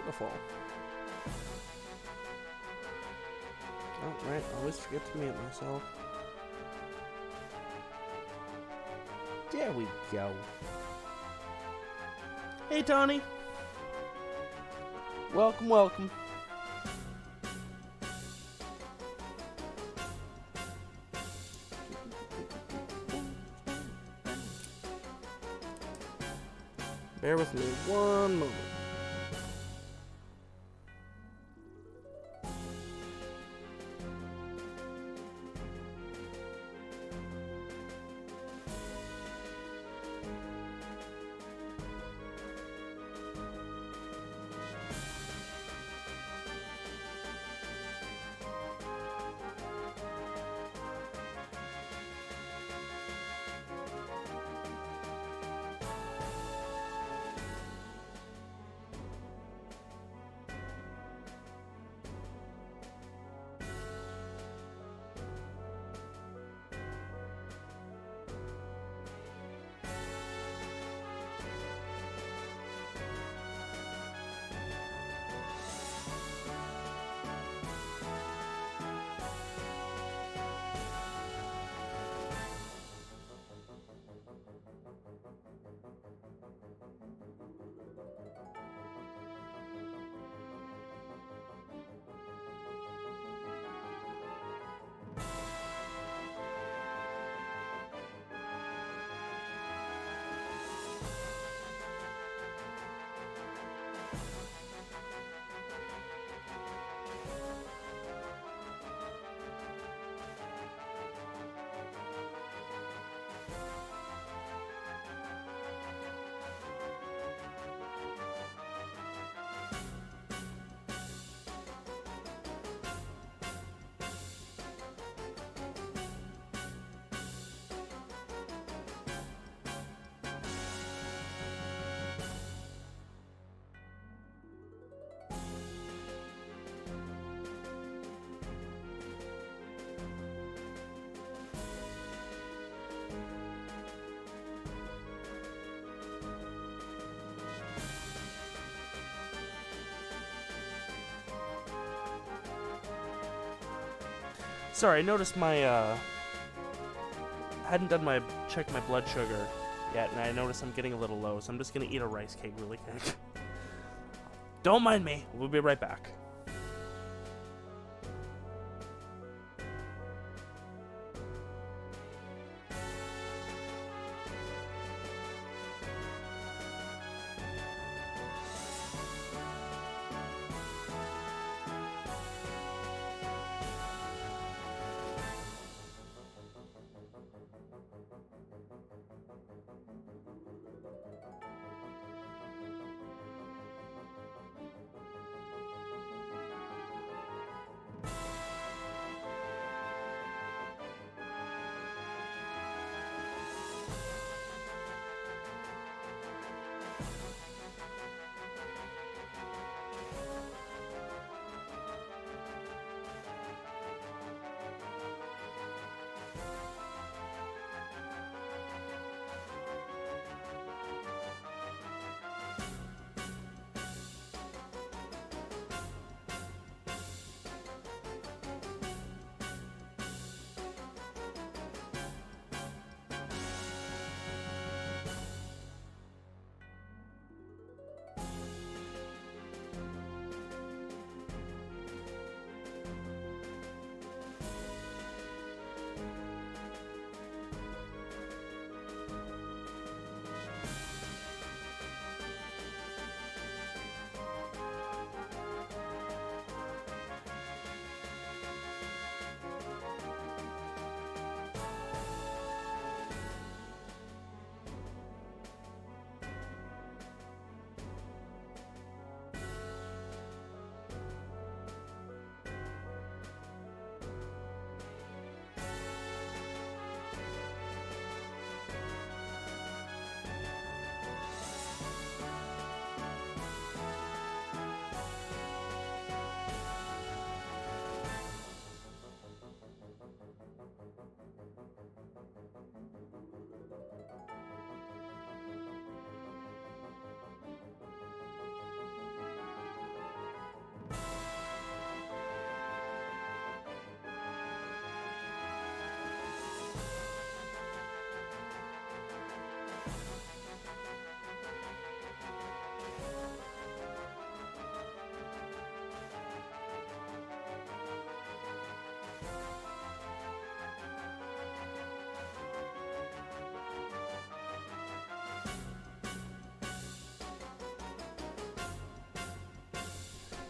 Beautiful. Oh, right. I always forget to mute myself. There we go. Hey, Tony. Welcome, welcome. Bear with me one moment. Sorry, I noticed my, hadn't done my, check my blood sugar yet, and I noticed I'm getting a little low, so I'm just gonna eat a rice cake really quick. Don't mind me, we'll be right back.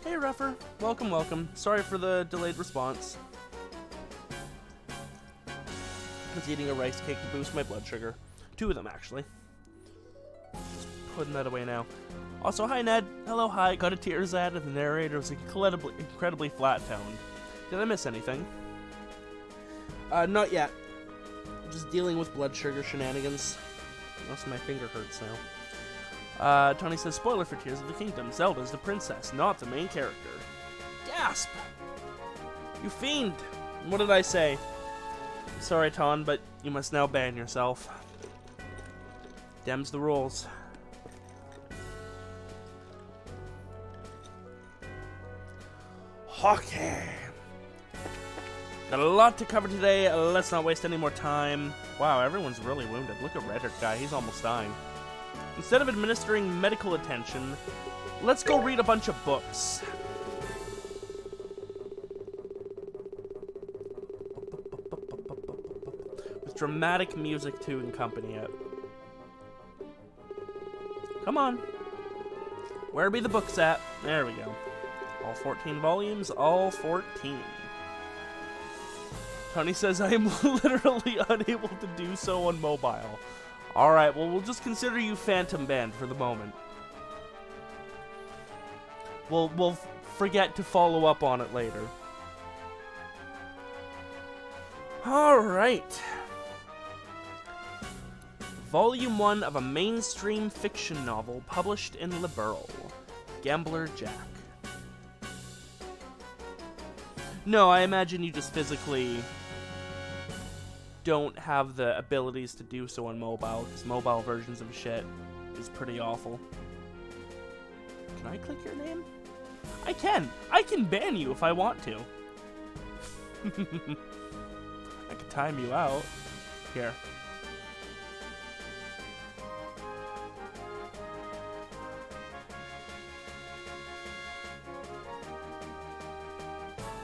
Hey, Ruffer. Welcome, welcome. Sorry for the delayed response. I was eating a rice cake to boost my blood sugar. 2 of them, actually. Just putting that away now. Also, hi, Ned. Hello, hi. Got a tears ad, and the narrator was incredibly flat-toned. Did I miss anything? Not yet. I'm just dealing with blood sugar shenanigans. Also, my finger hurts now. Tony says, spoiler for Tears of the Kingdom. Zelda's the princess, not the main character. Gasp! You fiend! What did I say? Sorry, Ton, but you must now ban yourself. Dem's the rules. Okay. Got a lot to cover today. Let's not waste any more time. Wow, everyone's really wounded. Look at Reddick guy. He's almost dying. Instead of administering medical attention, let's go read a bunch of books. With dramatic music to accompany it. Come on. Where be the books at? There we go. All 14 volumes, all 14. Tony says, I am literally unable to do so on mobile. Alright, well, we'll just consider you phantom banned for the moment. We'll forget to follow up on it later. Alright. Volume 1 of a mainstream fiction novel published in Liberal. Gambler Jack. No, I imagine you just physically don't have the abilities to do so on mobile, because mobile versions of shit is pretty awful. Can I click your name? I can! I can ban you if I want to. I can time you out. Here.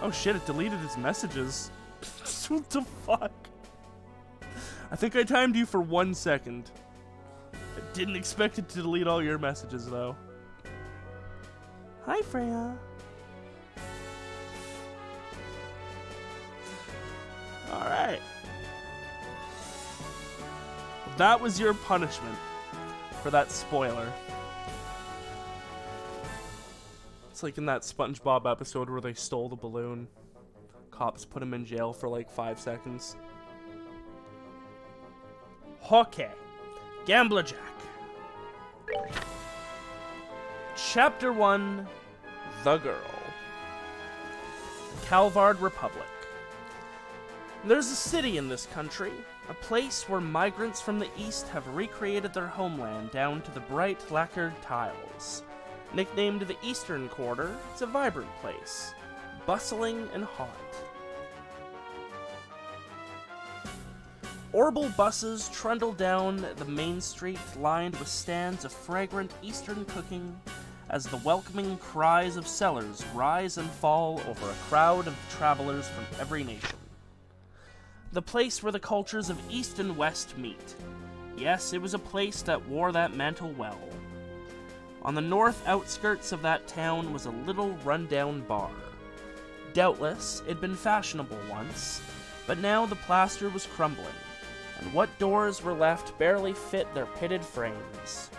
Oh shit, it deleted his messages. What the fuck? I think I timed you for 1 second. I didn't expect it to delete all your messages, though. Hi, Freya. Alright. That was your punishment for that spoiler. It's like in that SpongeBob episode where they stole the balloon. Cops put him in jail for like 5 seconds. Okay. Gambler Jack. Chapter 1. The Girl. Calvard Republic. There's a city in this country, a place where migrants from the east have recreated their homeland down to the bright lacquered tiles. Nicknamed the Eastern Quarter, it's a vibrant place, bustling and hot. Orbital buses trundle down the main street lined with stands of fragrant Eastern cooking as the welcoming cries of sellers rise and fall over a crowd of travelers from every nation. The place where the cultures of East and West meet. Yes, it was a place that wore that mantle well. On the north outskirts of that town was a little rundown bar. Doubtless, it'd been fashionable once, but now the plaster was crumbling, and what doors were left barely fit their pitted frames.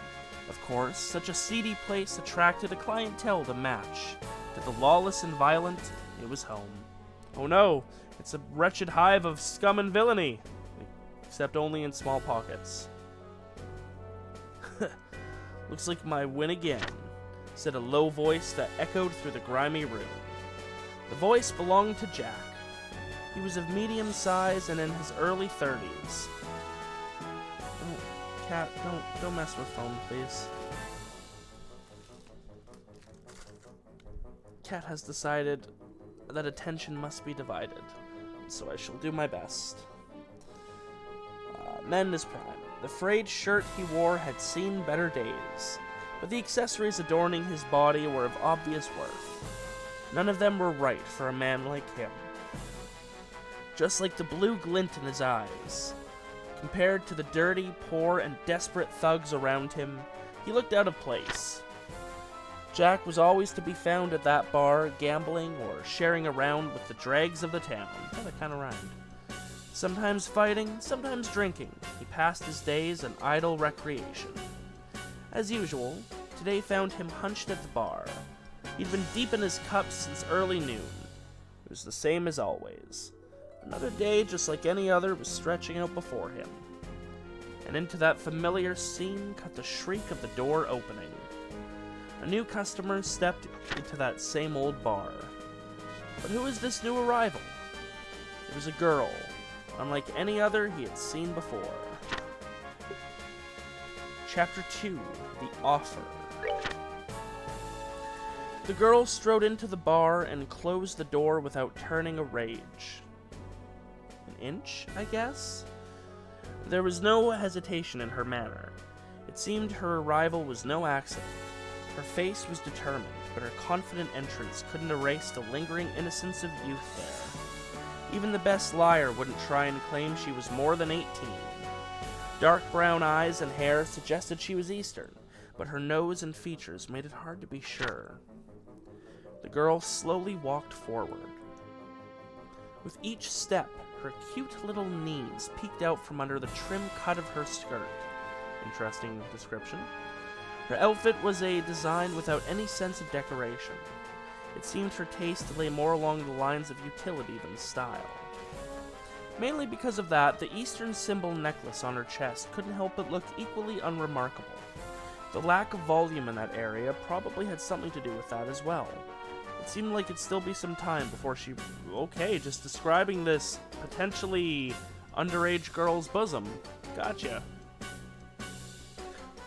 Of course, such a seedy place attracted a clientele to match. To the lawless and violent, it was home. Oh no, it's a wretched hive of scum and villainy, except only in small pockets. Looks like my win again, said a low voice that echoed through the grimy room. The voice belonged to Jack. He was of medium size and in his early 30s. Oh, cat, don't mess with phone, please. Cat has decided that attention must be divided, so I shall do my best. Men his prime. The frayed shirt he wore had seen better days, but the accessories adorning his body were of obvious worth. None of them were right for a man like him. Just like the blue glint in his eyes. Compared to the dirty, poor, and desperate thugs around him, he looked out of place. Jack was always to be found at that bar, gambling or sharing a round with the dregs of the town. Yeah, that kind of rhymed. Sometimes fighting, sometimes drinking. He passed his days in idle recreation. As usual, today found him hunched at the bar. He'd been deep in his cup since early noon. It was the same as always. Another day, just like any other, was stretching out before him. And into that familiar scene cut the shriek of the door opening. A new customer stepped into that same old bar. But who is this new arrival? It was a girl, unlike any other he had seen before. Chapter 2, The Offer. The girl strode into the bar and closed the door without turning a rage. An inch, I guess? There was no hesitation in her manner. It seemed her arrival was no accident. Her face was determined, but her confident entrance couldn't erase the lingering innocence of youth there. Even the best liar wouldn't try and claim she was more than 18. Dark brown eyes and hair suggested she was Eastern, but her nose and features made it hard to be sure. The girl slowly walked forward. With each step, her cute little knees peeked out from under the trim cut of her skirt. Interesting description. Her outfit was a design without any sense of decoration. It seemed her taste lay more along the lines of utility than style. Mainly because of that, the Eastern symbol necklace on her chest couldn't help but look equally unremarkable. The lack of volume in that area probably had something to do with that as well. It seemed like it'd still be some time before she... Okay, just describing this potentially underage girl's bosom. Gotcha.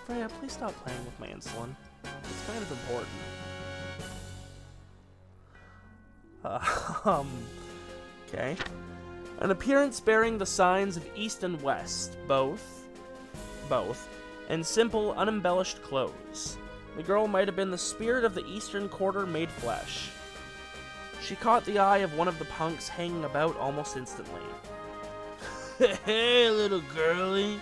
Freya, please stop playing with my insulin. It's kind of important. Okay. An appearance bearing the signs of East and West, both, and simple, unembellished clothes. The girl might have been the spirit of the Eastern Quarter made flesh. She caught the eye of one of the punks hanging about almost instantly. "Hey, little girlie,"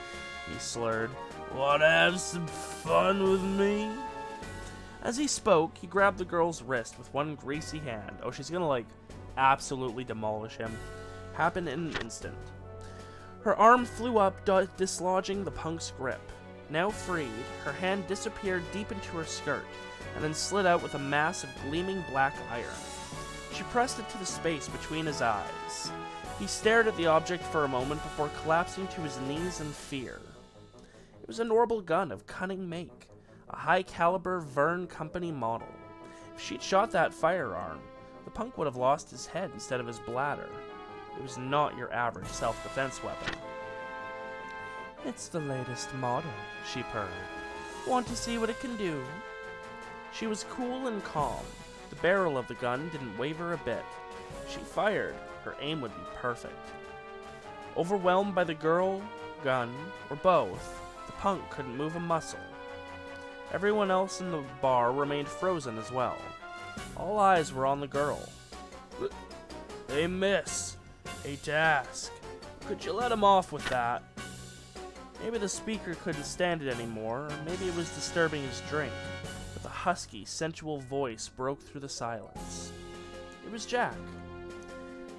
he slurred. "Wanna have some fun with me?" As he spoke, he grabbed the girl's wrist with one greasy hand. Oh, she's gonna, absolutely demolish him. Happened in an instant. Her arm flew up, dislodging the punk's grip. Now freed, her hand disappeared deep into her skirt, and then slid out with a mass of gleaming black iron. She pressed it to the space between his eyes. He stared at the object for a moment before collapsing to his knees in fear. It was a Normal gun of cunning make, a high-caliber Verne Company model. If she'd shot that firearm, the punk would have lost his head instead of his bladder. It was not your average self-defense weapon. "It's the latest model," she purred. "Want to see what it can do?" She was cool and calm. The barrel of the gun didn't waver a bit. She fired, her aim would be perfect. Overwhelmed by the girl, gun, or both, the punk couldn't move a muscle. Everyone else in the bar remained frozen as well. All eyes were on the girl. "Hey, miss. Hate to ask. Could you let him off with that?" Maybe the speaker couldn't stand it anymore, or maybe it was disturbing his drink, but the husky, sensual voice broke through the silence. It was Jack.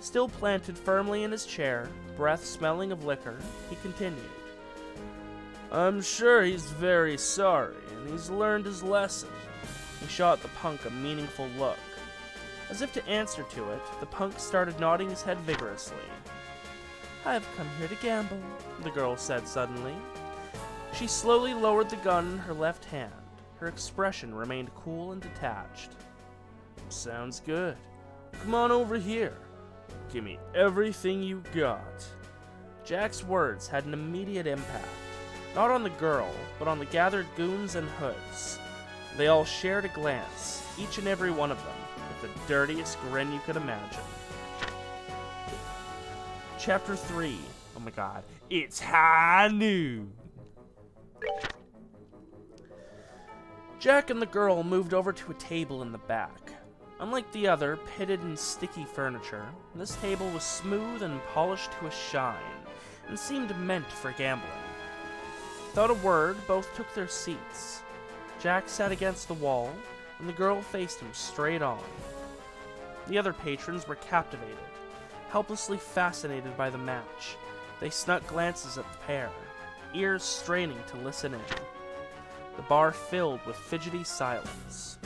Still planted firmly in his chair, breath smelling of liquor, he continued. "I'm sure he's very sorry, and he's learned his lesson." He shot the punk a meaningful look. As if to answer to it, the punk started nodding his head vigorously. "I've come here to gamble," the girl said suddenly. She slowly lowered the gun in her left hand. Her expression remained cool and detached. "Sounds good. Come on over here. Give me everything you got." Jack's words had an immediate impact, not on the girl, but on the gathered goons and hoods. They all shared a glance, each and every one of them, with the dirtiest grin you could imagine. Chapter 3. Oh my god. It's high noon! Jack and the girl moved over to a table in the back. Unlike the other, pitted and sticky furniture, this table was smooth and polished to a shine, and seemed meant for gambling. Without a word, both took their seats. Jack sat against the wall, and the girl faced him straight on. The other patrons were captivated, helplessly fascinated by the match. They snuck glances at the pair, ears straining to listen in. The bar filled with fidgety silence.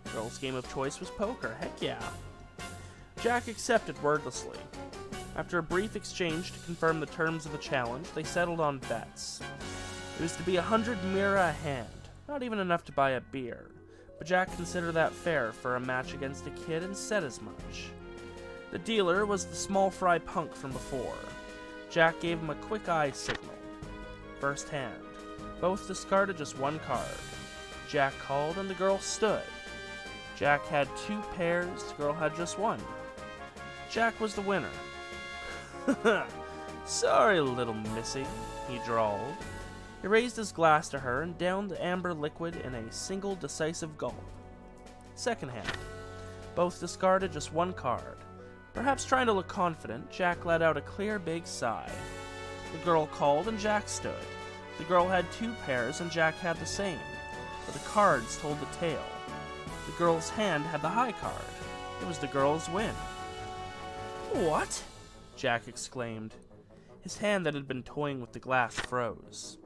The girl's game of choice was poker, heck yeah. Jack accepted wordlessly. After a brief exchange to confirm the terms of the challenge, they settled on bets. It was to be 100 mira a hand, not even enough to buy a beer, but Jack considered that fair for a match against a kid and said as much. The dealer was the small fry punk from before. Jack gave him a quick eye signal. First hand. Both discarded just one card. Jack called and the girl stood. Jack had 2 pairs, the girl had just 1. Jack was the winner. Sorry, little missy, he drawled. He raised his glass to her and downed the amber liquid in a single decisive gulp. Second hand. Both discarded just 1 card. Perhaps trying to look confident, Jack let out a clear big sigh. The girl called and Jack stood. The girl had 2 pairs and Jack had the same, but the cards told the tale. The girl's hand had the high card. It was the girl's win. What? Jack exclaimed. His hand that had been toying with the glass froze.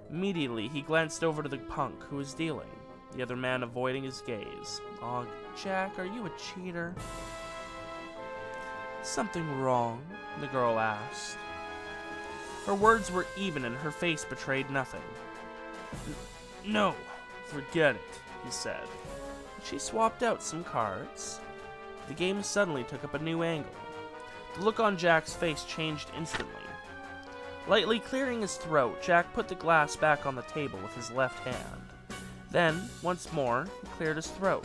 Immediately, he glanced over to the punk who was dealing, the other man avoiding his gaze. Aw, Jack, are you a cheater? Something wrong? The girl asked. Her words were even and her face betrayed nothing. No, forget it, he said. She swapped out some cards. The game suddenly took up a new angle. The look on Jack's face changed instantly. Lightly clearing his throat, Jack put the glass back on the table with his left hand. Then, once more, he cleared his throat.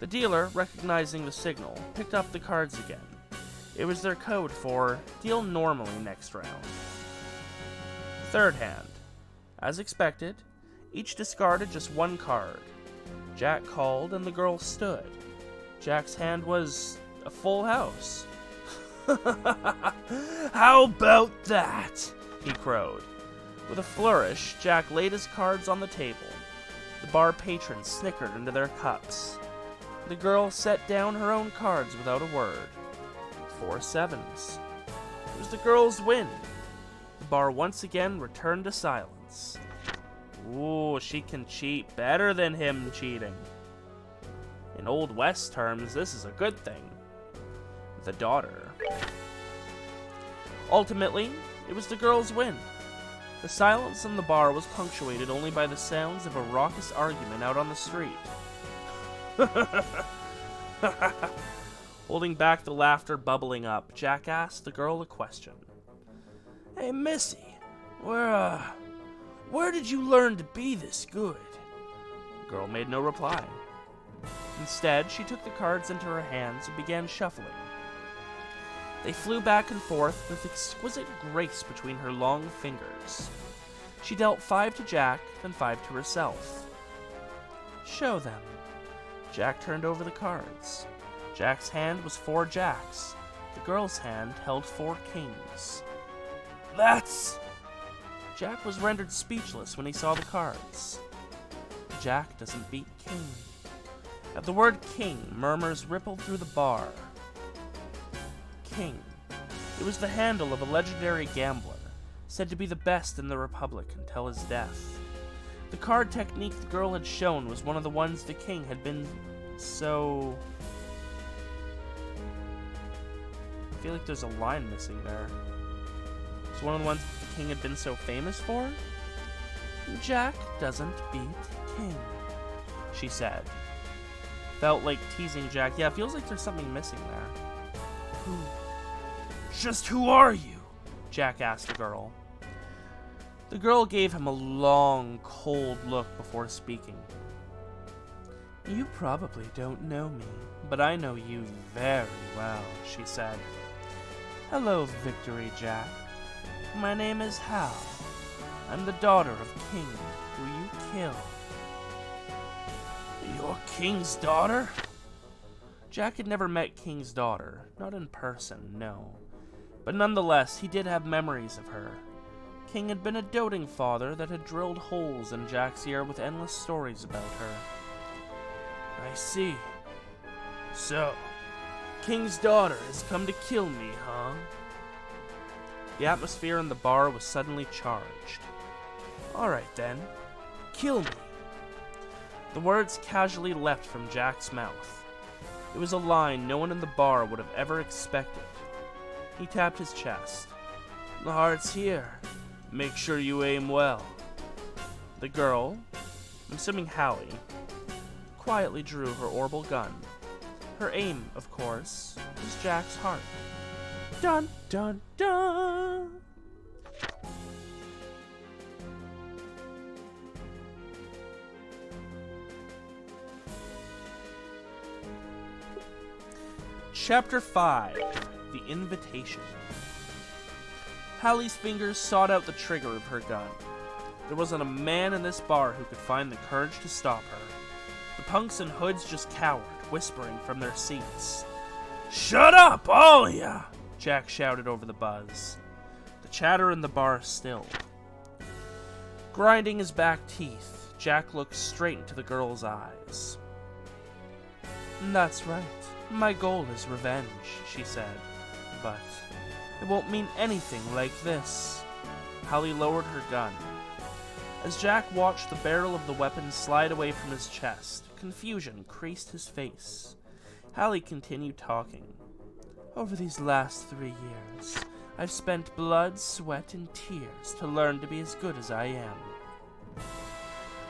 The dealer, recognizing the signal, picked up the cards again. It was their code for deal normally next round. Third hand. As expected, each discarded just 1 card. Jack called and the girl stood. Jack's hand was a full house. How about that? He crowed. With a flourish, Jack laid his cards on the table. The bar patrons snickered into their cups. The girl set down her own cards without a word. 4 sevens. It was the girl's win. The bar once again returned to silence. Ooh, she can cheat better than him cheating. In Old West terms, this is a good thing. The daughter. Ultimately, it was the girl's win. The silence in the bar was punctuated only by the sounds of a raucous argument out on the street. Holding back the laughter bubbling up, Jack asked the girl a question. Hey, Missy, where did you learn to be this good? The girl made no reply. Instead, she took the cards into her hands and began shuffling. They flew back and forth with exquisite grace between her long fingers. She dealt 5 to Jack, then 5 to herself. Show them. Jack turned over the cards. Jack's hand was 4 jacks. The girl's hand held 4 kings. That's... Jack was rendered speechless when he saw the cards. Jack doesn't beat king. At the word king, murmurs rippled through the bar. King. It was the handle of a legendary gambler, said to be the best in the Republic until his death. The card technique the girl had shown was one of the ones the king had been so... I feel like there's a line missing there. It's one of the ones the king had been so famous for? Jack doesn't beat king, she said. Felt like teasing Jack. Yeah, it feels like there's something missing there. Just who are you? Jack asked the girl. The girl gave him a long, cold look before speaking. You probably don't know me, but I know you very well, she said. Hello, Victory Jack. My name is Hal. I'm the daughter of King, who you killed. Your King's daughter? Jack had never met King's daughter. Not in person, no. But nonetheless, he did have memories of her. King had been a doting father that had drilled holes in Jack's ear with endless stories about her. I see. So, King's daughter has come to kill me, huh? The atmosphere in the bar was suddenly charged. Alright then, kill me. The words casually leapt from Jack's mouth. It was a line no one in the bar would have ever expected. He tapped his chest. The heart's here. Make sure you aim well. The girl, I'm assuming Hallie, quietly drew her orbital gun. Her aim, of course, was Jack's heart. Dun dun dun! Chapter 5, The Invitation. Hallie's fingers sought out the trigger of her gun. There wasn't a man in this bar who could find the courage to stop her. The punks and hoods just cowered, whispering from their seats. "Shut up, all ya!" Jack shouted over the buzz. The chatter in the bar stilled. Grinding his back teeth, Jack looked straight into the girl's eyes. "That's right. My goal is revenge," she said. "But it won't mean anything like this." Hallie lowered her gun. As Jack watched the barrel of the weapon slide away from his chest, confusion creased his face. Hallie continued talking. "Over these last 3 years, I've spent blood, sweat, and tears to learn to be as good as I am."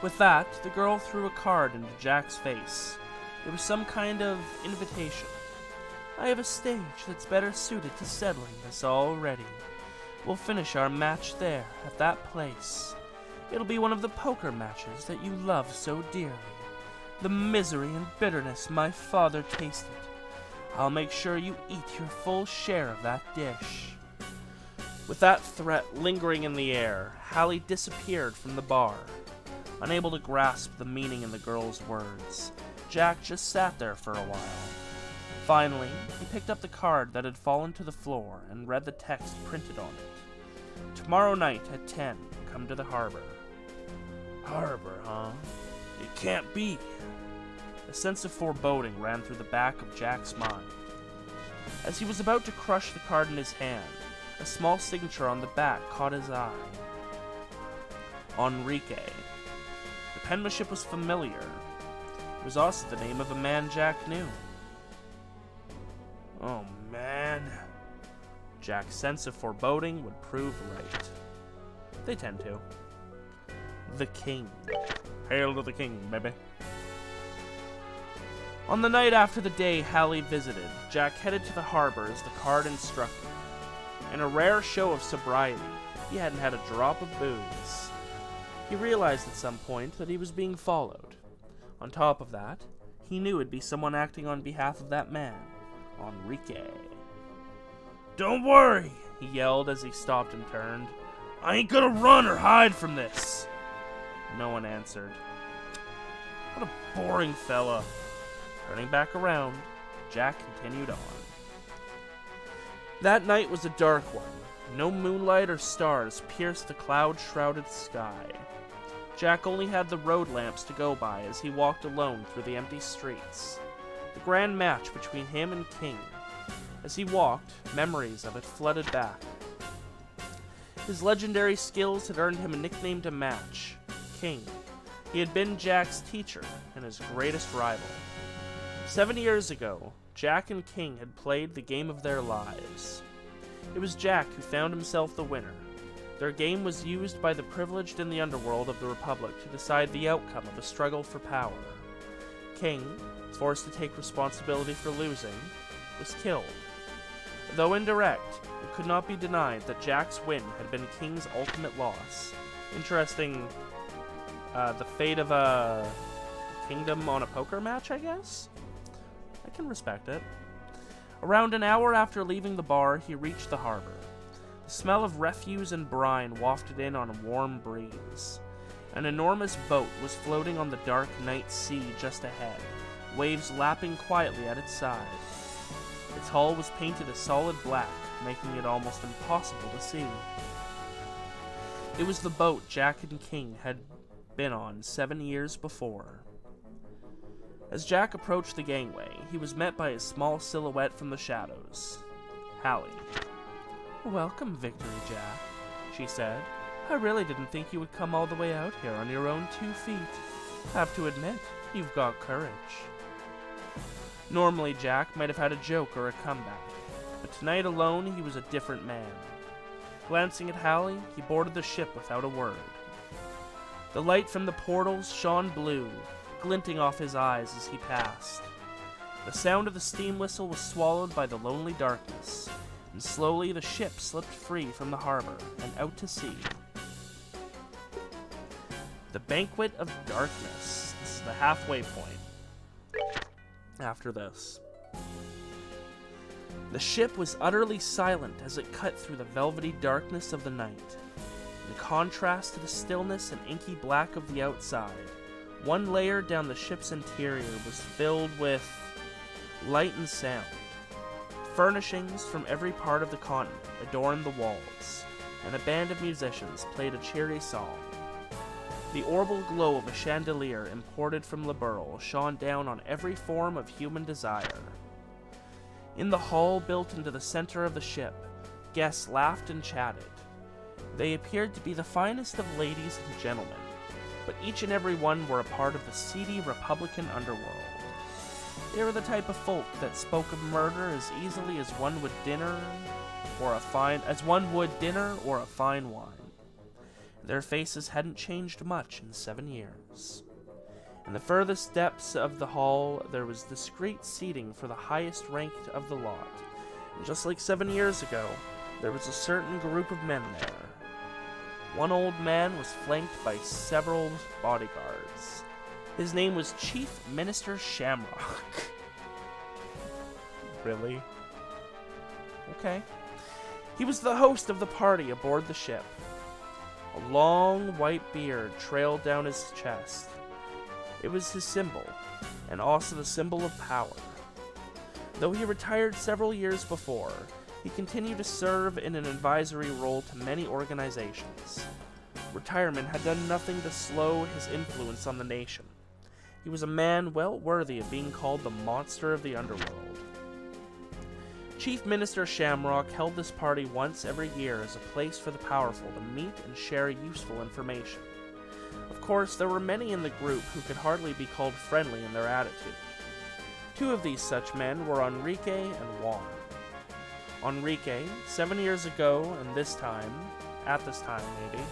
With that, the girl threw a card into Jack's face. It was some kind of invitation. "I have a stage that's better suited to settling this already. We'll finish our match there, at that place. It'll be one of the poker matches that you love so dearly. The misery and bitterness my father tasted. I'll make sure you eat your full share of that dish." With that threat lingering in the air, Hallie disappeared from the bar. Unable to grasp the meaning in the girl's words, Jack just sat there for a while. Finally, he picked up the card that had fallen to the floor and read the text printed on it. "Tomorrow night at 10, come to the harbor." Harbor, huh? It can't be. A sense of foreboding ran through the back of Jack's mind. As he was about to crush the card in his hand, a small signature on the back caught his eye. Enrique. The penmanship was familiar. It was also the name of a man Jack knew. Oh man. Jack's sense of foreboding would prove right. They tend to. The King. Hail to the King, baby. On the night after the day Hallie visited, Jack headed to the harbor as the card instructed. In a rare show of sobriety, he hadn't had a drop of booze. He realized at some point that he was being followed. On top of that, he knew it'd be someone acting on behalf of that man, Enrique. "Don't worry," he yelled as he stopped and turned. "I ain't gonna run or hide from this." No one answered. What a boring fella. Turning back around, Jack continued on. That night was a dark one. No moonlight or stars pierced the cloud-shrouded sky. Jack only had the road lamps to go by as he walked alone through the empty streets. The grand match between him and King. As he walked, memories of it flooded back. His legendary skills had earned him a nickname to match, King. He had been Jack's teacher and his greatest rival. 7 years ago, Jack and King had played the game of their lives. It was Jack who found himself the winner. Their game was used by the privileged in the underworld of the Republic to decide the outcome of a struggle for power. King, forced to take responsibility for losing, was killed. Though indirect, it could not be denied that Jack's win had been King's ultimate loss. Interesting, the fate of a kingdom on a poker match, I guess? I can respect it. Around an hour after leaving the bar, he reached the harbor. The smell of refuse and brine wafted in on a warm breeze. An enormous boat was floating on the dark night sea just ahead, waves lapping quietly at its side. Its hull was painted a solid black, making it almost impossible to see. It was the boat Jack and King had been on 7 years before. As Jack approached the gangway, he was met by a small silhouette from the shadows. Hallie. "Welcome, Victory Jack," she said. "I really didn't think you would come all the way out here on your own 2 feet. Have to admit, you've got courage." Normally, Jack might have had a joke or a comeback, but tonight alone, he was a different man. Glancing at Hallie, he boarded the ship without a word. The light from the portals shone blue, glinting off his eyes as he passed. The sound of the steam whistle was swallowed by the lonely darkness, and slowly the ship slipped free from the harbor and out to sea. The Banquet of Darkness. This is the halfway point. After this. The ship was utterly silent as it cut through the velvety darkness of the night. In contrast to the stillness and inky black of the outside, one layer down the ship's interior was filled with light and sound. Furnishings from every part of the continent adorned the walls, and a band of musicians played a cheery song. The orbal glow of a chandelier imported from Liberl shone down on every form of human desire. In the hall built into the center of the ship, guests laughed and chatted. They appeared to be the finest of ladies and gentlemen, but each and every one were a part of the seedy Republican underworld. They were the type of folk that spoke of murder as easily as one would dinner or a fine wine. Their faces hadn't changed much in 7 years. In the furthest depths of the hall, there was discreet seating for the highest ranked of the lot. And just like 7 years ago, there was a certain group of men there. One old man was flanked by several bodyguards. His name was Chief Minister Shamrock. Really? Okay. He was the host of the party aboard the ship. A long white beard trailed down his chest. It was his symbol, and also the symbol of power. Though he retired several years before, he continued to serve in an advisory role to many organizations. Retirement had done nothing to slow his influence on the nation. He was a man well worthy of being called the monster of the underworld. Chief Minister Shamrock held this party once every year as a place for the powerful to meet and share useful information. Of course, there were many in the group who could hardly be called friendly in their attitude. 2 of these such men were Enrique and Juan. Enrique, 7 years ago, and at this time maybe,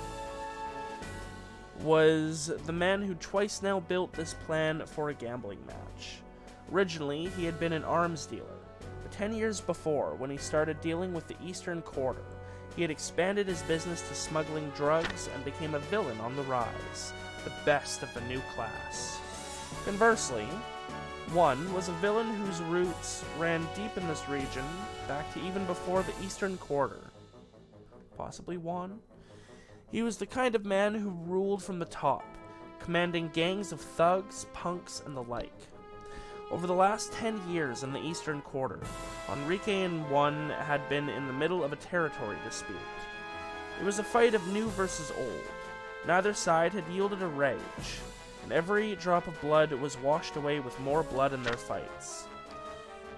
was the man who twice now built this plan for a gambling match. Originally, he had been an arms dealer, but 10 years before, when he started dealing with the Eastern Quarter, he had expanded his business to smuggling drugs and became a villain on the rise, the best of the new class. Conversely, one was a villain whose roots ran deep in this region, back to even before the Eastern Quarter. Possibly Juan? He was the kind of man who ruled from the top, commanding gangs of thugs, punks, and the like. Over the last 10 years in the Eastern Quarter, Enrique and Juan had been in the middle of a territory dispute. It was a fight of new versus old. Neither side had yielded a rage, and every drop of blood was washed away with more blood in their fights.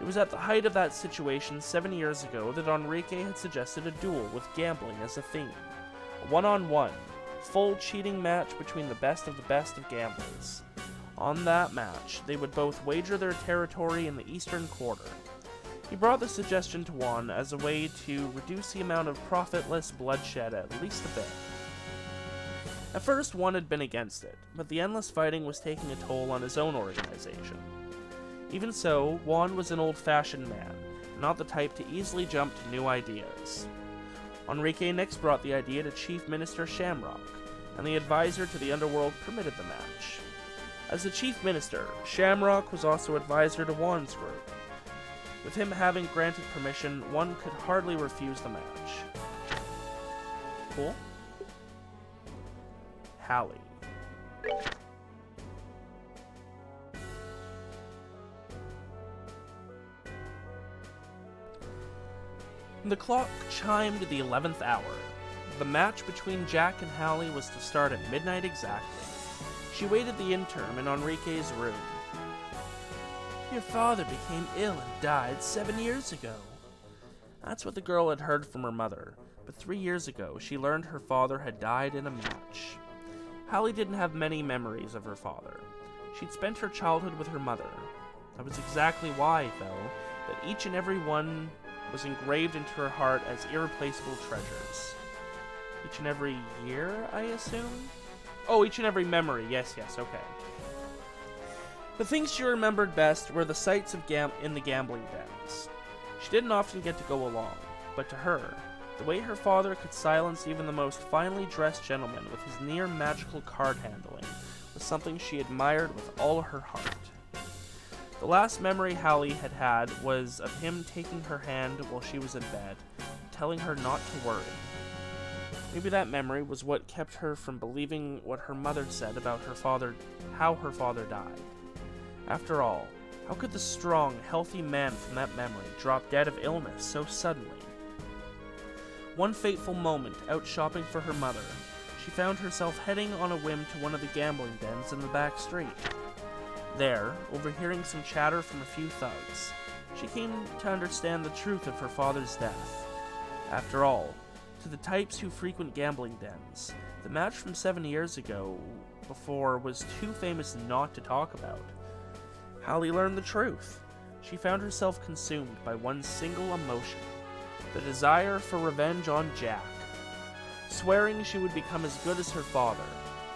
It was at the height of that situation 7 years ago that Enrique had suggested a duel with gambling as a theme. A one-on-one, full cheating match between the best of gamblers. On that match, they would both wager their territory in the Eastern Quarter. He brought the suggestion to Juan as a way to reduce the amount of profitless bloodshed at least a bit. At first, Juan had been against it, but the endless fighting was taking a toll on his own organization. Even so, Juan was an old-fashioned man, not the type to easily jump to new ideas. Enrique next brought the idea to Chief Minister Shamrock, and the advisor to the underworld permitted the match. As the Chief Minister, Shamrock was also advisor to Juan's group. With him having granted permission, one could hardly refuse the match. Cool? Hallie. The clock chimed the 11th hour. The match between Jack and Hallie was to start at midnight exactly. She waited the interim in Enrique's room. Your father became ill and died 7 years ago. That's what the girl had heard from her mother, but 3 years ago she learned her father had died in a match. Hallie didn't have many memories of her father. She'd spent her childhood with her mother. That was exactly why, though, that each and every one was engraved into her heart as irreplaceable treasures. Each and every year, I assume? Oh, each and every memory. Yes, okay. The things she remembered best were the sights of in the gambling dens. She didn't often get to go along, but to her, the way her father could silence even the most finely dressed gentleman with his near-magical card handling was something she admired with all her heart. The last memory Hallie had was of him taking her hand while she was in bed, telling her not to worry. Maybe that memory was what kept her from believing what her mother said about how her father died. After all, how could the strong, healthy man from that memory drop dead of illness so suddenly? One fateful moment, out shopping for her mother, she found herself heading on a whim to one of the gambling dens in the back street. There, overhearing some chatter from a few thugs, she came to understand the truth of her father's death. After all, to the types who frequent gambling dens, the match from 7 years ago before was too famous not to talk about. Hallie learned the truth. She found herself consumed by one single emotion, the desire for revenge on Jack. Swearing she would become as good as her father,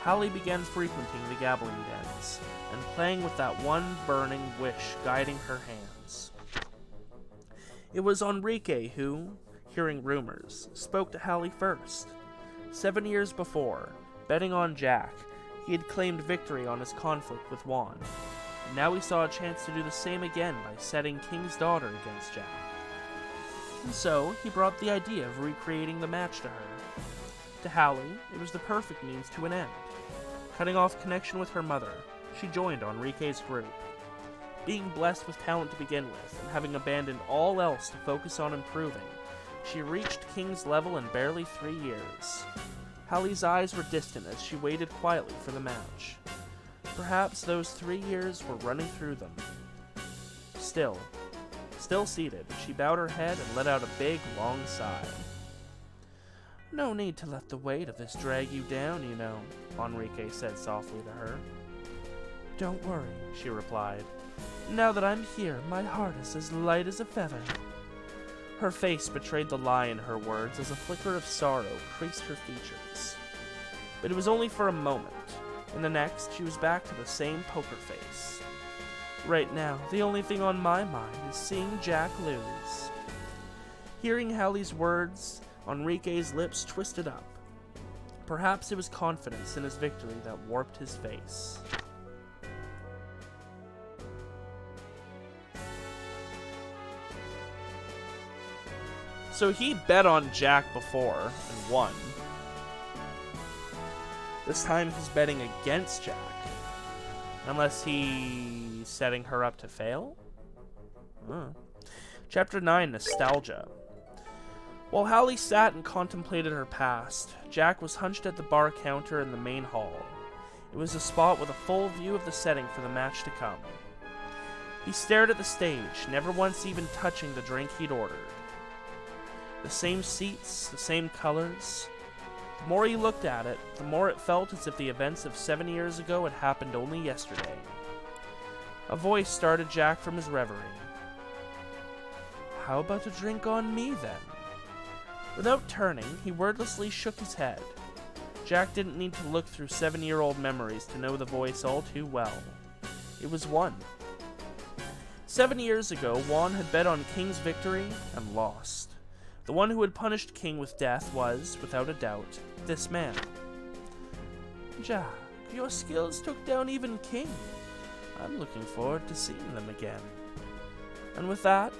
Hallie began frequenting the gambling dens and playing with that one burning wish guiding her hands. It was Enrique who, hearing rumors, spoke to Hallie first. 7 years before, betting on Jack, he had claimed victory on his conflict with Juan. And now he saw a chance to do the same again by setting King's daughter against Jack. And so, he brought the idea of recreating the match to her. To Hallie, it was the perfect means to an end. Cutting off connection with her mother, she joined Enrique's group. Being blessed with talent to begin with, and having abandoned all else to focus on improving, she reached King's level in barely 3 years. Hallie's eyes were distant as she waited quietly for the match. Perhaps those 3 years were running through them. Still seated, she bowed her head and let out a big, long sigh. No need to let the weight of this drag you down, you know, Enrique said softly to her. Don't worry, she replied. Now that I'm here, my heart is as light as a feather. Her face betrayed the lie in her words as a flicker of sorrow creased her features. But it was only for a moment. In the next, she was back to the same poker face. Right now, the only thing on my mind is seeing Jack lose. Hearing Hallie's words, Enrique's lips twisted up. Perhaps it was confidence in his victory that warped his face. So he bet on Jack before and won. This time he's betting against Jack. Unless he's setting her up to fail? Chapter 9, Nostalgia. While Hallie sat and contemplated her past, Jack was hunched at the bar counter in the main hall. It was a spot with a full view of the setting for the match to come. He stared at the stage, never once even touching the drink he'd ordered. The same seats, the same colors. The more he looked at it, the more it felt as if the events of 7 years ago had happened only yesterday. A voice started Jack from his reverie. How about a drink on me, then? Without turning, he wordlessly shook his head. Jack didn't need to look through 7-year-old memories to know the voice all too well. It was Juan. 7 years ago, Juan had bet on King's victory and lost. The one who had punished King with death was, without a doubt, this man. Jack, your skills took down even King. I'm looking forward to seeing them again. And with that,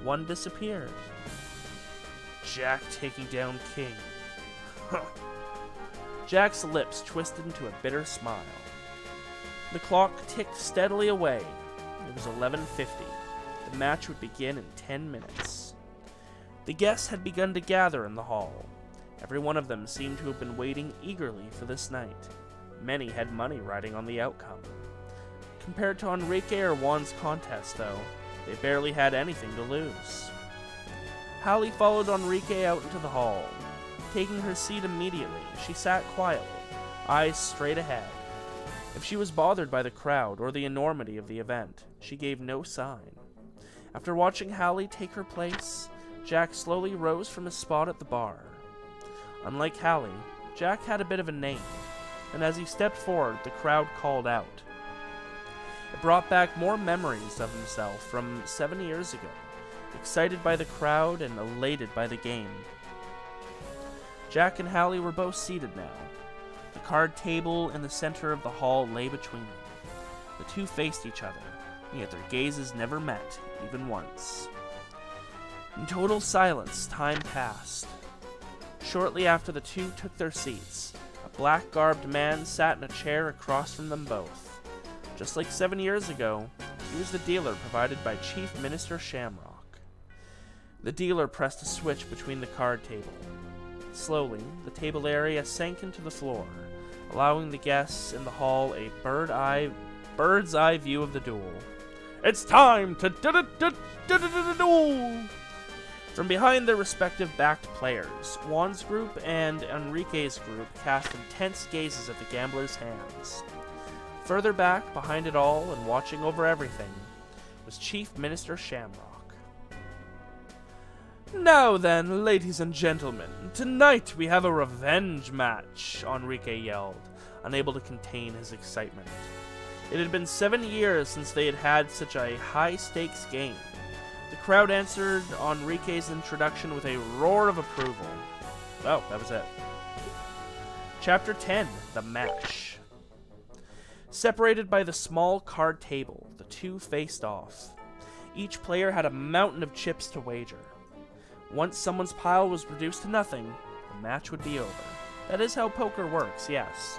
Juan disappeared. Jack taking down King. Jack's lips twisted into a bitter smile. The clock ticked steadily away. It was 11:50. The match would begin in 10 minutes. The guests had begun to gather in the hall. Every one of them seemed to have been waiting eagerly for this night. Many had money riding on the outcome. Compared to Enrique or Juan's contest, though, they barely had anything to lose. Hallie followed Enrique out into the hall. Taking her seat immediately, she sat quietly, eyes straight ahead. If she was bothered by the crowd or the enormity of the event, she gave no sign. After watching Hallie take her place, Jack slowly rose from his spot at the bar. Unlike Hallie, Jack had a bit of a name, and as he stepped forward, the crowd called out. It brought back more memories of himself from 7 years ago, excited by the crowd and elated by the game. Jack and Hallie were both seated now. The card table in the center of the hall lay between them. The two faced each other, and yet their gazes never met, even once. In total silence, time passed. Shortly after the two took their seats, a black-garbed man sat in a chair across from them both. Just like 7 years ago, he was the dealer provided by Chief Minister Shamrock. The dealer pressed a switch between the card table. Slowly, the table area sank into the floor, allowing the guests in the hall a bird's eye view of the duel. It's time to duel! From behind their respective backed players, Juan's group and Enrique's group cast intense gazes at the gamblers' hands. Further back, behind it all, and watching over everything, was Chief Minister Shamrock. Now then, ladies and gentlemen, tonight we have a revenge match, Enrique yelled, unable to contain his excitement. It had been 7 years since they had had such a high-stakes game. The crowd answered Enrique's introduction with a roar of approval. Oh, that was it. Chapter 10, The Match. Separated by the small card table, the two faced off. Each player had a mountain of chips to wager. Once someone's pile was reduced to nothing, the match would be over. That is how poker works, yes.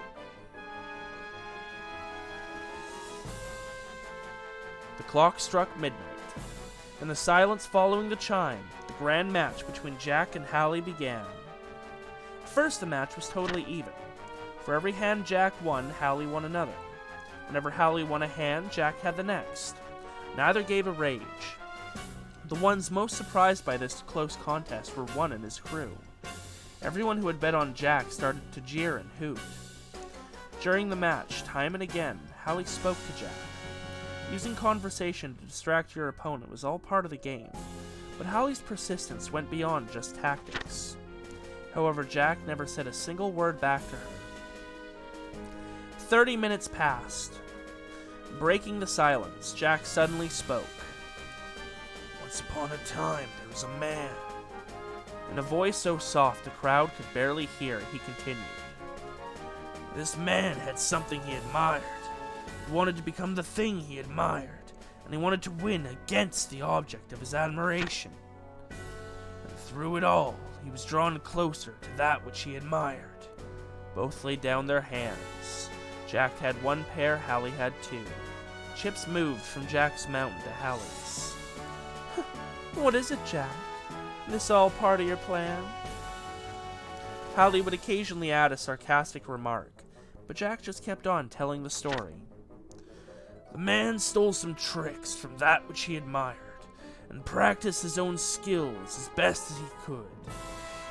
The clock struck midnight. In the silence following the chime, the grand match between Jack and Hallie began. At first, the match was totally even. For every hand Jack won, Hallie won another. Whenever Hallie won a hand, Jack had the next. Neither gave a rage. The ones most surprised by this close contest were Juan and his crew. Everyone who had bet on Jack started to jeer and hoot. During the match, time and again, Hallie spoke to Jack. Using conversation to distract your opponent was all part of the game, but Hallie's persistence went beyond just tactics. However, Jack never said a single word back to her. 30 minutes passed. Breaking the silence, Jack suddenly spoke. Once upon a time, there was a man. In a voice so soft the crowd could barely hear, he continued. This man had something he admired. He wanted to become the thing he admired, and he wanted to win against the object of his admiration. And through it all, he was drawn closer to that which he admired. Both laid down their hands. Jack had one pair, Hallie had two. Chips moved from Jack's mountain to Hallie's. What is it, Jack? This all part of your plan? Hallie would occasionally add a sarcastic remark, but Jack just kept on telling the story. The man stole some tricks from that which he admired, and practiced his own skills as best as he could.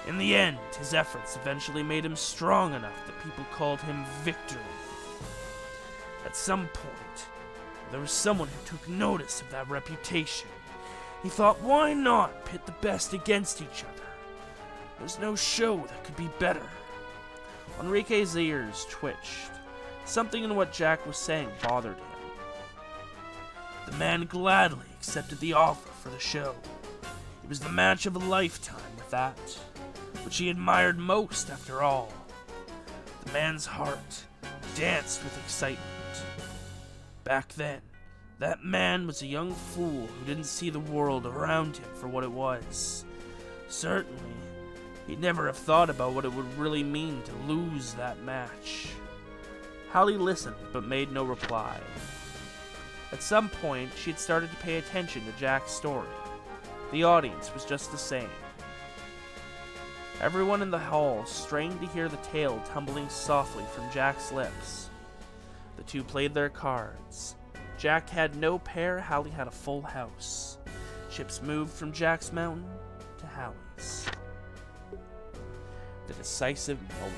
In the end, his efforts eventually made him strong enough that people called him Victory. At some point, there was someone who took notice of that reputation. He thought, why not pit the best against each other? There's no show that could be better. Enrique's ears twitched. Something in what Jack was saying bothered him. The man gladly accepted the offer for the show. It was the match of a lifetime with that, which he admired most after all. The man's heart danced with excitement. Back then, that man was a young fool who didn't see the world around him for what it was. Certainly, he'd never have thought about what it would really mean to lose that match. Hallie listened, but made no reply. At some point, she had started to pay attention to Jack's story. The audience was just the same. Everyone in the hall strained to hear the tale tumbling softly from Jack's lips. The two played their cards. Jack had no pair, Hallie had a full house. Chips moved from Jack's mountain to Hallie's. The decisive moment.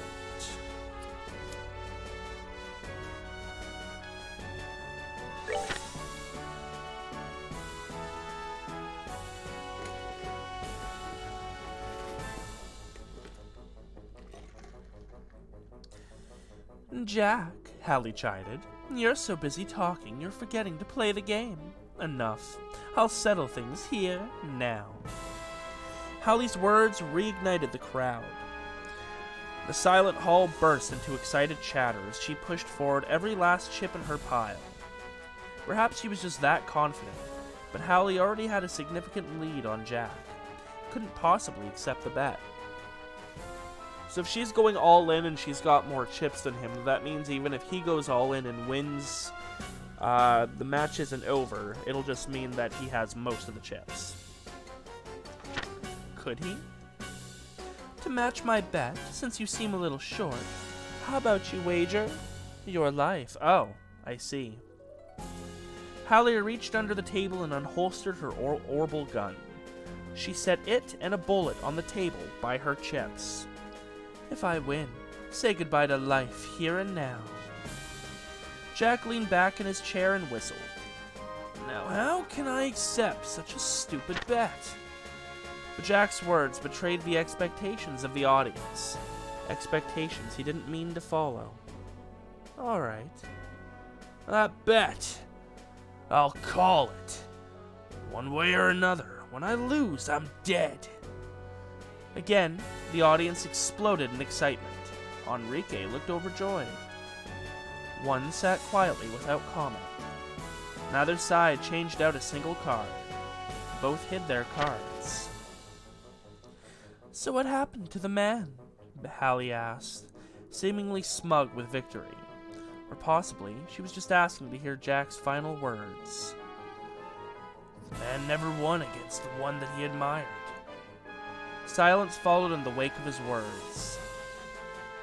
Jack, Hallie chided, you're so busy talking, you're forgetting to play the game. Enough. I'll settle things here, now. Hallie's words reignited the crowd. The silent hall burst into excited chatter as she pushed forward every last chip in her pile. Perhaps she was just that confident, but Hallie already had a significant lead on Jack. Couldn't possibly accept the bet. So if she's going all in and she's got more chips than him, that means even if he goes all in and wins, the match isn't over. It'll just mean that he has most of the chips. Could he? To match my bet, since you seem a little short, how about you wager your life? Oh, I see. Hallie reached under the table and unholstered her orbital gun. She set it and a bullet on the table by her chips. If I win, say goodbye to life here and now. Jack leaned back in his chair and whistled. Now how can I accept such a stupid bet? But Jack's words betrayed the expectations of the audience. Expectations he didn't mean to follow. Alright. That bet. I'll call it. One way or another, when I lose, I'm dead. Again, the audience exploded in excitement. Enrique looked overjoyed. One sat quietly without comment. Neither side changed out a single card. Both hid their cards. So what happened to the man? Hallie asked, seemingly smug with victory. Or possibly, she was just asking to hear Jack's final words. The man never won against the one that he admired. Silence followed in the wake of his words.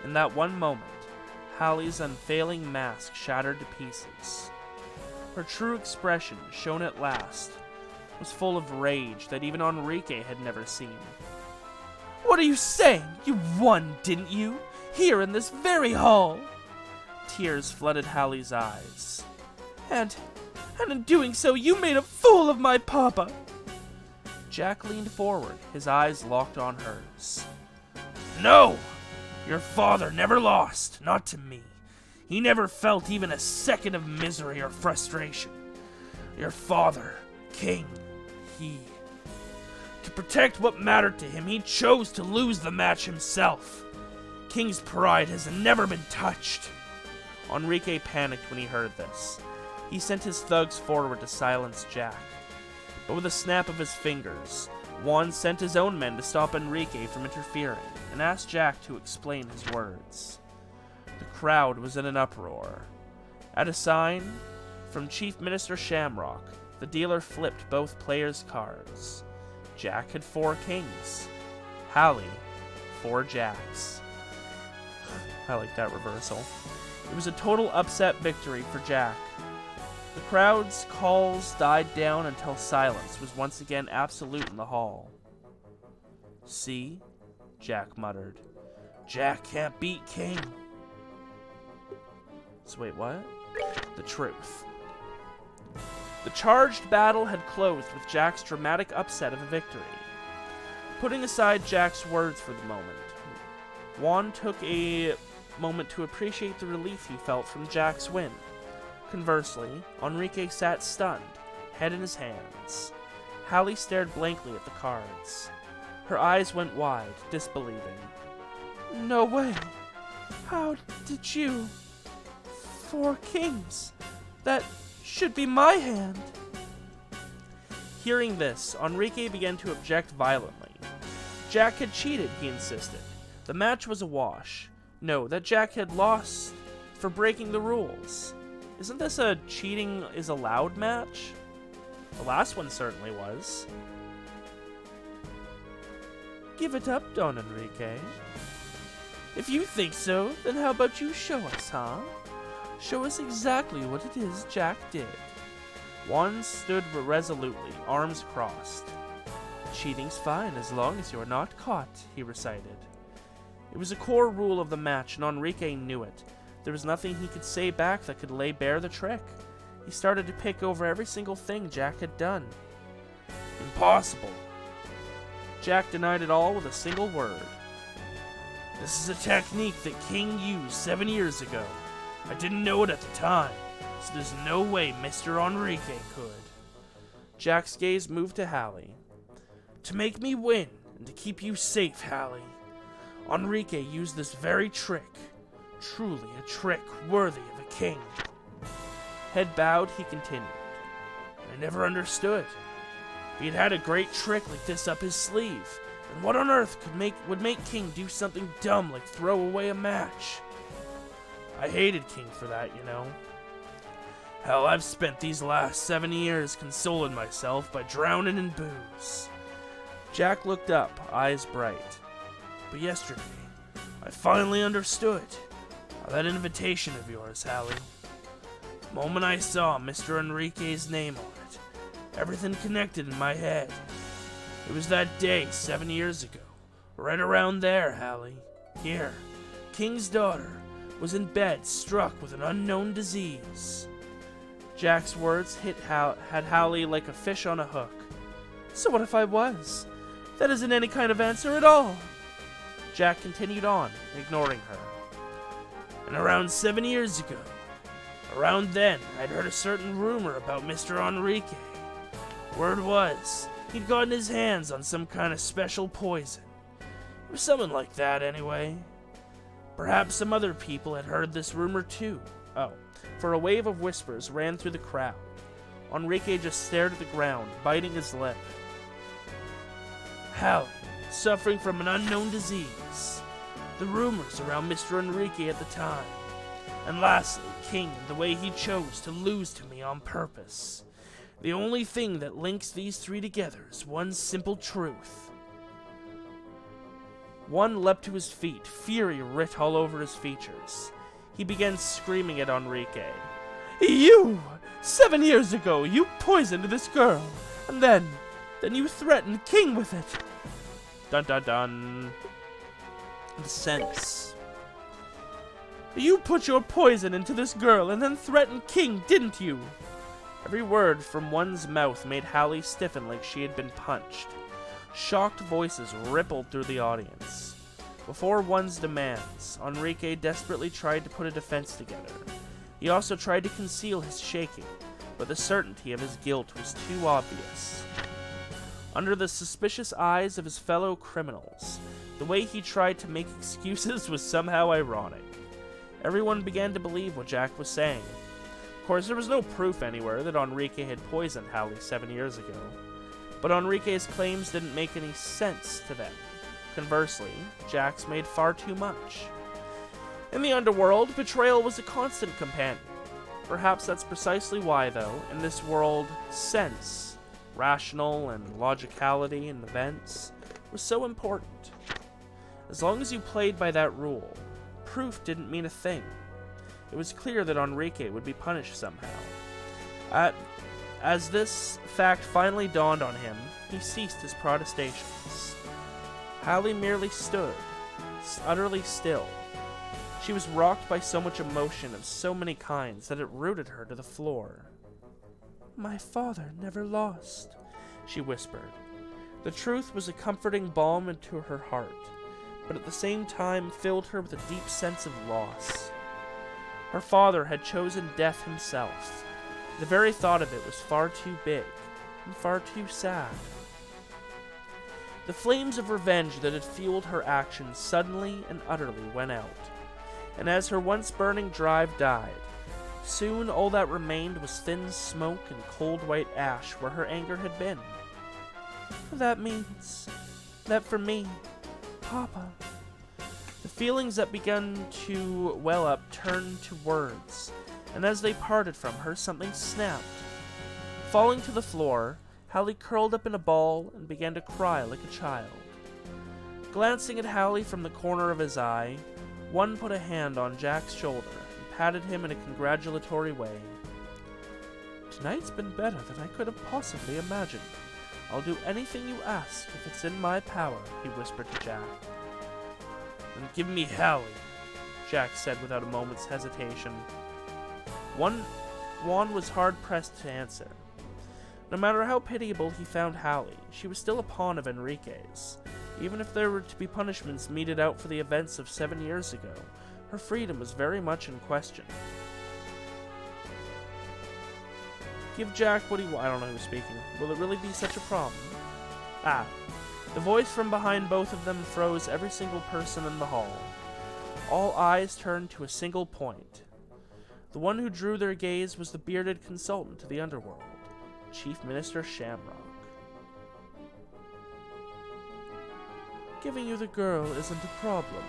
In that one moment, Hallie's unfailing mask shattered to pieces. Her true expression, shown at last, was full of rage that even Enrique had never seen. What are you saying? You won, didn't you? Here in this very hall! Tears flooded Hallie's eyes. And in doing so, you made a fool of my papa! Jack leaned forward, his eyes locked on hers. No! Your father never lost, not to me. He never felt even a second of misery or frustration. Your father, King, to protect what mattered to him, he chose to lose the match himself. King's pride has never been touched. Enrique panicked when he heard this. He sent his thugs forward to silence Jack. But with a snap of his fingers, Juan sent his own men to stop Enrique from interfering and asked Jack to explain his words. The crowd was in an uproar. At a sign from Chief Minister Shamrock, the dealer flipped both players' cards. Jack had 4 kings. Hallie, 4 jacks. I like that reversal. It was a total upset victory for Jack. The crowd's calls died down until silence was once again absolute in the hall. See? Jack muttered. Jack can't beat King. So wait, what? The truth. The charged battle had closed with Jack's dramatic upset of a victory. Putting aside Jack's words for the moment, Juan took a moment to appreciate the relief he felt from Jack's win. Conversely, Enrique sat stunned, head in his hands. Hallie stared blankly at the cards. Her eyes went wide, disbelieving. No way! How did you? 4 kings! That should be my hand! Hearing this, Enrique began to object violently. Jack had cheated, he insisted. The match was a wash. No, that Jack had lost for breaking the rules. Isn't this a cheating is allowed match? The last one certainly was. Give it up, Don Enrique. If you think so, then how about you show us, huh? Show us exactly what it is Jack did. Juan stood resolutely, arms crossed. Cheating's fine as long as you're not caught, he recited. It was a core rule of the match, and Enrique knew it. There was nothing he could say back that could lay bare the trick. He started to pick over every single thing Jack had done. Impossible. Jack denied it all with a single word. This is a technique that King used 7 years ago. I didn't know it at the time, so there's no way Mr. Enrique could. Jack's gaze moved to Hallie. To make me win, and to keep you safe, Hallie. Enrique used this very trick. Truly a trick worthy of a king. Head bowed, he continued. I never understood. If he had had a great trick like this up his sleeve, then what on earth would make King do something dumb like throw away a match? I hated King for that, you know. Hell, I've spent these last 7 years consoling myself by drowning in booze. Jack looked up, eyes bright. But yesterday, I finally understood. That invitation of yours, Hallie. The moment I saw Mr. Enrique's name on it, everything connected in my head. It was that day 7 years ago, right around there, Hallie. Here, King's daughter was in bed, struck with an unknown disease. Jack's words had Hallie like a fish on a hook. So what if I was? That isn't any kind of answer at all. Jack continued on, ignoring her. And around 7 years ago, around then, I'd heard a certain rumor about Mr. Enrique. Word was, he'd gotten his hands on some kind of special poison. It was something like that, anyway. Perhaps some other people had heard this rumor too. Oh, for a wave of whispers ran through the crowd. Enrique just stared at the ground, biting his lip. Hallie, suffering from an unknown disease. The rumors around Mr. Enrique at the time. And lastly, King and the way he chose to lose to me on purpose. The only thing that links these three together is one simple truth. One leapt to his feet, fury writ all over his features. He began screaming at Enrique. You! 7 years ago, you poisoned this girl, and then you threatened King with it. Dun dun dun. The sense. You put your poison into this girl and then threatened King, didn't you? Every word from one's mouth made Hallie stiffen like she had been punched. Shocked voices rippled through the audience. Before one's demands, Enrique desperately tried to put a defense together. He also tried to conceal his shaking, but the certainty of his guilt was too obvious. Under the suspicious eyes of his fellow criminals, the way he tried to make excuses was somehow ironic. Everyone began to believe what Jack was saying. Of course, there was no proof anywhere that Enrique had poisoned Hallie 7 years ago, but Enrique's claims didn't make any sense to them. Conversely, Jack's made far too much. In the underworld, betrayal was a constant companion. Perhaps that's precisely why, though, in this world, sense, rational and logicality in events, was so important. As long as you played by that rule, proof didn't mean a thing. It was clear that Enrique would be punished somehow. As this fact finally dawned on him, he ceased his protestations. Hallie merely stood, utterly still. She was rocked by so much emotion of so many kinds that it rooted her to the floor. My father never lost, she whispered. The truth was a comforting balm into her heart, but at the same time filled her with a deep sense of loss. Her father had chosen death himself. The very thought of it was far too big and far too sad. The flames of revenge that had fueled her actions suddenly and utterly went out, and as her once burning drive died, soon all that remained was thin smoke and cold white ash where her anger had been. That means that for me, Papa. The feelings that began to well up turned to words, and as they parted from her, something snapped. Falling to the floor, Hallie curled up in a ball and began to cry like a child. Glancing at Hallie from the corner of his eye, one put a hand on Jack's shoulder and patted him in a congratulatory way. Tonight's been better than I could have possibly imagined. I'll do anything you ask if it's in my power, he whispered to Jack. Then give me Hallie, Jack said without a moment's hesitation. Juan was hard-pressed to answer. No matter how pitiable he found Hallie, she was still a pawn of Enrique's. Even if there were to be punishments meted out for the events of 7 years ago, her freedom was very much in question. Give Jack what he wants. I don't know who's speaking. Will it really be such a problem? The voice from behind both of them froze every single person in the hall. All eyes turned to a single point. The one who drew their gaze was the bearded consultant to the underworld, Chief Minister Shamrock. Giving you the girl isn't a problem,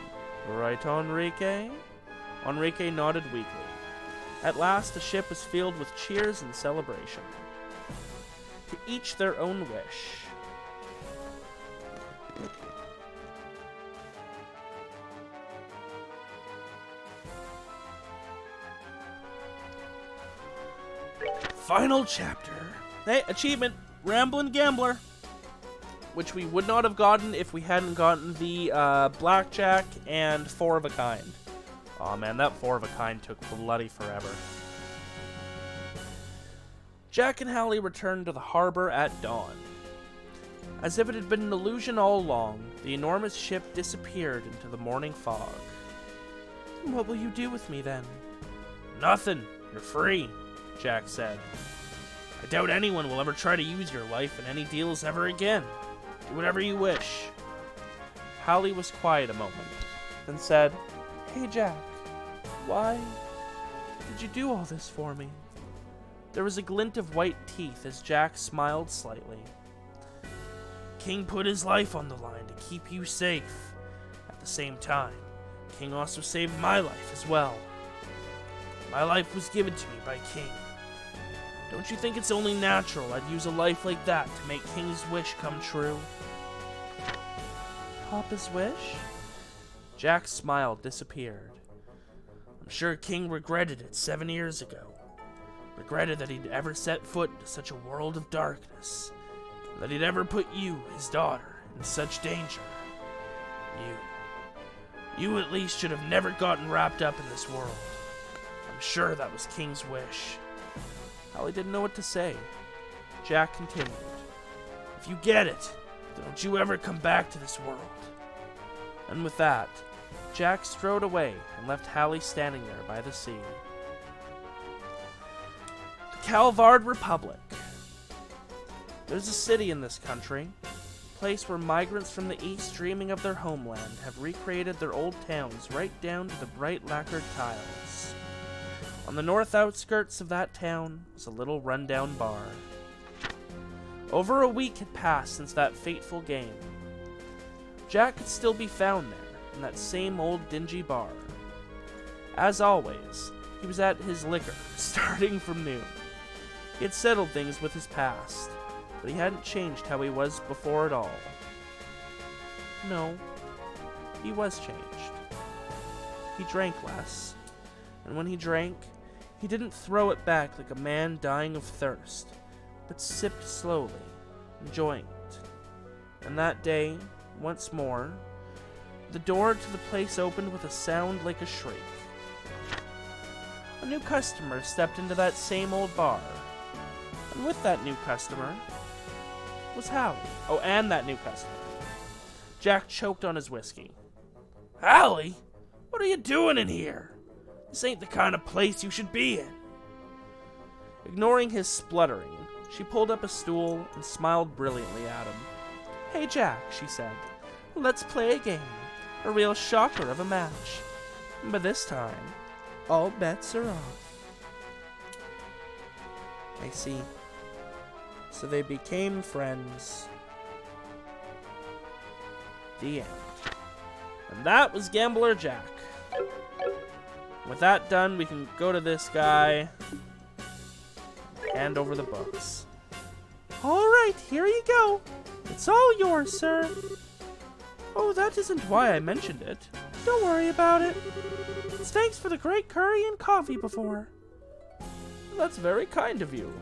right, Enrique? Enrique nodded weakly. At last, the ship was filled with cheers and celebration. To each their own wish. Final chapter. Hey, achievement, Ramblin' Gambler. Which we would not have gotten if we hadn't gotten the Blackjack and Four of a Kind. Aw, man, that Four of a Kind took bloody forever. Jack and Hallie returned to the harbor at dawn. As if it had been an illusion all along, the enormous ship disappeared into the morning fog. What will you do with me, then? Nothing. You're free, Jack said. I doubt anyone will ever try to use your life in any deals ever again. Do whatever you wish. Hallie was quiet a moment, then said, Hey, Jack. Why did you do all this for me? There was a glint of white teeth as Jack smiled slightly. King put his life on the line to keep you safe. At the same time, King also saved my life as well. My life was given to me by King. Don't you think it's only natural I'd use a life like that to make King's wish come true? Papa's wish? Jack's smile disappeared. I'm sure King regretted it 7 years ago. Regretted that he'd ever set foot into such a world of darkness. And that he'd ever put you, his daughter, in such danger. You at least should have never gotten wrapped up in this world. I'm sure that was King's wish. Hallie didn't know what to say. Jack continued. If you get it, don't you ever come back to this world. And with that, Jack strode away and left Hallie standing there by the sea. The Calvard Republic. There's a city in this country, a place where migrants from the east dreaming of their homeland have recreated their old towns right down to the bright lacquered tiles. On the north outskirts of that town was a little rundown bar. Over a week had passed since that fateful game. Jack could still be found there, in that same old dingy bar. As always, he was at his liquor, starting from noon. He had settled things with his past, but he hadn't changed how he was before at all. No, he was changed. He drank less, and when he drank, he didn't throw it back like a man dying of thirst, but sipped slowly, enjoying it. And that day, once more, the door to the place opened with a sound like a shriek. A new customer stepped into that same old bar, and with that new customer was Hallie. Oh, and that new customer. Jack choked on his whiskey. Hallie? What are you doing in here? This ain't the kind of place you should be in. Ignoring his spluttering, she pulled up a stool and smiled brilliantly at him. Hey, Jack, she said. Let's play a game. A real shocker of a match. But this time, all bets are off. I see. So they became friends. The end. And that was Gambler Jack. With that done, we can go to this guy. Hand over the books. Alright, here you go. It's all yours, sir. Oh, that isn't why I mentioned it. Don't worry about it. It's thanks for the great curry and coffee before. That's very kind of you.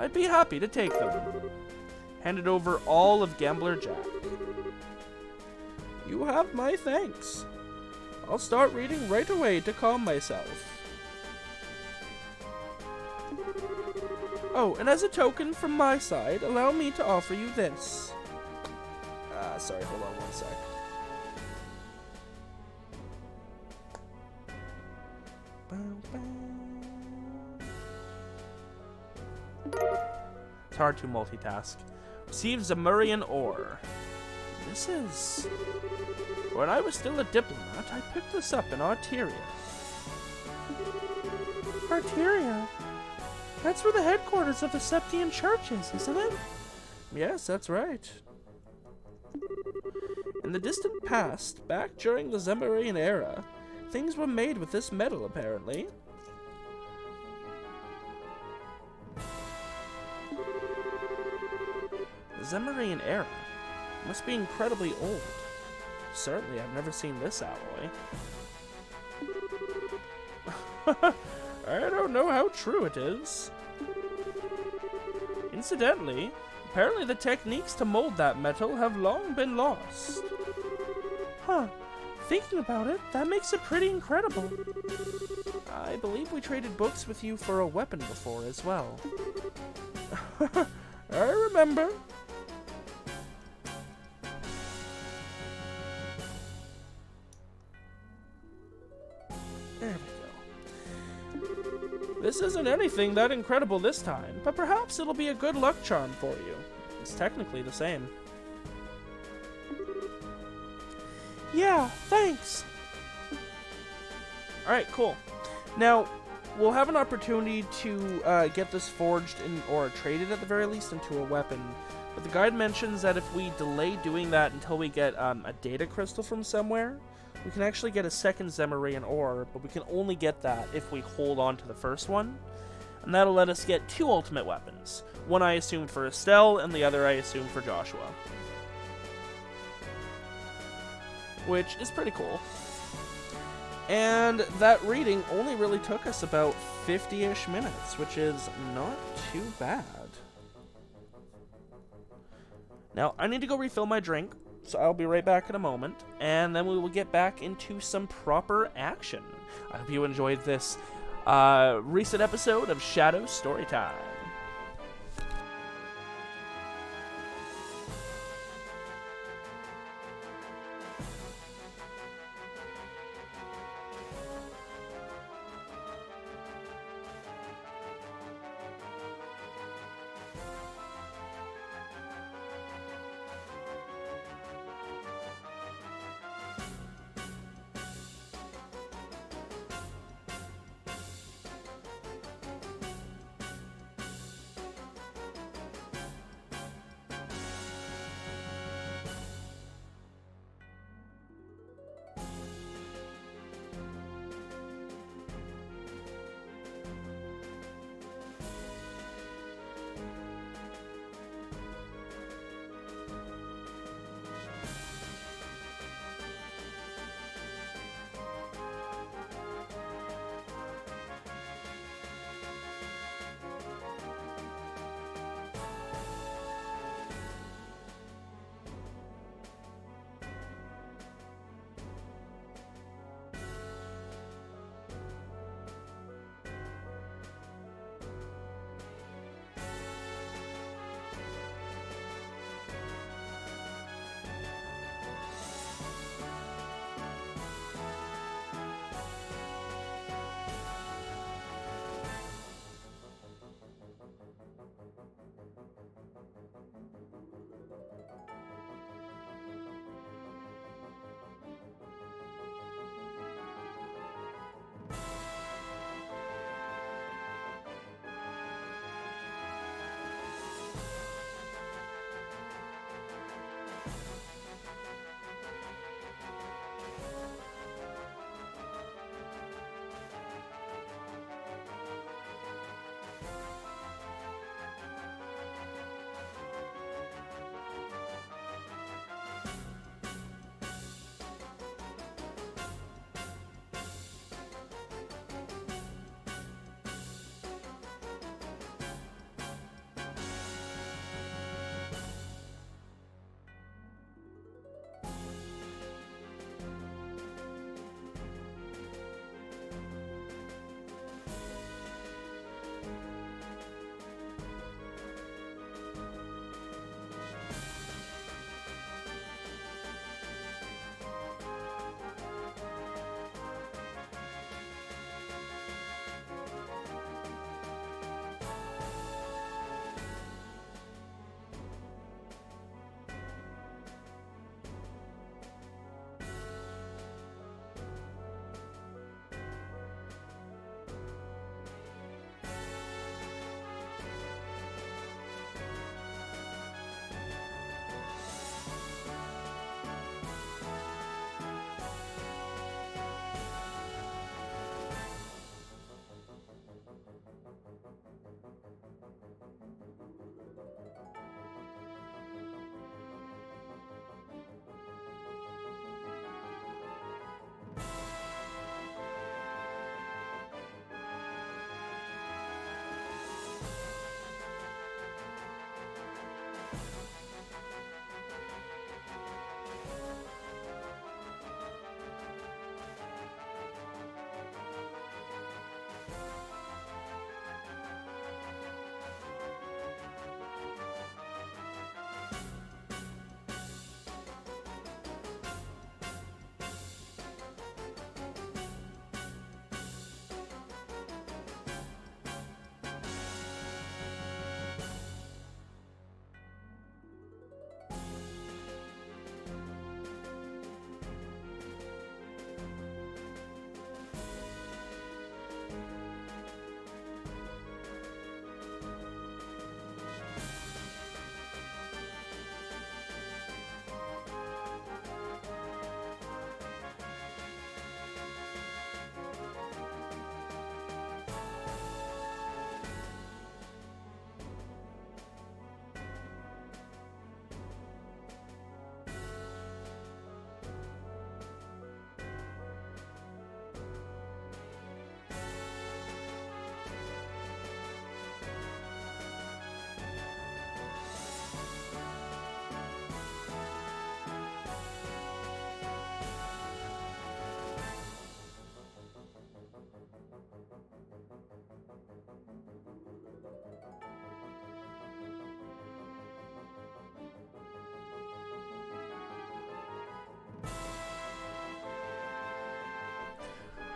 I'd be happy to take them. Handed over all of Gambler Jack. You have my thanks. I'll start reading right away to calm myself. Oh, and as a token from my side, allow me to offer you this. Sorry, hold on one sec. It's hard to multitask. Receive Zemurian ore. This is... When I was still a diplomat, I picked this up in Arteria. Arteria? That's where the headquarters of the Septian Church is, isn't it? Yes, that's right. In the distant past, back during the Zemurian era, things were made with this metal, apparently. The Zemurian era must be incredibly old. Certainly, I've never seen this alloy. I don't know how true it is. Incidentally, apparently the techniques to mold that metal have long been lost. Huh. Thinking about it, that makes it pretty incredible. I believe we traded books with you for a weapon before as well. I remember. There we go. This isn't anything that incredible this time, but perhaps it'll be a good luck charm for you. It's technically the same. Yeah, thanks. Alright, cool. Now, we'll have an opportunity to get this forged or traded at the very least into a weapon. But the guide mentions that if we delay doing that until we get a data crystal from somewhere, we can actually get a second Zemurian ore, but we can only get that if we hold on to the first one. And that'll let us get 2 ultimate weapons. One I assumed for Estelle, and the other I assumed for Joshua. Which is pretty cool. And that reading only really took us about 50-ish minutes, which is not too bad. Now, I need to go refill my drink, so I'll be right back in a moment, and then we will get back into some proper action. I hope you enjoyed this recent episode of Shadow Storytime.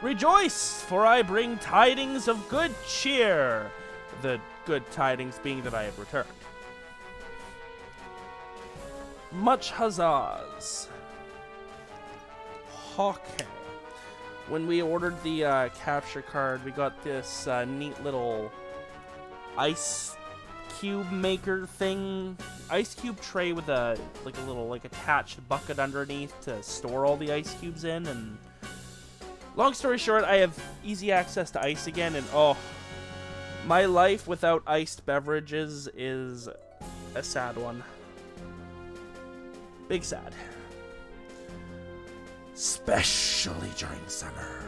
Rejoice, for I bring tidings of good cheer. The good tidings being that I have returned. Much huzzas. Okay. When we ordered the capture card, we got this neat little ice cube maker thing. Ice cube tray with a little attached bucket underneath to store all the ice cubes in. And long story short, I have easy access to ice again, and oh, my life without iced beverages is a sad one. Big sad. Especially during summer.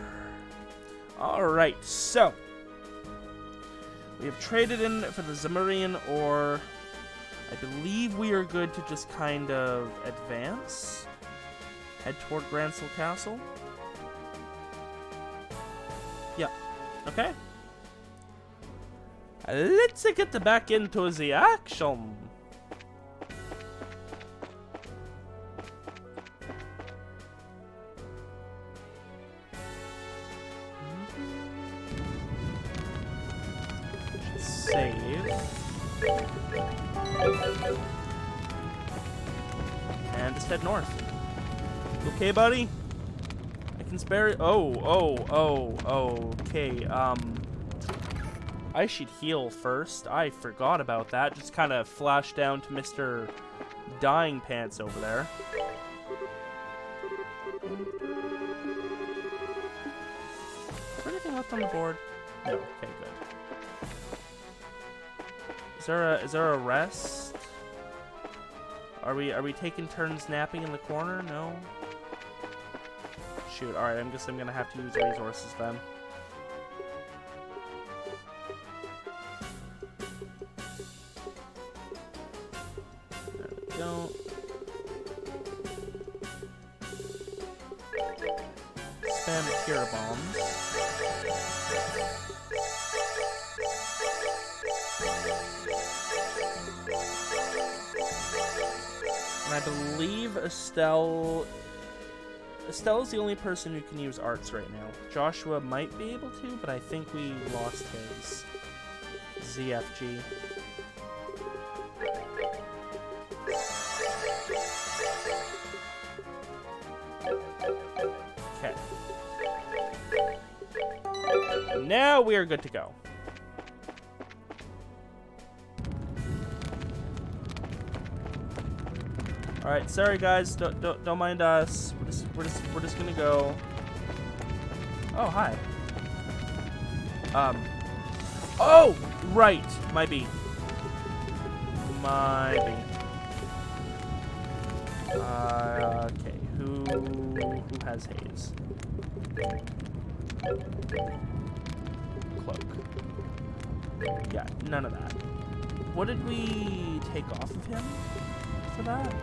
Alright, so we have traded in for the Zemurian ore. I believe we are good to just kind of advance. Head toward Gransel Castle. Yeah. Okay. Let's get back into the action. Save. And just head north. Okay, buddy? I can spare it. Okay. I should heal first. I forgot about that. Just kind of flash down to Mr. Dying Pants over there. Is there anything left on the board? No. Okay, good. Is there a rest? Are we taking turns napping in the corner? No. Shoot. All right. I guess I'm gonna have to use resources then. There we go. Spam cure bombs. And I believe Estelle is the only person who can use arts right now. Joshua might be able to, but I think we lost his ZFG. Okay. Now we are good to go. All right, sorry guys, don't mind us. We're just gonna go. Oh, hi. Oh, right, might be. Okay, who has haze? Cloak. Yeah, none of that. What did we take off of him for that?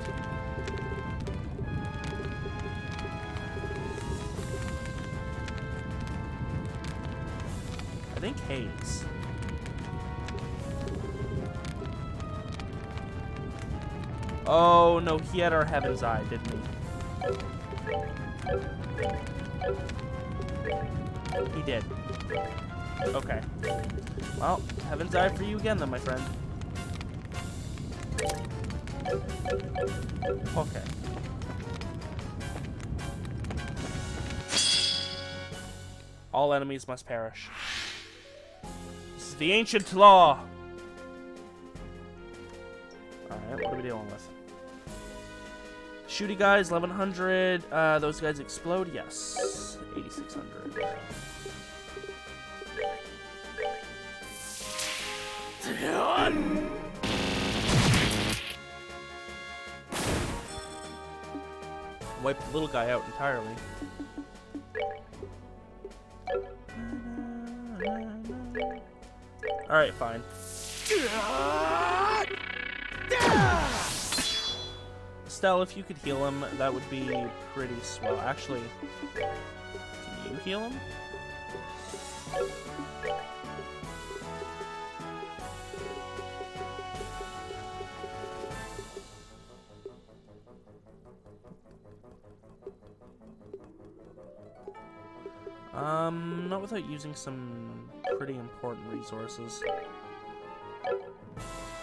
I think haze. Oh no, he had our Heaven's Eye, didn't he? He did. Okay. Well, Heaven's Eye for you again then, my friend. Okay. All enemies must perish. This is the ancient law. Alright, what are we dealing with? Shooty guys, 1100. Those guys explode? Yes. 8600. Wipe the little guy out entirely. Alright, fine. Estelle, if you could heal him, that would be pretty swell. Actually, can you heal him? without using some pretty important resources.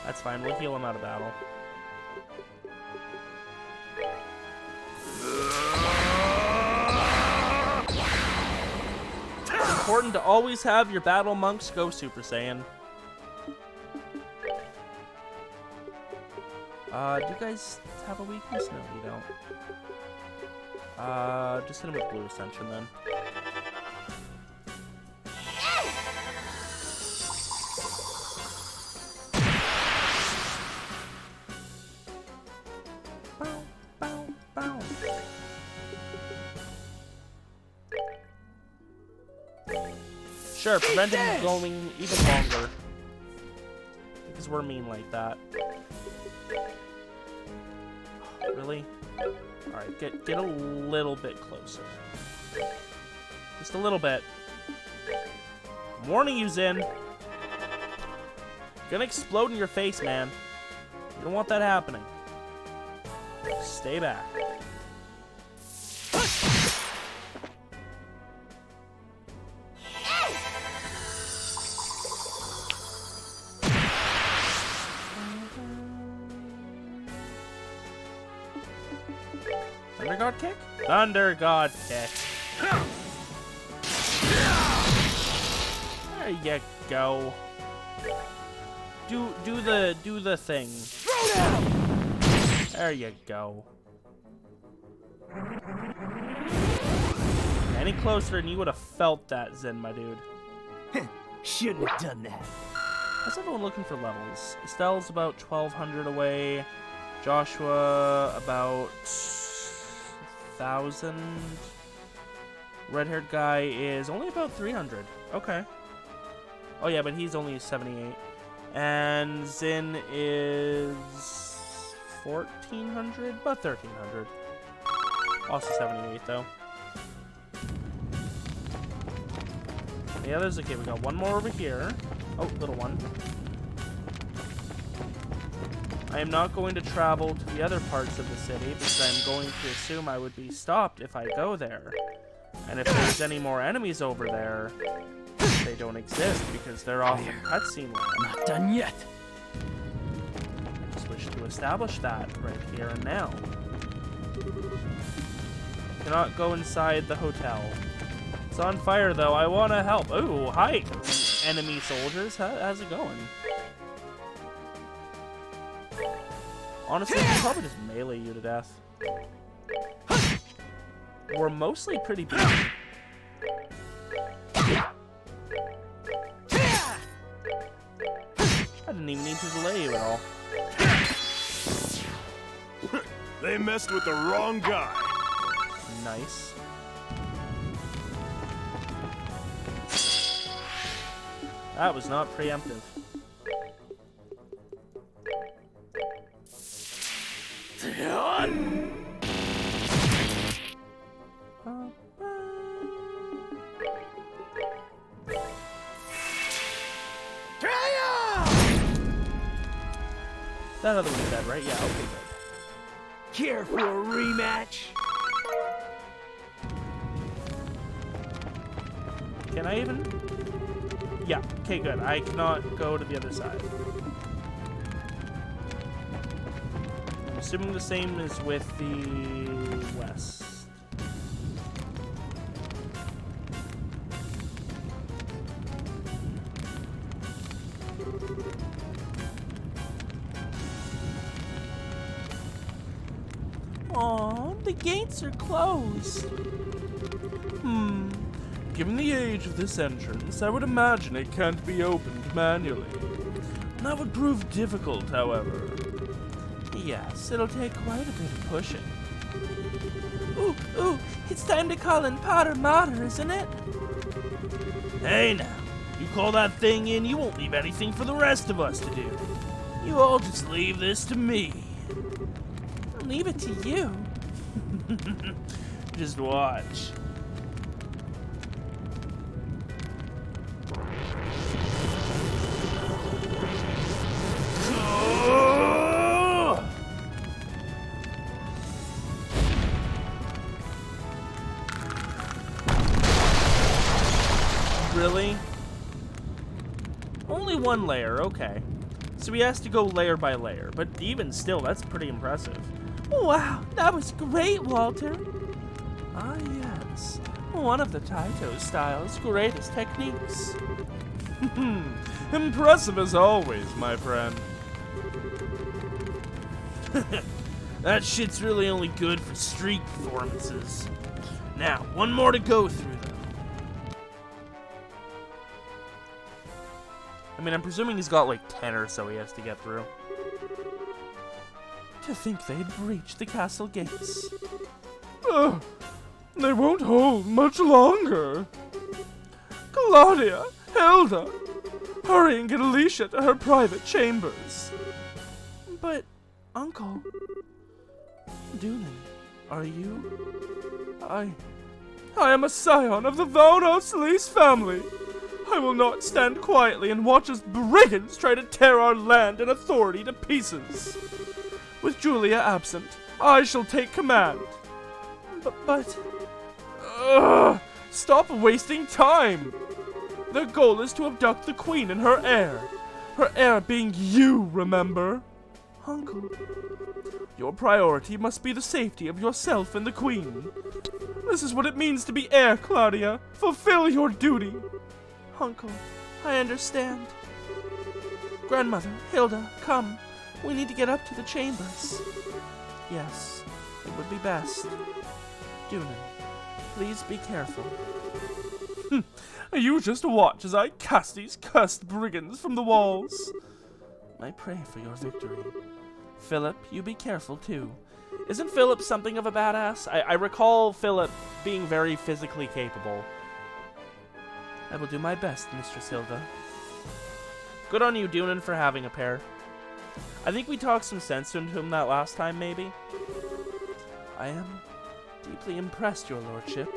That's fine, we'll heal him out of battle. It's important to always have your battle monks go Super Saiyan. Do you guys have a weakness? No, you don't. Just hit him with Blue Ascension then. Bow, bow, bow. Sure, prevent him going even longer. Because we're mean like that. Really? Alright, get a little bit closer. Just a little bit. I'm warning you, Zin. Gonna explode in your face, man. You don't want that happening. Stay back. Thunder God kick? Thunder God kick. There you go. Do the thing. There you go. Any closer and you would have felt that, Zen, my dude. Shouldn't have done that. How's everyone looking for levels? Estelle's about 1,200 away. Joshua about 1,000. Red-haired guy is only about 300. Okay. Oh yeah, but he's only 78. And Zin is 1,400, about 1,300. Also 78 though. The others, okay, we got one more over here. Oh, little one. I am not going to travel to the other parts of the city because I'm going to assume I would be stopped if I go there. And if there's any more enemies over there, they don't exist because they're off in cutscene land. Not done yet. Just wish to establish that right here and now. Cannot go inside the hotel. It's on fire though. I want to help. Ooh, hi, enemy soldiers. How's it going? Honestly, we can probably just melee you to death. We're mostly pretty beat. I didn't even need to delay you at all. They messed with the wrong guy. Nice. That was not preemptive. That other one's dead, right? Yeah, okay, good. Care for a rematch? Can I even? Yeah, okay, good. I cannot go to the other side. I'm assuming the same is with the west. Aw, the gates are closed. Given the age of this entrance, I would imagine it can't be opened manually. That would prove difficult, however. Yes, it'll take quite a bit of pushing. Ooh, it's time to call in Potter Mater, isn't it? Hey now, you call that thing in, you won't leave anything for the rest of us to do. You all just leave this to me. I'll leave it to you. Just watch. Really? Only one layer, okay. So he has to go layer by layer, but even still, that's pretty impressive. Wow, that was great, Walter. Ah, yes. One of the Taito style's greatest techniques. Impressive as always, my friend. That shit's really only good for street performances. Now, one more to go through, though. I mean, I'm presuming he's got like 10 or so he has to get through. To think they'd breached the castle gates. They won't hold much longer. Claudia, Hilda, hurry and get Alicia to her private chambers. But, Uncle... Doonan, are you... I am a scion of the Valdos Lys family. I will not stand quietly and watch as brigands try to tear our land and authority to pieces. With Julia absent, I shall take command. But... stop wasting time! Their goal is to abduct the queen and her heir. Her heir being you, remember? Uncle, your priority must be the safety of yourself and the queen. This is what it means to be heir, Claudia. Fulfill your duty. Uncle, I understand. Grandmother, Hilda, come. We need to get up to the chambers. Yes, it would be best. Doonan, please be careful. You just watch as I cast these cursed brigands from the walls. I pray for your victory. Philip, you be careful too. Isn't Philip something of a badass? I recall Philip being very physically capable. I will do my best, Mistress Hilda. Good on you, Doonan, for having a pair. I think we talked some sense into him that last time, maybe. I am deeply impressed, your lordship.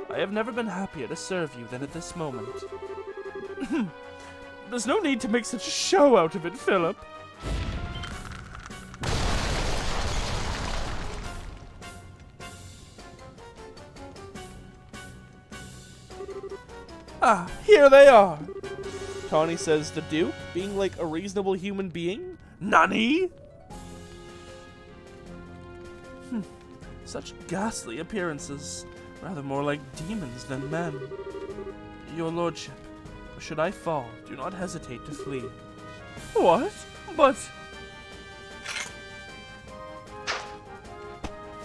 I have never been happier to serve you than at this moment. There's no need to make such a show out of it, Philip. Ah, here they are. Tawny says the Duke, being like a reasonable human being? Nani? Such ghastly appearances. Rather more like demons than men. Your lordship, should I fall, do not hesitate to flee. What? But...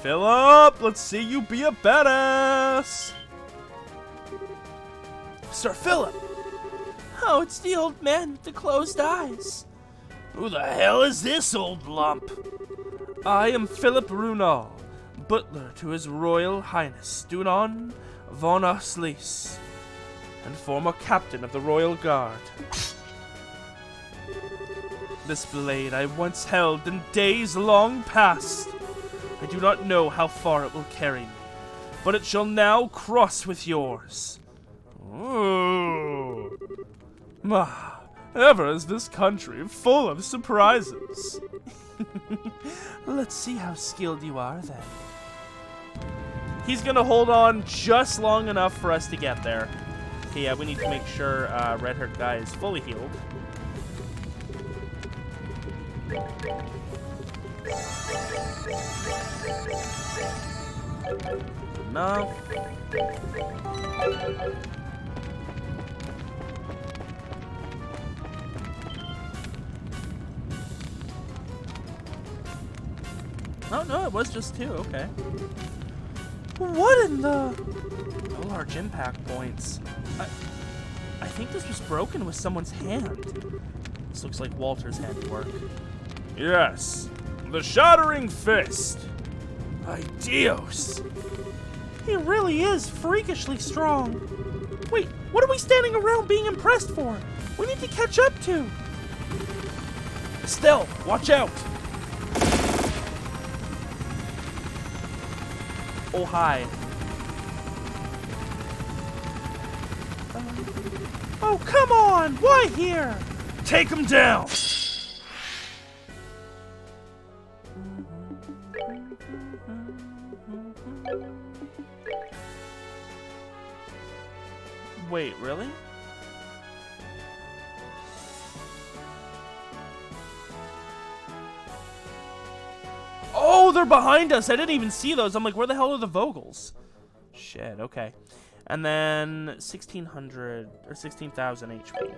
Philip, let's see you be a badass! Sir Philip! Oh, it's the old man with the closed eyes. Who the hell is this old lump? I am Philip Runal, butler to His Royal Highness Doonan von Lys, and former captain of the Royal Guard. This blade I once held in days long past. I do not know how far it will carry me, but it shall now cross with yours. Ooh. Ah, ever is this country full of surprises. Let's see how skilled you are then. He's gonna hold on just long enough for us to get there. Okay, yeah, we need to make sure red-haired guy is fully healed. Enough. Oh, no, it was just 2, okay. What in the... No large impact points. I think this was broken with someone's hand. This looks like Walter's handiwork. Yes, the Shattering Fist. Ay Dios. He really is freakishly strong. Wait, what are we standing around being impressed for? We need to catch up to. Estelle, watch out. Oh, hi. Oh, come on! Why here? Take him down! Wait, really? they're behind us. I didn't even see those. I'm like, where the hell are the Vogels? Shit, okay. And then 1600 or 16,000 HP. Could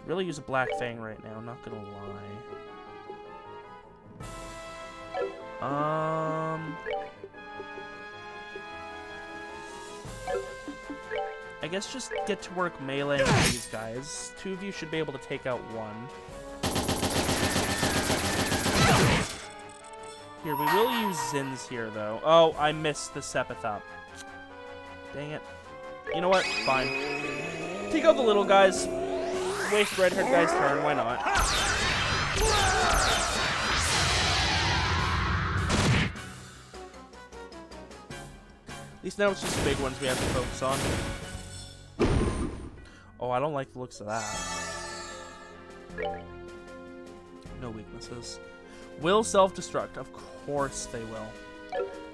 really use a Black Fang right now, not gonna lie. I guess just get to work meleeing these guys. 2 of you should be able to take out 1. Here, we will use Zins here, though. Oh, I missed the Sepithop. Dang it. You know what? Fine. Take out the little guys. Waste red-haired guy's turn. Why not? At least now it's just the big ones we have to focus on. Oh, I don't like the looks of that. No weaknesses. Will self-destruct. Of course they will.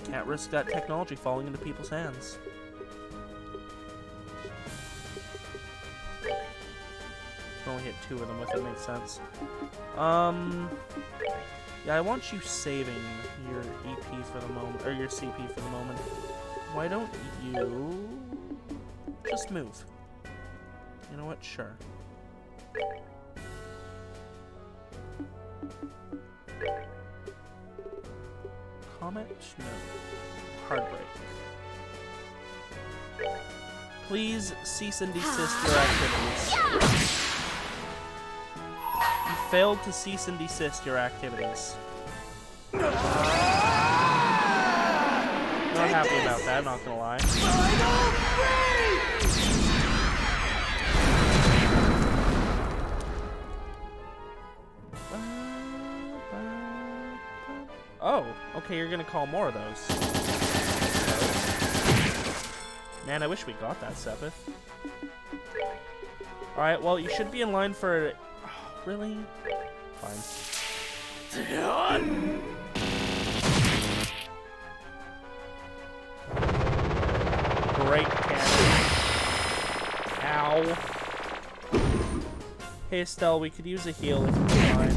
Can't risk that technology falling into people's hands. Can only hit 2 of them if it makes sense. Yeah, I want you saving your EP for the moment, or your CP for the moment. Why don't you just move? You know what? Sure. Comet? No. Heartbreak. Please cease and desist your activities. You failed to cease and desist your activities. Not happy about that, not gonna lie. Oh, okay, you're gonna call more of those. Man, I wish we got that, Sepith. Alright, well, you should be in line for... Oh, really? Fine. Great cannon. Ow. Hey, Estelle, we could use a heal if you wouldn't mind.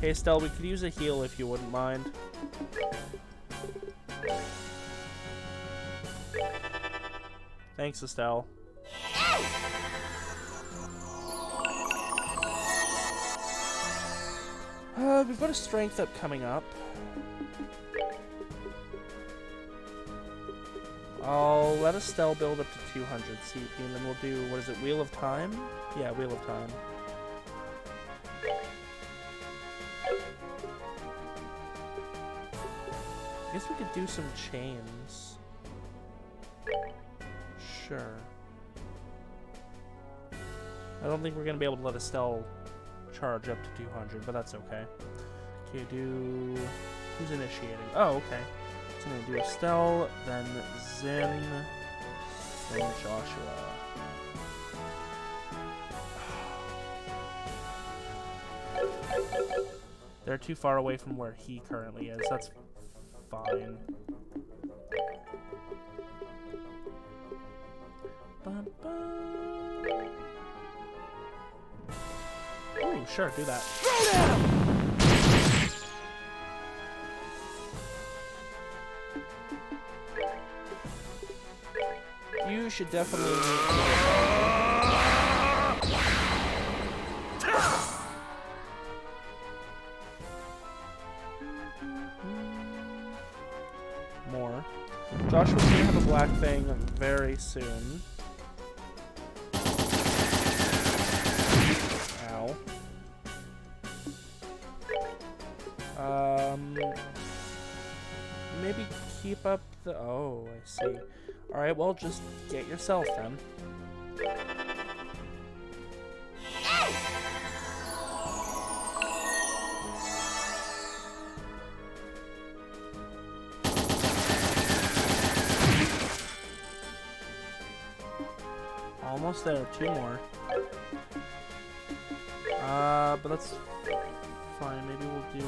Hey, Estelle, we could use a heal if you wouldn't mind. Thanks, Estelle. We've got a strength up coming up. I'll let Estelle build up to 200 CP, and then we'll do, what is it, Wheel of Time? Yeah, Wheel of Time. I guess we could do some chains. Sure. I don't think we're going to be able to let Estelle charge up to 200, but that's okay. Okay, do... Who's initiating? Oh, okay. So I'm going to do Estelle, then Zin, then Joshua. They're too far away from where he currently is. That's fine. Ooh, sure, do that. You should definitely... More. Joshua's gonna have a black thing very soon. Ow. Maybe keep up the... Oh, I see. Alright, well, just get yourself then. Almost there, 2 more. But that's fine. Maybe we'll do...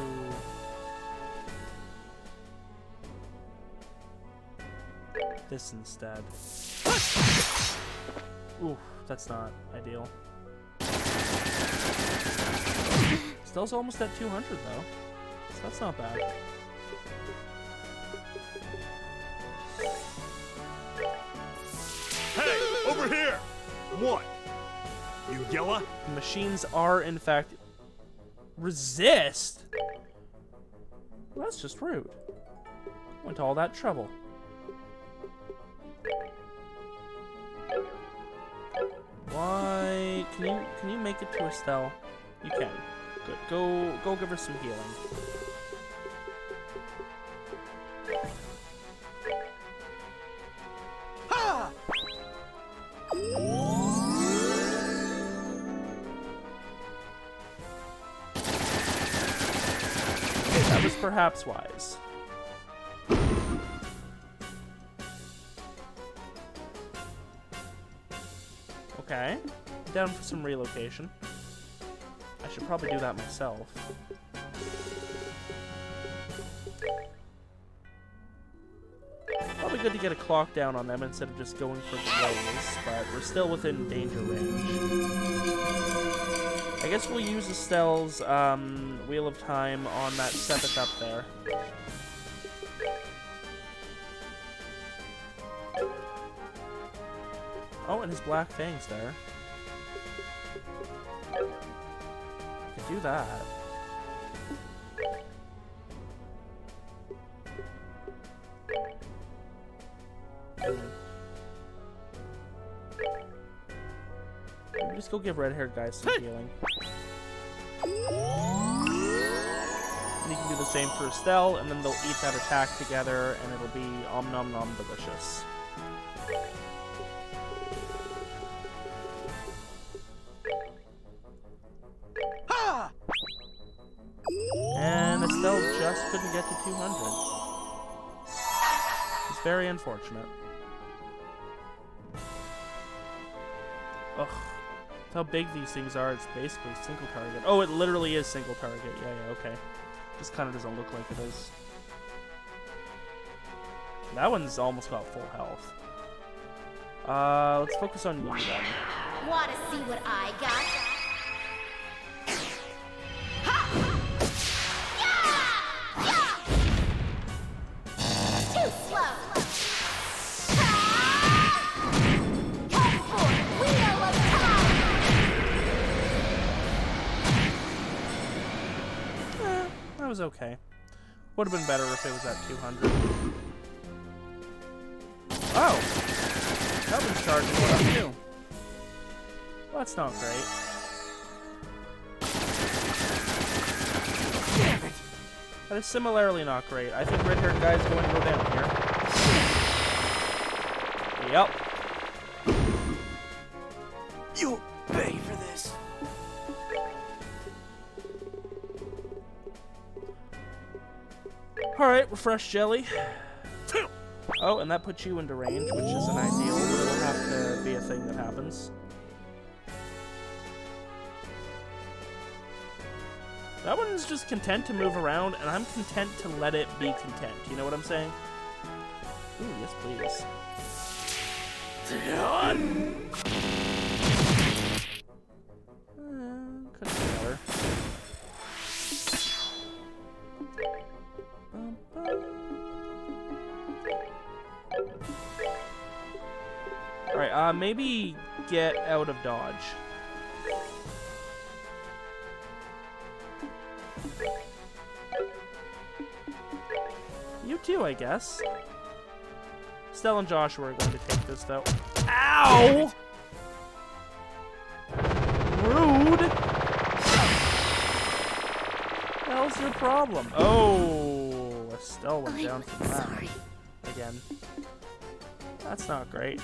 this instead. Ooh, that's not ideal. Stell's almost at 200 though, so that's not bad. Over here! What? You yella? Machines are, in fact, resist? Well, that's just rude. Went to all that trouble. Why? Can you make it to Estelle? You can. Good. Go give her some healing. Ha! That was perhaps wise. Okay. Down for some relocation. I should probably do that myself. Probably good to get a clock down on them instead of just going for the blaze, but we're still within danger range. I guess we'll use Estelle's Wheel of Time on that Sepith up there. Oh, and his Black Fang's there. Could do that. Just go give red-haired guys some healing. And you can do the same for Estelle, and then they'll eat that attack together, and it'll be om nom nom delicious. And Estelle just couldn't get to 200. It's very unfortunate. Ugh. How big these things are, it's basically single target. Oh, it literally is single target. Yeah, okay. Just kind of doesn't look like it is. That one's almost got full health. Let's focus on you then. Wanna see what I got? Too slow. Head for Wheel of Time. That was okay. Would have been better if it was at 200. Oh! That one's charging. What up you? Well, that's not great. Damn it! That is similarly not great. I think red-haired guy's going to go down here. Yep. You'll pay for this. Alright, refresh jelly. Oh, and that puts you into range, which isn't ideal, but it'll have to be a thing that happens. That one's just content to move around, and I'm content to let it be content. You know what I'm saying? Ooh, yes please. Couldn't be better. Alright, maybe get out of dodge. You too, I guess. Stella and Joshua are going to take this, though. Ow! Rude! What the hell's your problem? Oh, Estelle went down for that. Sorry. Again. That's not great.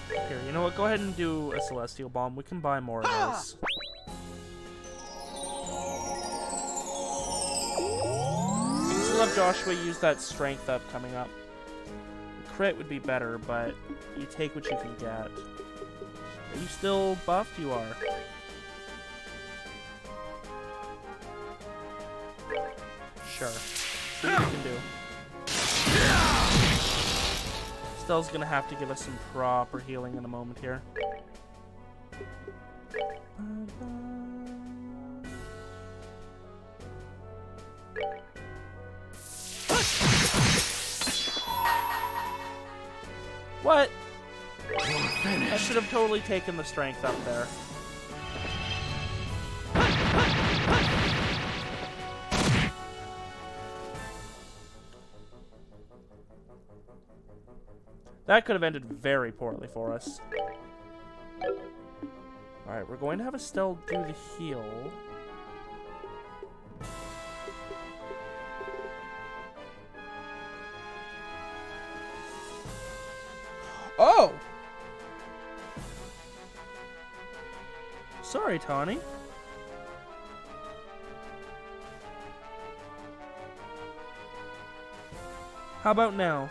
Here, you know what? Go ahead and do a Celestial Bomb. We can buy more of those. You can still have Joshua use that Strength up coming up. A crit would be better, but you take what you can get. Are you still buffed? You are. Sure. See what you can do. Estelle's gonna have to give us some proper healing in a moment here. What? You're I finished. should have totally taken the strength up there. That could have ended very poorly for us. Alright, we're going to have Estelle do the heal. Oh! Sorry, Tawny. How about now?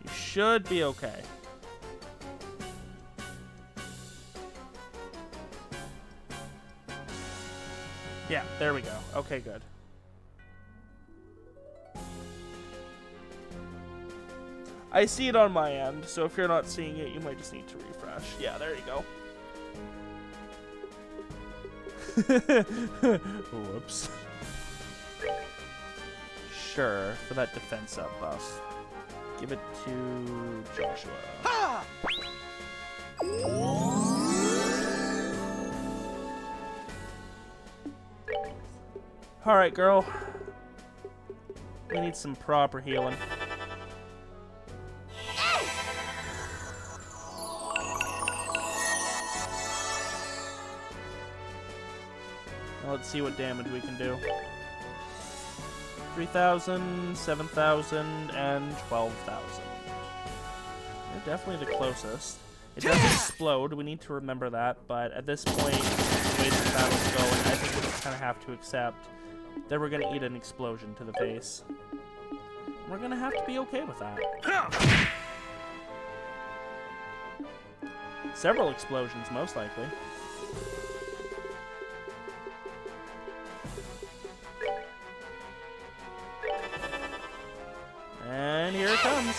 You should be okay. Yeah, there we go. Okay, good. I see it on my end, so if you're not seeing it, you might just need to refresh. Yeah, there you go. Whoops. Sure, for that defense up buff. Give it to Joshua. Ha! Alright, girl. We need some proper healing. Now let's see what damage we can do. 3,000, 7,000, and 12,000. We're definitely the closest. It does explode, we need to remember that, but at this point, the way this battle's going, I think we just kind of have to accept that we're going to eat an explosion to the face. We're going to have to be okay with that. Several explosions, most likely. And here it comes.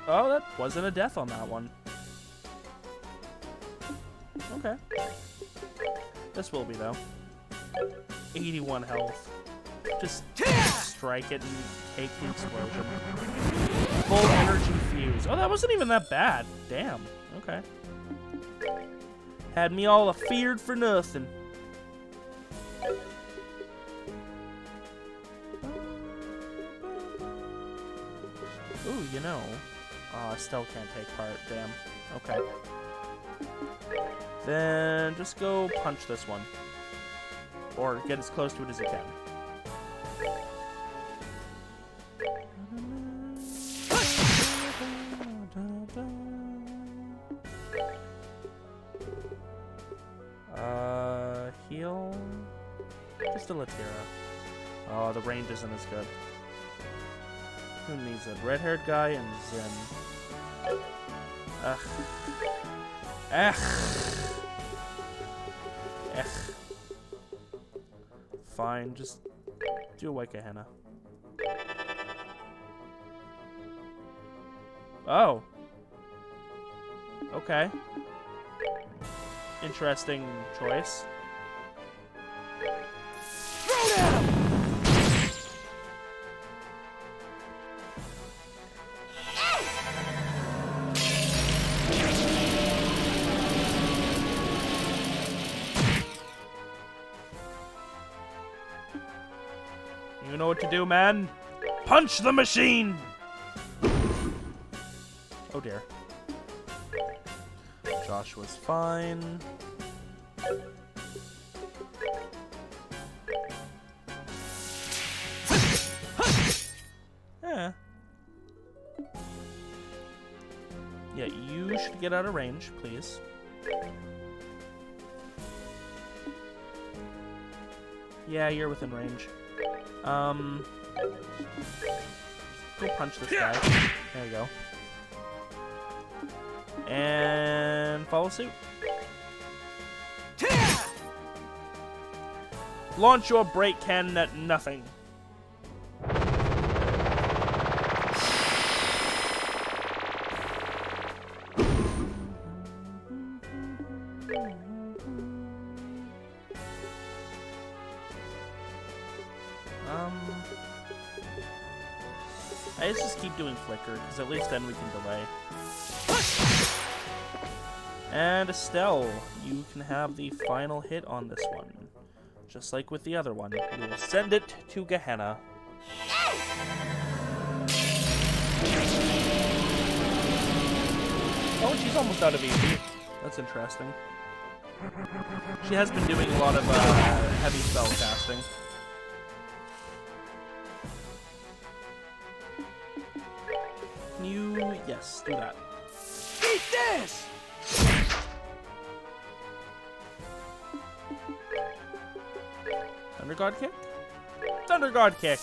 Oh, that wasn't a death on that one. Okay. This will be, though. 81 health. Just strike it and take the explosion. Full energy fuse. Oh, that wasn't even that bad. Damn. Okay. Had me all afeared for nothing. Ooh, you know. Oh, I still can't take part. Damn. Okay. Then just go punch this one. Or get as close to it as you can. Heal. Just a Latira. Oh, the range isn't as good. Who needs it? Red-haired guy and Zin. Ugh. Ugh. Ugh. Fine, just do a Weka Henna. Oh. Okay. Interesting choice. Throw down! You know what to do, man. Punch the machine! Oh dear. Joshua's fine. Yeah. Yeah, you should get out of range, please. Yeah, you're within range. Go punch this guy. There you go. And follow suit. Launch your brake cannon at nothing. I just keep doing flicker, because at least then we can delay. And Estelle, you can have the final hit on this one. Just like with the other one, we will send it to Gehenna. Oh, she's almost out of EP. That's interesting. She has been doing a lot of heavy spell casting. Can you... yes, do that. Eat this! Thunder God kick? Thunder God kick!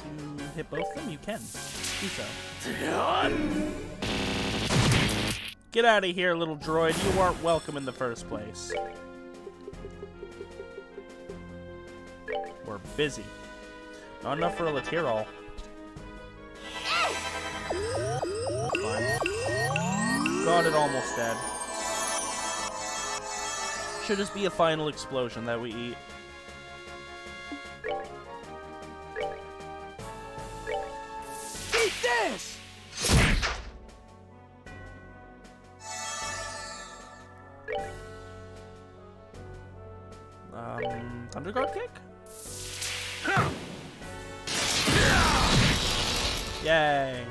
You hit both of them? You can. Do so. Get out of here, little droid. You weren't welcome in the first place. We're busy. Not enough for a Latirol. Fine. Got it almost dead. Should just be a final explosion that we eat. Eat this! Thunder God kick? Yay!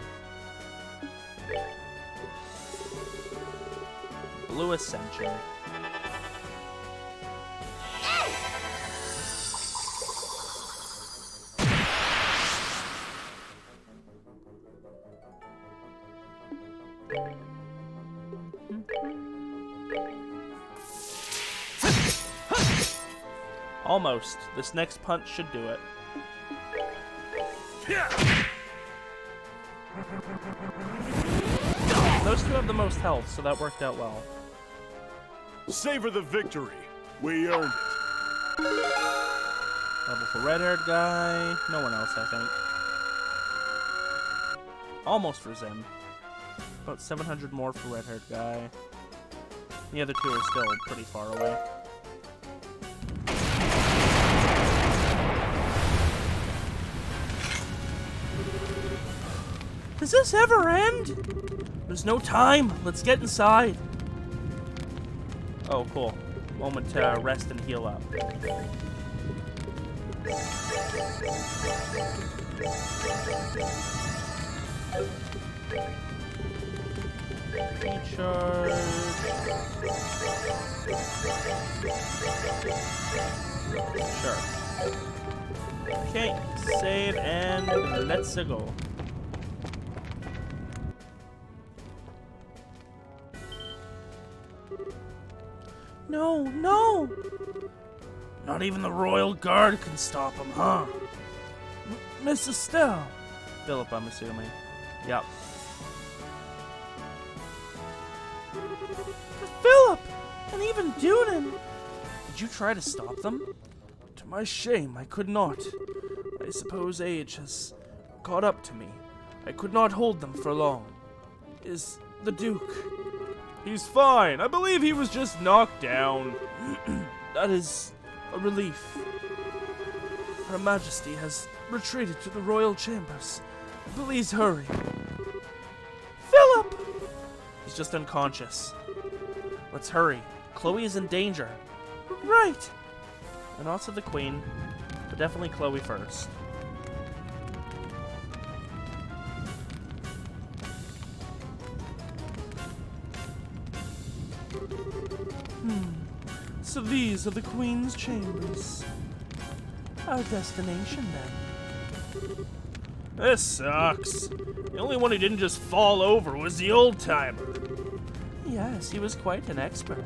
Blue Ascension. Almost. This next punch should do it. Those two have the most health, so that worked out well. Savor the victory. We earned it. Level for red-haired guy. No one else, I think. Almost for Zim. About 700 more for red-haired guy. The other two are still pretty far away. Does this ever end? There's no time. Let's get inside. Oh, cool. Moment to rest and heal up. Recharge. Sure. Okay, save and let's go. No, no! Not even the Royal Guard can stop him, huh? Miss Estelle. Philip, I'm assuming. Yep. Philip! And even Dunan! Did you try to stop them? To my shame, I could not. I suppose age has caught up to me. I could not hold them for long. Is the Duke... He's fine. I believe he was just knocked down. That is a relief. Her Majesty has retreated to the royal chambers. Please hurry. Philip! He's just unconscious. Let's hurry. Chloe is in danger. Right. And also the Queen, but definitely Chloe first. So these are the Queen's chambers. Our destination, then. This sucks. The only one who didn't just fall over was the old-timer. Yes, he was quite an expert.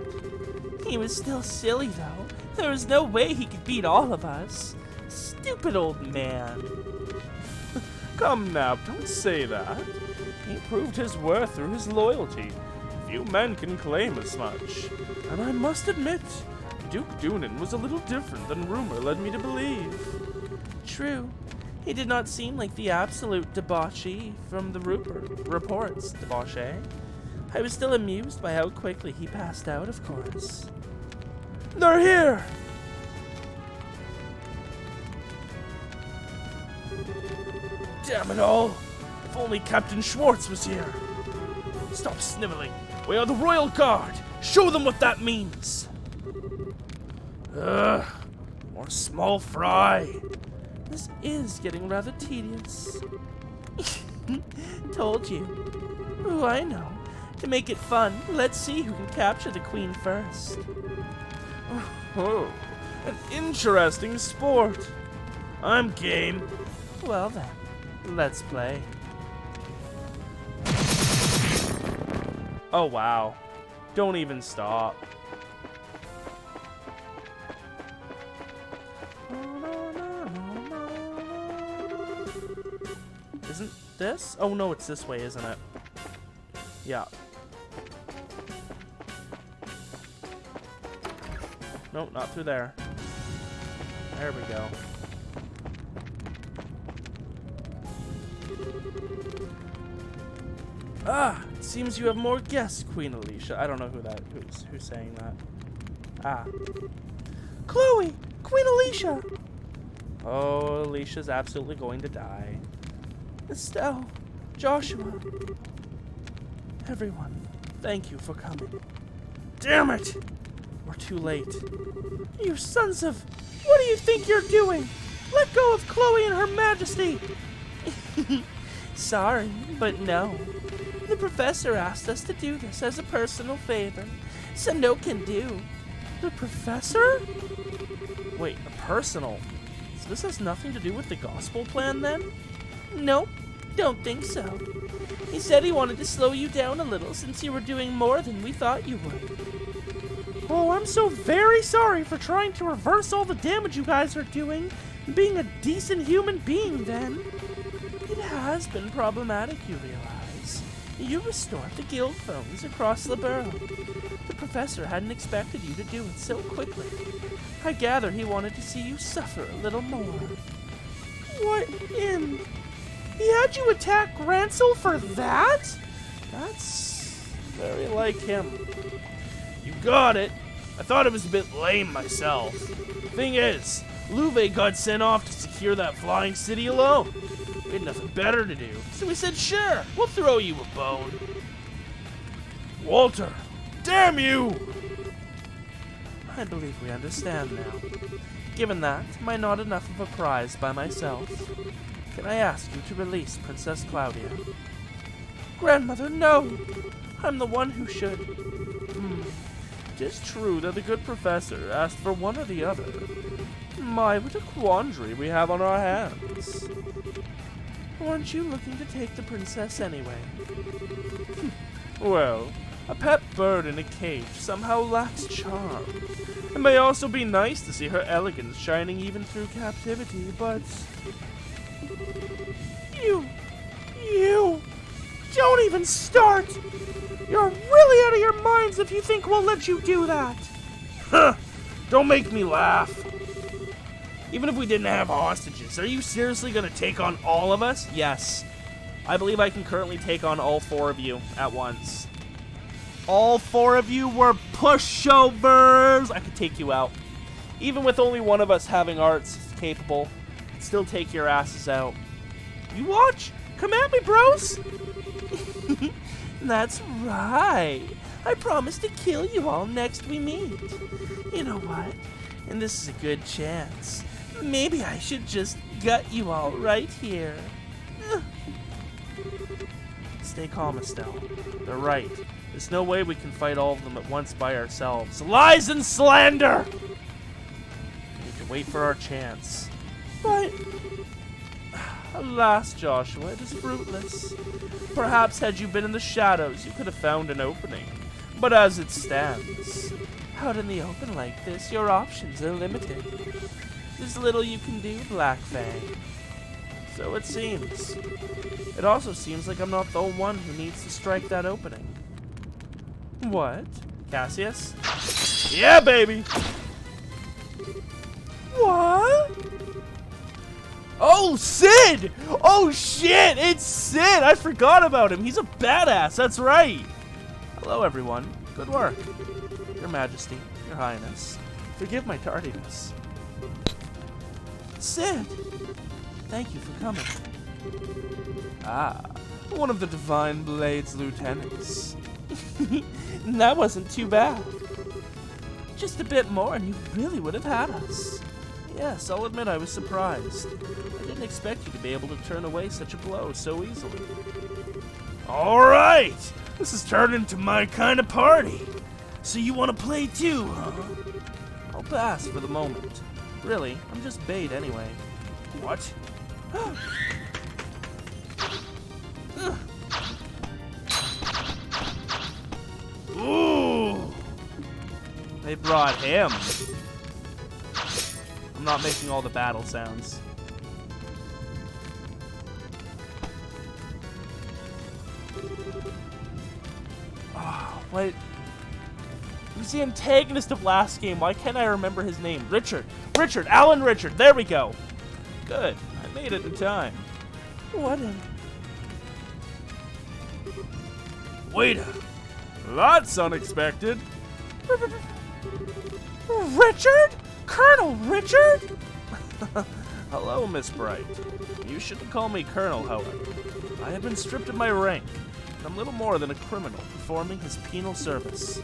He was still silly, though. There was no way he could beat all of us. Stupid old man. Come now, don't say that. He proved his worth through his loyalty. Few men can claim as much. And I must admit, Duke Dunan was a little different than rumor led me to believe. True. He did not seem like the absolute debauchee from the reports, debauchee. I was still amused by how quickly he passed out, of course. They're here! Damn it all! If only Captain Schwartz was here! Stop sniveling! We are the Royal Guard! Show them what that means! Ugh! More small fry! This is getting rather tedious. Told you. Ooh, I know. To make it fun, let's see who can capture the queen first. Oh, an interesting sport. I'm game. Well then, let's play. Oh, wow. Don't even stop. Isn't this? Oh no, it's this way, isn't it? Yeah. Nope, not through there. There we go. Ah, it seems you have more guests, Queen Alicia. I don't know who's saying that. Ah. Chloe! Queen Alicia! Oh, Alicia's absolutely going to die. Estelle, Joshua, everyone, thank you for coming. Damn it! We're too late. You sons of... What do you think you're doing? Let go of Chloe and Her Majesty! Sorry, but no. The professor asked us to do this as a personal favor, so no can do. The professor? Wait, a personal? So this has nothing to do with the gospel plan then? Nope, don't think so. He said he wanted to slow you down a little since you were doing more than we thought you would. Oh, I'm so very sorry for trying to reverse all the damage you guys are doing, being a decent human being then. It has been problematic, you realize. You restored the guild phones across the borough. The professor hadn't expected you to do it so quickly. I gather he wanted to see you suffer a little more. What in... He had you attack Grancel for that? That's very like him. You got it. I thought it was a bit lame myself. Thing is, Louve got sent off to secure that flying city alone. We had nothing better to do, so we said, sure, we'll throw you a bone. Walter, damn you! I believe we understand now. Given that, am I not enough of a prize by myself? Can I ask you to release Princess Claudia? Grandmother, no! I'm the one who should. It is true that the good professor asked for one or the other. My, what a quandary we have on our hands. Weren't you looking to take the princess anyway? Well, a pet bird in a cage somehow lacks charm. It may also be nice to see her elegance shining even through captivity, but... You! Don't even start! You're really out of your minds if you think we'll let you do that! Huh! Don't make me laugh! Even if we didn't have hostages, are you seriously gonna take on all of us? Yes. I believe I can currently take on all 4 of you at once. All 4 of you were pushovers! I could take you out. Even with only one of us having arts capable, I'd still take your asses out. You watch! Come at me, bros! That's right. I promise to kill you all next we meet. You know what? And this is a good chance. Maybe I should just gut you all right here. Stay calm, Estelle. They're right. There's no way we can fight all of them at once by ourselves. Lies and slander! We need to wait for our chance. But... alas, Joshua, it is fruitless. Perhaps had you been in the shadows, you could have found an opening. But as it stands, out in the open like this, your options are limited. There's little you can do, Black Fang. So it seems. It also seems like I'm not the one who needs to strike that opening. What? Cassius? Yeah, baby! What? Oh, Sid! Oh, shit! It's Sid! I forgot about him. He's a badass. That's right. Hello, everyone. Good work. Your Majesty, Your Highness, forgive my tardiness. Sid! Thank you for coming. Ah, one of the Divine Blade's lieutenants. That wasn't too bad. Just a bit more and you really would have had us. Yes, I'll admit I was surprised. I didn't expect you to be able to turn away such a blow so easily. Alright! This has turned into my kind of party. So you want to play too, huh? I'll pass for the moment. Really, I'm just bait anyway. What? Ooh! They brought him. I'm not making all the battle sounds. Oh, what? He was the antagonist of last game. Why can't I remember his name? Richard. Richard. Alan Richard. There we go. Good. I made it in time. What in... Wait. That's unexpected. Richard? Colonel Richard? Hello, Miss Bright. You shouldn't call me Colonel, however. I have been stripped of my rank. I'm little more than a criminal performing his penal service.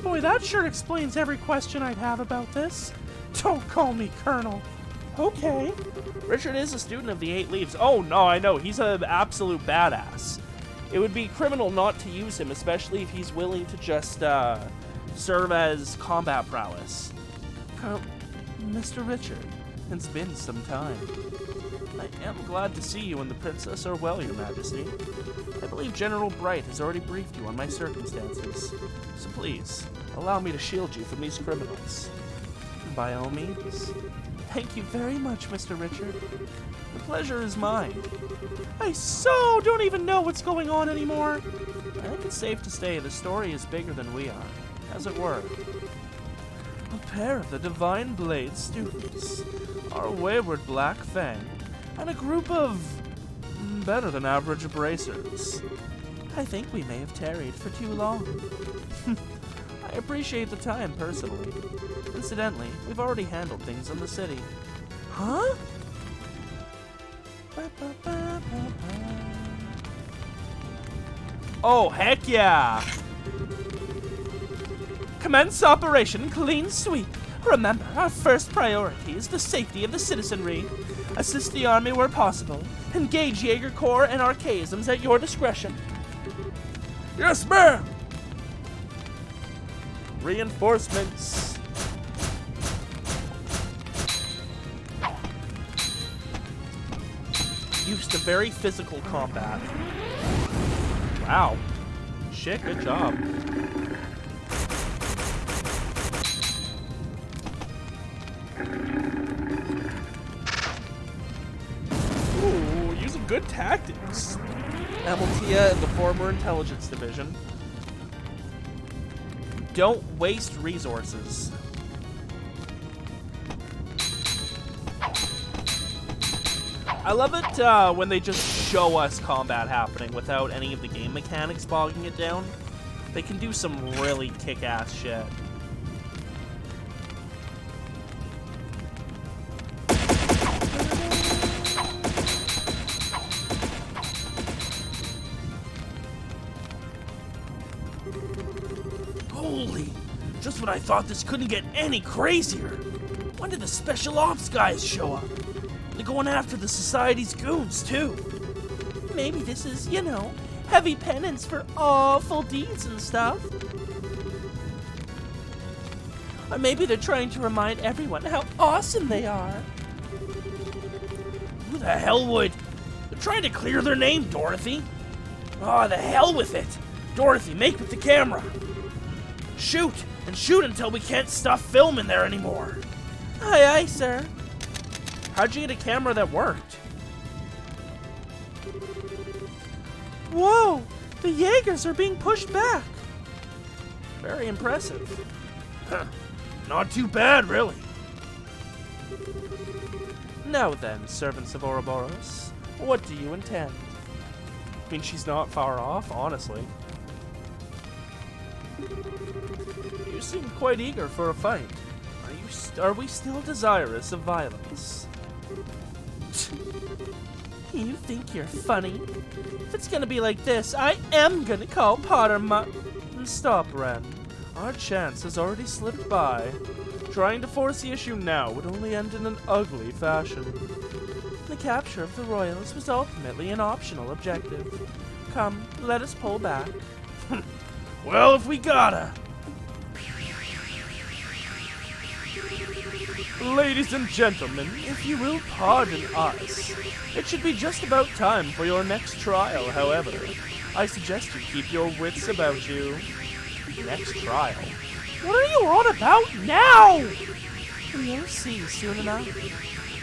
Boy, that sure explains every question I'd have about this. Don't call me Colonel. Okay. Richard is a student of the 8 Leaves. Oh, no, I know. He's an absolute badass. It would be criminal not to use him, especially if he's willing to just serve as combat prowess. Mr. Richard, it's been some time. I am glad to see you and the princess are well, Your Majesty. I believe General Bright has already briefed you on my circumstances. So please, allow me to shield you from these criminals. By all means. Thank you very much, Mr. Richard. The pleasure is mine. I so don't even know what's going on anymore. I think it's safe to say the story is bigger than we are, as it were. A pair of the Divine Blade students, our wayward Black Fang, and a group of better than average abracers. I think we may have tarried for too long. I appreciate the time personally. Incidentally, we've already handled things in the city. Huh? Oh, heck yeah! Commence Operation Clean Sweep. Remember, our first priority is the safety of the citizenry. Assist the army where possible. Engage Jaeger Corps and archaisms at your discretion. Yes, ma'am! Reinforcements. Used to very physical combat. Wow. Shit, good job. Ooh, using good tactics. Amaltia and the former intelligence division. Don't waste resources. I love it when they just show us combat happening without any of the game mechanics bogging it down. They can do some really kick-ass shit. Holy! Just when I thought this couldn't get any crazier. When did the special ops guys show up? They're going after the Society's goons, too. Maybe this is, you know, heavy penance for awful deeds and stuff. Or maybe they're trying to remind everyone how awesome they are. Who the hell would? They're trying to clear their name, Dorothy. Oh, the hell with it. Dorothy, make with the camera. Shoot, and shoot until we can't stuff film in there anymore. Aye, aye, sir. How'd you get a camera that worked? Whoa! The Jaegers are being pushed back! Very impressive. Huh. Not too bad, really. Now then, servants of Ouroboros, what do you intend? I mean, she's not far off, honestly. You seem quite eager for a fight. Are we still desirous of violence? You think you're funny? If it's gonna be like this, I am gonna call Potter Stop, Ren. Our chance has already slipped by. Trying to force the issue now would only end in an ugly fashion. The capture of the royals was ultimately an optional objective. Come, let us pull back. Well, if we gotta. Ladies and gentlemen, if you will pardon us, it should be just about time for your next trial, however. I suggest you keep your wits about you. Next trial? What are you on about now? You'll see soon enough.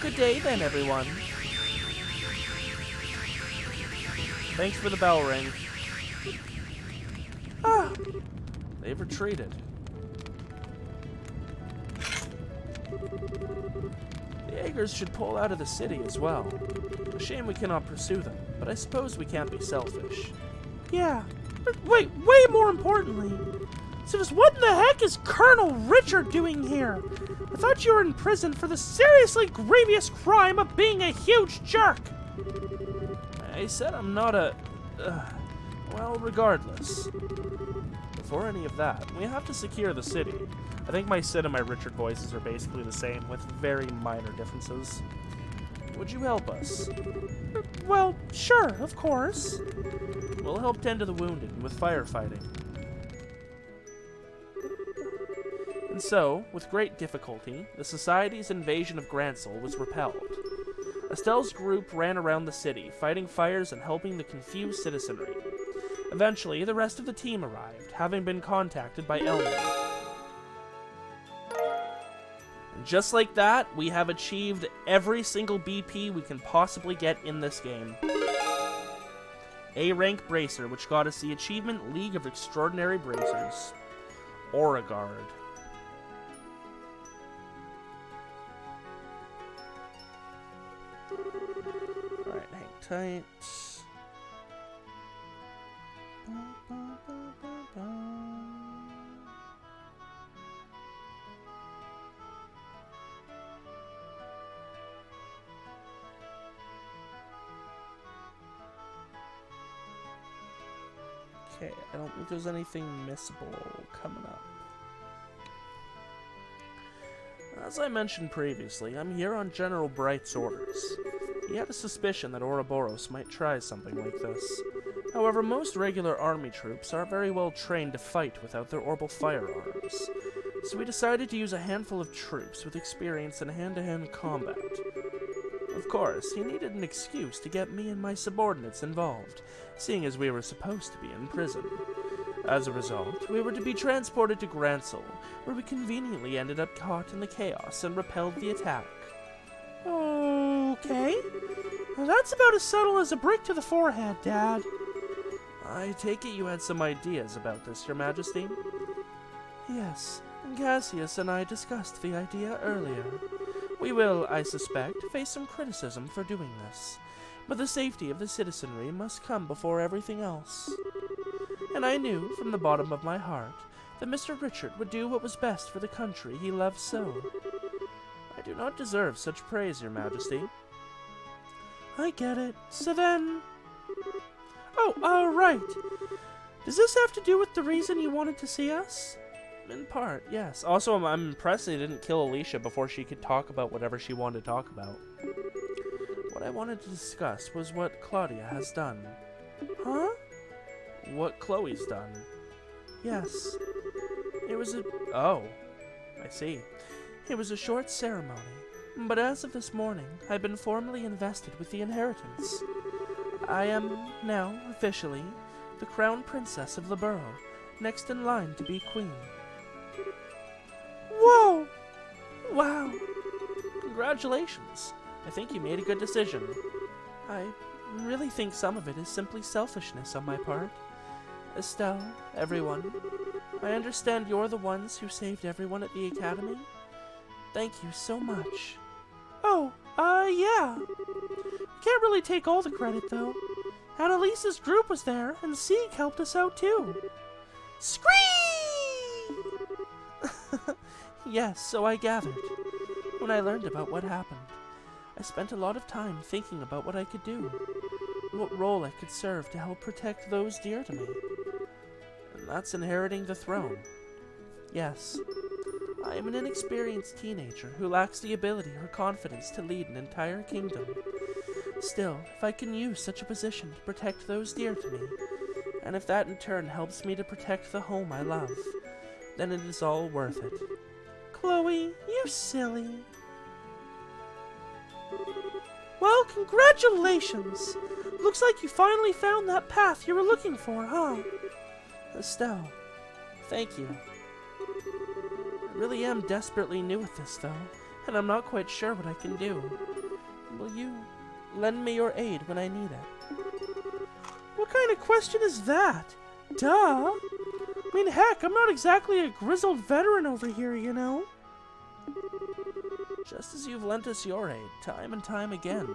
Good day then, everyone. Thanks for the bell ring. Ah, they've retreated. The Jaegers should pull out of the city as well. A shame we cannot pursue them, but I suppose we can't be selfish. Yeah, but wait, way more importantly, so just what in the heck is Colonel Richard doing here? I thought you were in prison for the seriously grievous crime of being a huge jerk. I said I'm not a... well, regardless. Before any of that, we have to secure the city. I think my Sid and my Richard voices are basically the same, with very minor differences. Would you help us? Well, sure, of course. We'll help tend to the wounded with firefighting. And so, with great difficulty, the Society's invasion of Gransel was repelled. Estelle's group ran around the city, fighting fires and helping the confused citizenry. Eventually, the rest of the team arrived, having been contacted by Elmer. And just like that, we have achieved every single BP we can possibly get in this game. A-rank Bracer, which got us the achievement League of Extraordinary Bracers. Auragard. Alright, hang tight. Okay, I don't think there's anything missable coming up. As I mentioned previously, I'm here on General Bright's orders. He had a suspicion that Ouroboros might try something like this. However, most regular army troops aren't very well trained to fight without their orbital firearms, so we decided to use a handful of troops with experience in hand-to-hand combat. Of course, he needed an excuse to get me and my subordinates involved, seeing as we were supposed to be in prison. As a result, we were to be transported to Gransel, where we conveniently ended up caught in the chaos and repelled the attack. Okay. Well, that's about as subtle as a brick to the forehead, Dad. I take it you had some ideas about this, Your Majesty? Yes, Cassius and I discussed the idea earlier. We will, I suspect, face some criticism for doing this, but the safety of the citizenry must come before everything else. And I knew, from the bottom of my heart, that Mr. Richard would do what was best for the country he loved so. I do not deserve such praise, Your Majesty. I get it. So then... Oh, right. Does this have to do with the reason you wanted to see us? In part, yes. Also, I'm impressed they didn't kill Alicia before she could talk about whatever she wanted to talk about. What I wanted to discuss was what Claudia has done. Huh? What Chloe's done. Yes. It was a... Oh. I see. It was a short ceremony, but as of this morning, I've been formally invested with the inheritance. I am now, officially, the Crown Princess of the Borough, next in line to be Queen. Whoa! Wow! Congratulations. I think you made a good decision. I really think some of it is simply selfishness on my part. Estelle, everyone, I understand you're the ones who saved everyone at the Academy. Thank you so much. Oh, yeah. Can't really take all the credit, though. Annalise's group was there, and Sieg helped us out, too. Scream! Yes, so I gathered. When I learned about what happened, I spent a lot of time thinking about what I could do, what role I could serve to help protect those dear to me. And that's inheriting the throne. Yes, I am an inexperienced teenager who lacks the ability or confidence to lead an entire kingdom. Still, if I can use such a position to protect those dear to me, and if that in turn helps me to protect the home I love, then it is all worth it. Chloe, you silly. Well, congratulations! Looks like you finally found that path you were looking for, huh? Estelle, thank you. I really am desperately new at this, though, and I'm not quite sure what I can do. Will you lend me your aid when I need it? What kind of question is that? Duh! I mean, heck, I'm not exactly a grizzled veteran over here, you know? Just as you've lent us your aid, time and time again.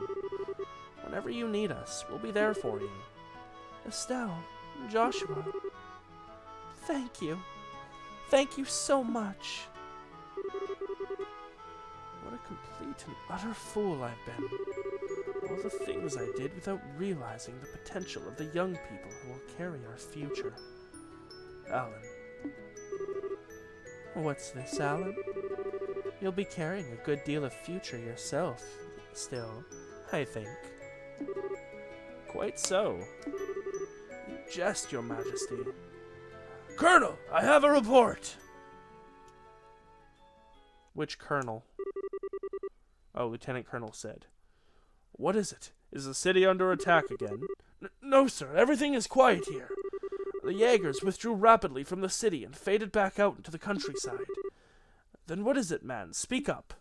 Whenever you need us, we'll be there for you. Estelle, Joshua, thank you. Thank you so much. What a complete and utter fool I've been. All the things I did without realizing the potential of the young people who will carry our future. Alan. What's this, Alan? You'll be carrying a good deal of future yourself, still, I think. Quite so. You jest, Your Majesty. Colonel, I have a report! Which colonel? Oh, Lieutenant Colonel said. What is it? Is the city under attack again? No, sir. Everything is quiet here. The Jaegers withdrew rapidly from the city and faded back out into the countryside. Then what is it, man? Speak up.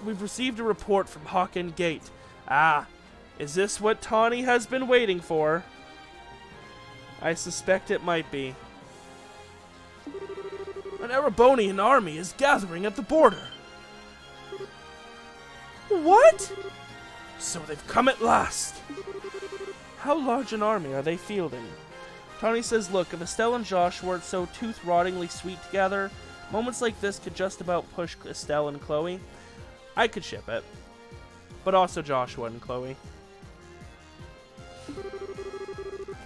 We've received a report from Hawken Gate. Ah, is this what Tawny has been waiting for? I suspect it might be. An Erebonian army is gathering at the border. What? So they've come at last. How large an army are they fielding? Tawny says, look, if Estelle and Josh weren't so tooth-rottingly sweet together, moments like this could just about push Estelle and Chloe. I could ship it. But also Joshua and Chloe.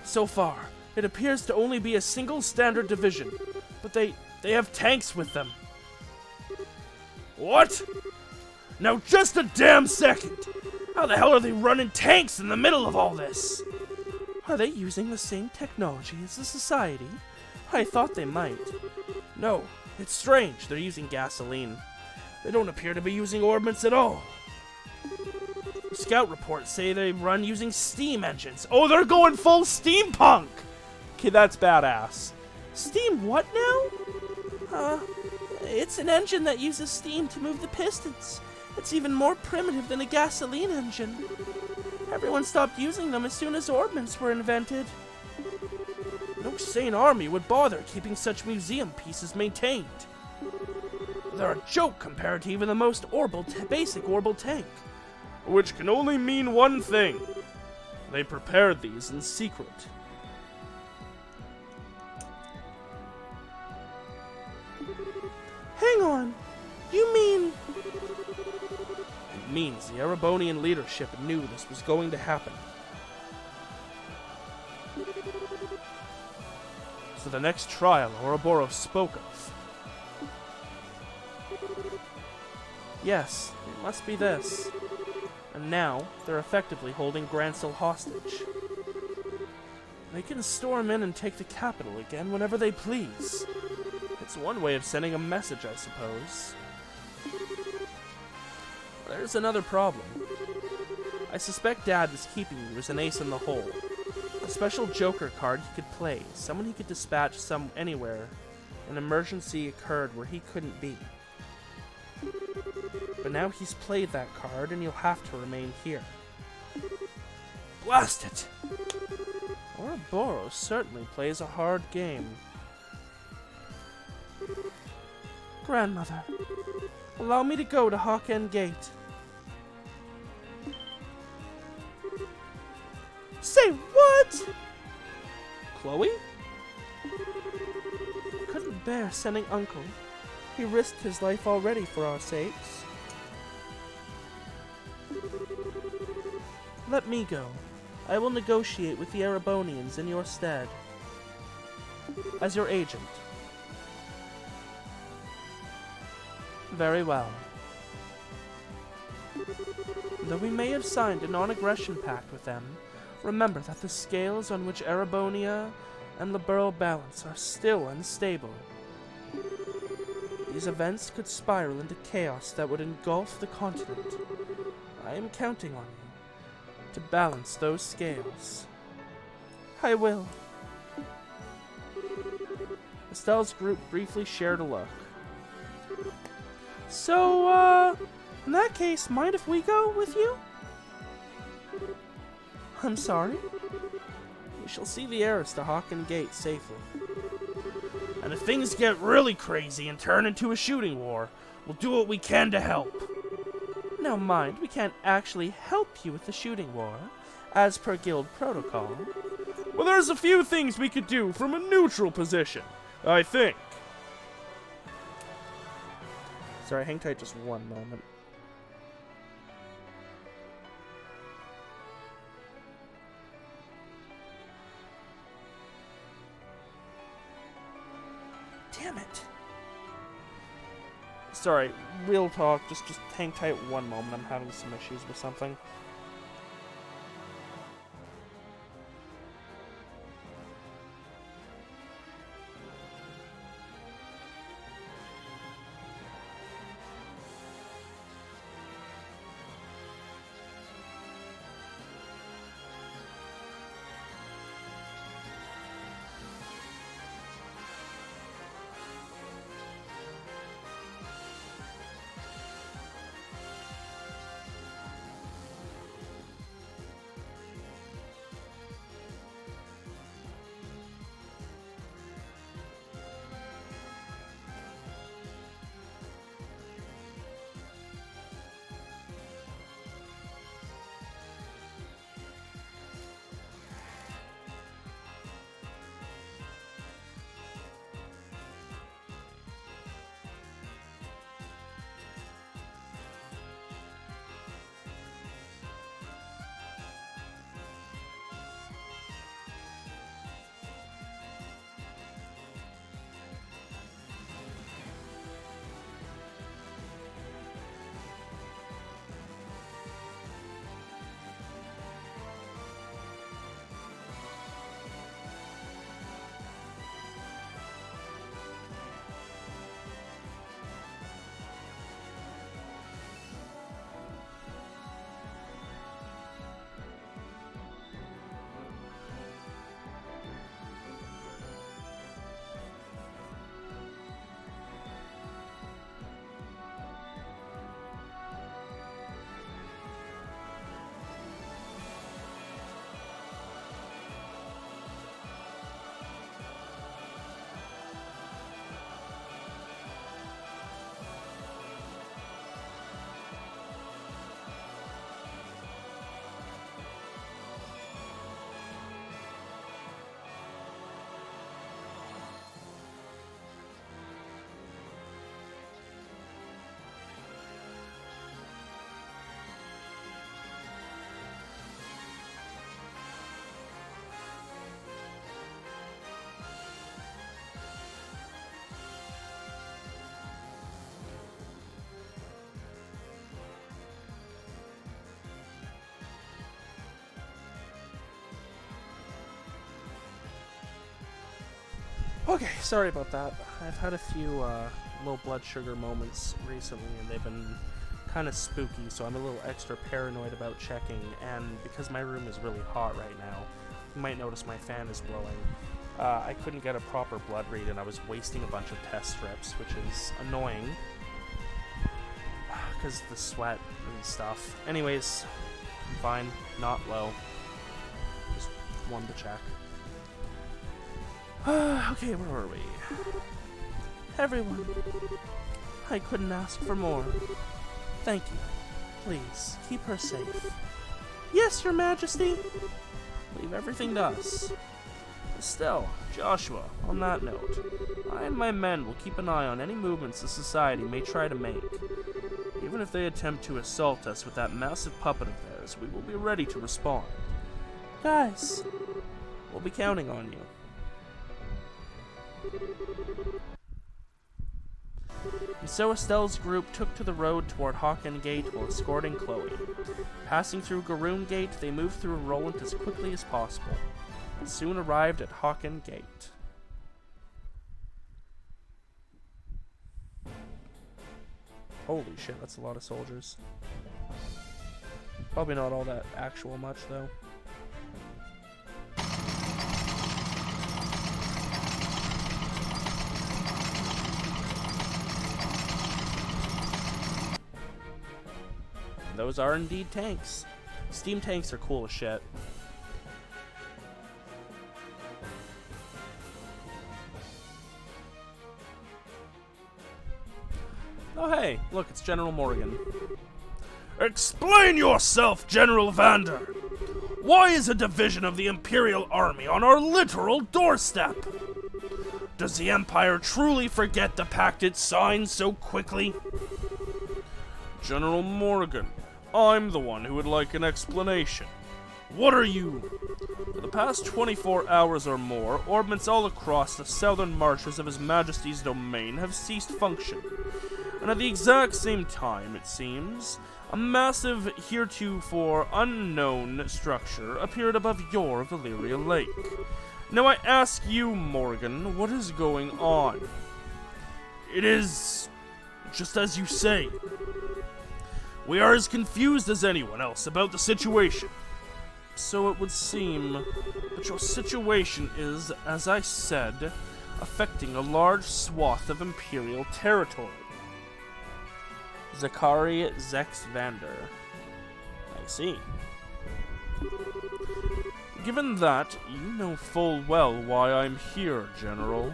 So far, it appears to only be a single standard division, but they have tanks with them. What? Now just a damn second! How the hell are they running tanks in the middle of all this? Are they using the same technology as the Society? I thought they might. No, it's strange. They're using gasoline. They don't appear to be using ordnance at all. The scout reports say they run using steam engines. Oh, they're going full steampunk! Okay, that's badass. Steam what now? It's an engine that uses steam to move the pistons. It's even more primitive than a gasoline engine. Everyone stopped using them as soon as ordnance were invented. No sane army would bother keeping such museum pieces maintained. They're a joke compared to even the most basic orbital tank. Which can only mean one thing. They prepared these in secret. Hang on. You mean... It means the Erebonian leadership knew this was going to happen. So the next trial Ouroboros spoke of. Yes, it must be this. And now, they're effectively holding Grancel hostage. They can storm in and take the capital again whenever they please. It's one way of sending a message, I suppose. There's another problem. I suspect Dad is keeping you as an ace in the hole. A special Joker card he could play, someone he could dispatch anywhere an emergency occurred where he couldn't be. But now he's played that card and you'll have to remain here. Blast it! Ouroboros certainly plays a hard game. Grandmother, allow me to go to Hawken Gate. Say what? Chloe? Couldn't bear sending Uncle. He risked his life already for our sakes. Let me go. I will negotiate with the Erebonians in your stead. As your agent. Very well. Though we may have signed a non-aggression pact with them, remember that the scales on which Erebonia and Liberl balance are still unstable. These events could spiral into chaos that would engulf the continent. I am counting on you to balance those scales. I will. Estelle's group briefly shared a look. So, in that case, mind if we go with you? I'm sorry? We shall see the heirs to Hawken Gate safely. And if things get really crazy and turn into a shooting war, we'll do what we can to help. Now mind, we can't actually help you with the shooting war, as per guild protocol. Well, there's a few things we could do from a neutral position, I think. Sorry, hang tight just one moment. Damn it. Sorry, real talk, just hang tight one moment. I'm having some issues with something. Okay, sorry about that. I've had a few low blood sugar moments recently, and they've been kind of spooky, so I'm a little extra paranoid about checking, and because my room is really hot right now, you might notice my fan is blowing. I couldn't get a proper blood read, and I was wasting a bunch of test strips, which is annoying, because the sweat and stuff. Anyways, I'm fine, not low. Just wanted to check. Okay, where were we? Everyone, I couldn't ask for more. Thank you. Please, keep her safe. Yes, Your Majesty. Leave everything to us. Still, Joshua, on that note, I and my men will keep an eye on any movements the Society may try to make. Even if they attempt to assault us with that massive puppet of theirs, we will be ready to respond. Guys, we'll be counting on you. And so Estelle's group took to the road toward Hawken Gate while escorting Chloe. Passing through Garoon Gate, they moved through Roland as quickly as possible, and soon arrived at Hawken Gate. Holy shit, that's a lot of soldiers. Probably not all that actual much, though. Those are indeed tanks. Steam tanks are cool as shit. Oh hey, look, it's General Morgan. Explain yourself, General Vander! Why is a division of the Imperial Army on our literal doorstep? Does the Empire truly forget the pact it signed so quickly? General Morgan, I'm the one who would like an explanation. What are you? For the past 24 hours or more, orbits all across the southern marches of His Majesty's domain have ceased function. And at the exact same time, it seems, a massive, heretofore unknown structure appeared above your Valyria Lake. Now I ask you, Morgan, what is going on? It is just as you say. We are as confused as anyone else about the situation. So it would seem, but your situation is, as I said, affecting a large swath of Imperial territory. Zachary Zex Vander. I see. Given that, you know full well why I'm here, General.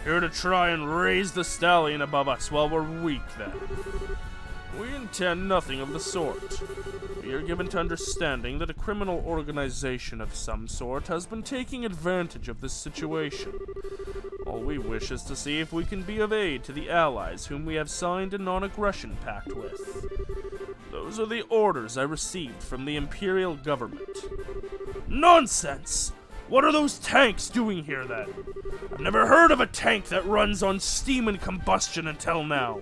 Here to try and raise the stallion above us while we're weak, then. We intend nothing of the sort. We are given to understanding that a criminal organization of some sort has been taking advantage of this situation. All we wish is to see if we can be of aid to the allies whom we have signed a non-aggression pact with. Those are the orders I received from the Imperial government. Nonsense! What are those tanks doing here, then? I've never heard of a tank that runs on steam and combustion until now.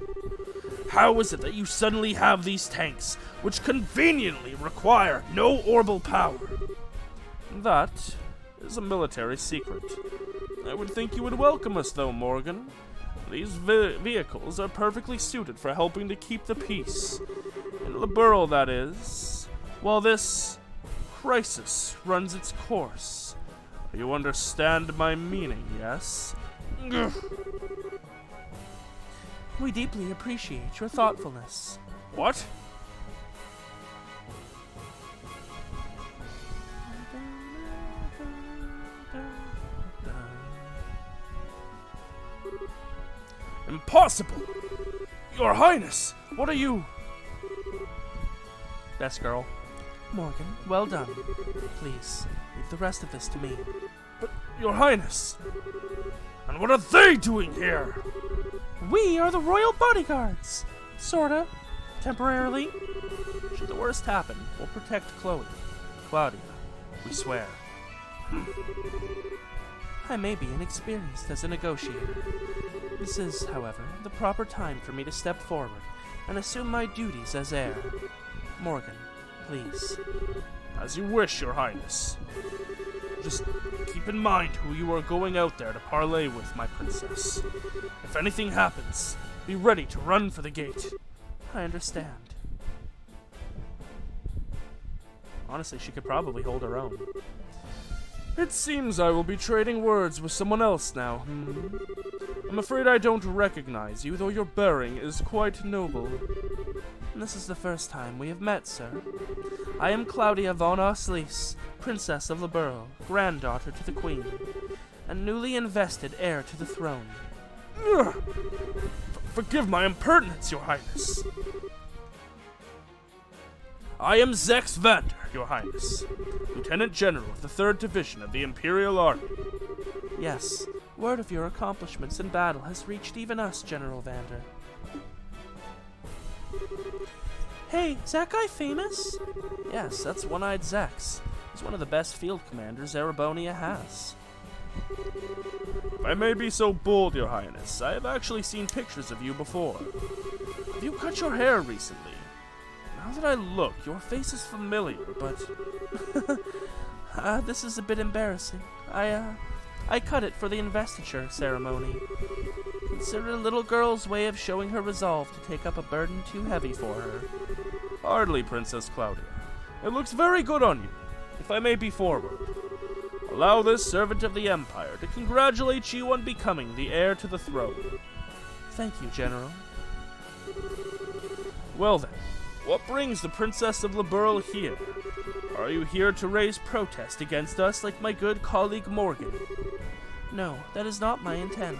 How is it that you suddenly have these tanks, which conveniently require no orbital power? That is a military secret. I would think you would welcome us, though, Morgan. These vehicles are perfectly suited for helping to keep the peace. In Liberl, that is, while this crisis runs its course. You understand my meaning, yes? We deeply appreciate your thoughtfulness. What? Impossible! Your Highness, what are you? Best girl. Morgan, well done. Please, leave the rest of this to me. But, Your Highness! And what are they doing here? We are the royal bodyguards. Sorta. Temporarily. Should the worst happen, we'll protect Chloe. Claudia. We swear. I may be inexperienced as a negotiator. This is, however, the proper time for me to step forward and assume my duties as heir. Morgan, please. As you wish, Your Highness. Just keep in mind who you are going out there to parley with, my princess. If anything happens, be ready to run for the gate. I understand. Honestly, she could probably hold her own. It seems I will be trading words with someone else now. I'm afraid I don't recognize you, though your bearing is quite noble. This is the first time we have met, sir. I am Claudia von Oslice, Princess of Liberl, granddaughter to the Queen, and newly invested heir to the throne. Forgive my impertinence, Your Highness. I am Zex Vander, Your Highness. Lieutenant General of the 3rd Division of the Imperial Army. Yes, word of your accomplishments in battle has reached even us, General Vander. Hey, is that guy famous? Yes, that's One-Eyed Zex. He's one of the best field commanders Erebonia has. If I may be so bold, Your Highness, I have actually seen pictures of you before. Have you cut your hair recently? Now that I look, your face is familiar, but... This is a bit embarrassing. I cut it for the investiture ceremony. Consider it a little girl's way of showing her resolve to take up a burden too heavy for her. Hardly, Princess Claudia. It looks very good on you, if I may be forward. Allow this servant of the Empire to congratulate you on becoming the heir to the throne. Thank you, General. Well then, what brings the Princess of Liberl here? Are you here to raise protest against us like my good colleague Morgan? No, that is not my intent.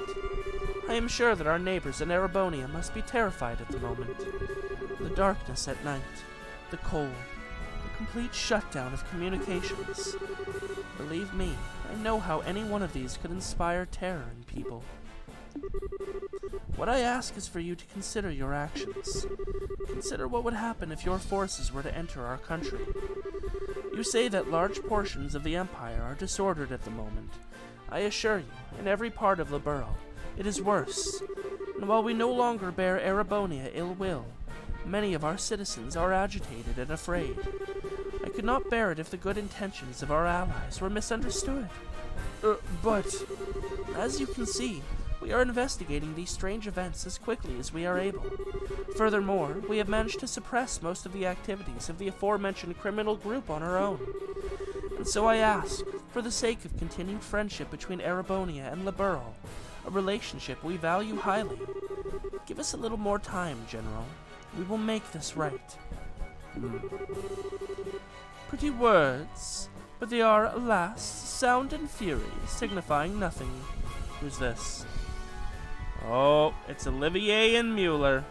I am sure that our neighbors in Erebonia must be terrified at the moment. The darkness at night, the cold, the complete shutdown of communications. Believe me, I know how any one of these could inspire terror in people. What I ask is for you to consider your actions. Consider what would happen if your forces were to enter our country. You say that large portions of the Empire are disordered at the moment. I assure you, in every part of Liberl, it is worse. And while we no longer bear Erebonia ill will, many of our citizens are agitated and afraid. I could not bear it if the good intentions of our allies were misunderstood. But, as you can see, we are investigating these strange events as quickly as we are able. Furthermore, we have managed to suppress most of the activities of the aforementioned criminal group on our own. And so I ask, for the sake of continued friendship between Erebonia and Liberl, a relationship we value highly, give us a little more time, General. We will make this right. Pretty words, but they are, alas, sound and fury, signifying nothing. Who's this? Oh, it's Olivier and Mueller.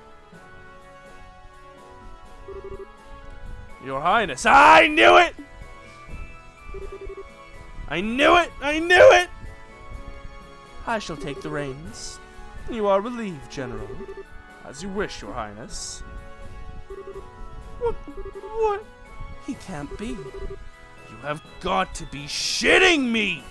Your Highness, I knew it! I knew it! I knew it! I shall take the reins. You are relieved, General. As you wish, Your Highness. What? He can't be. You have got to be shitting me!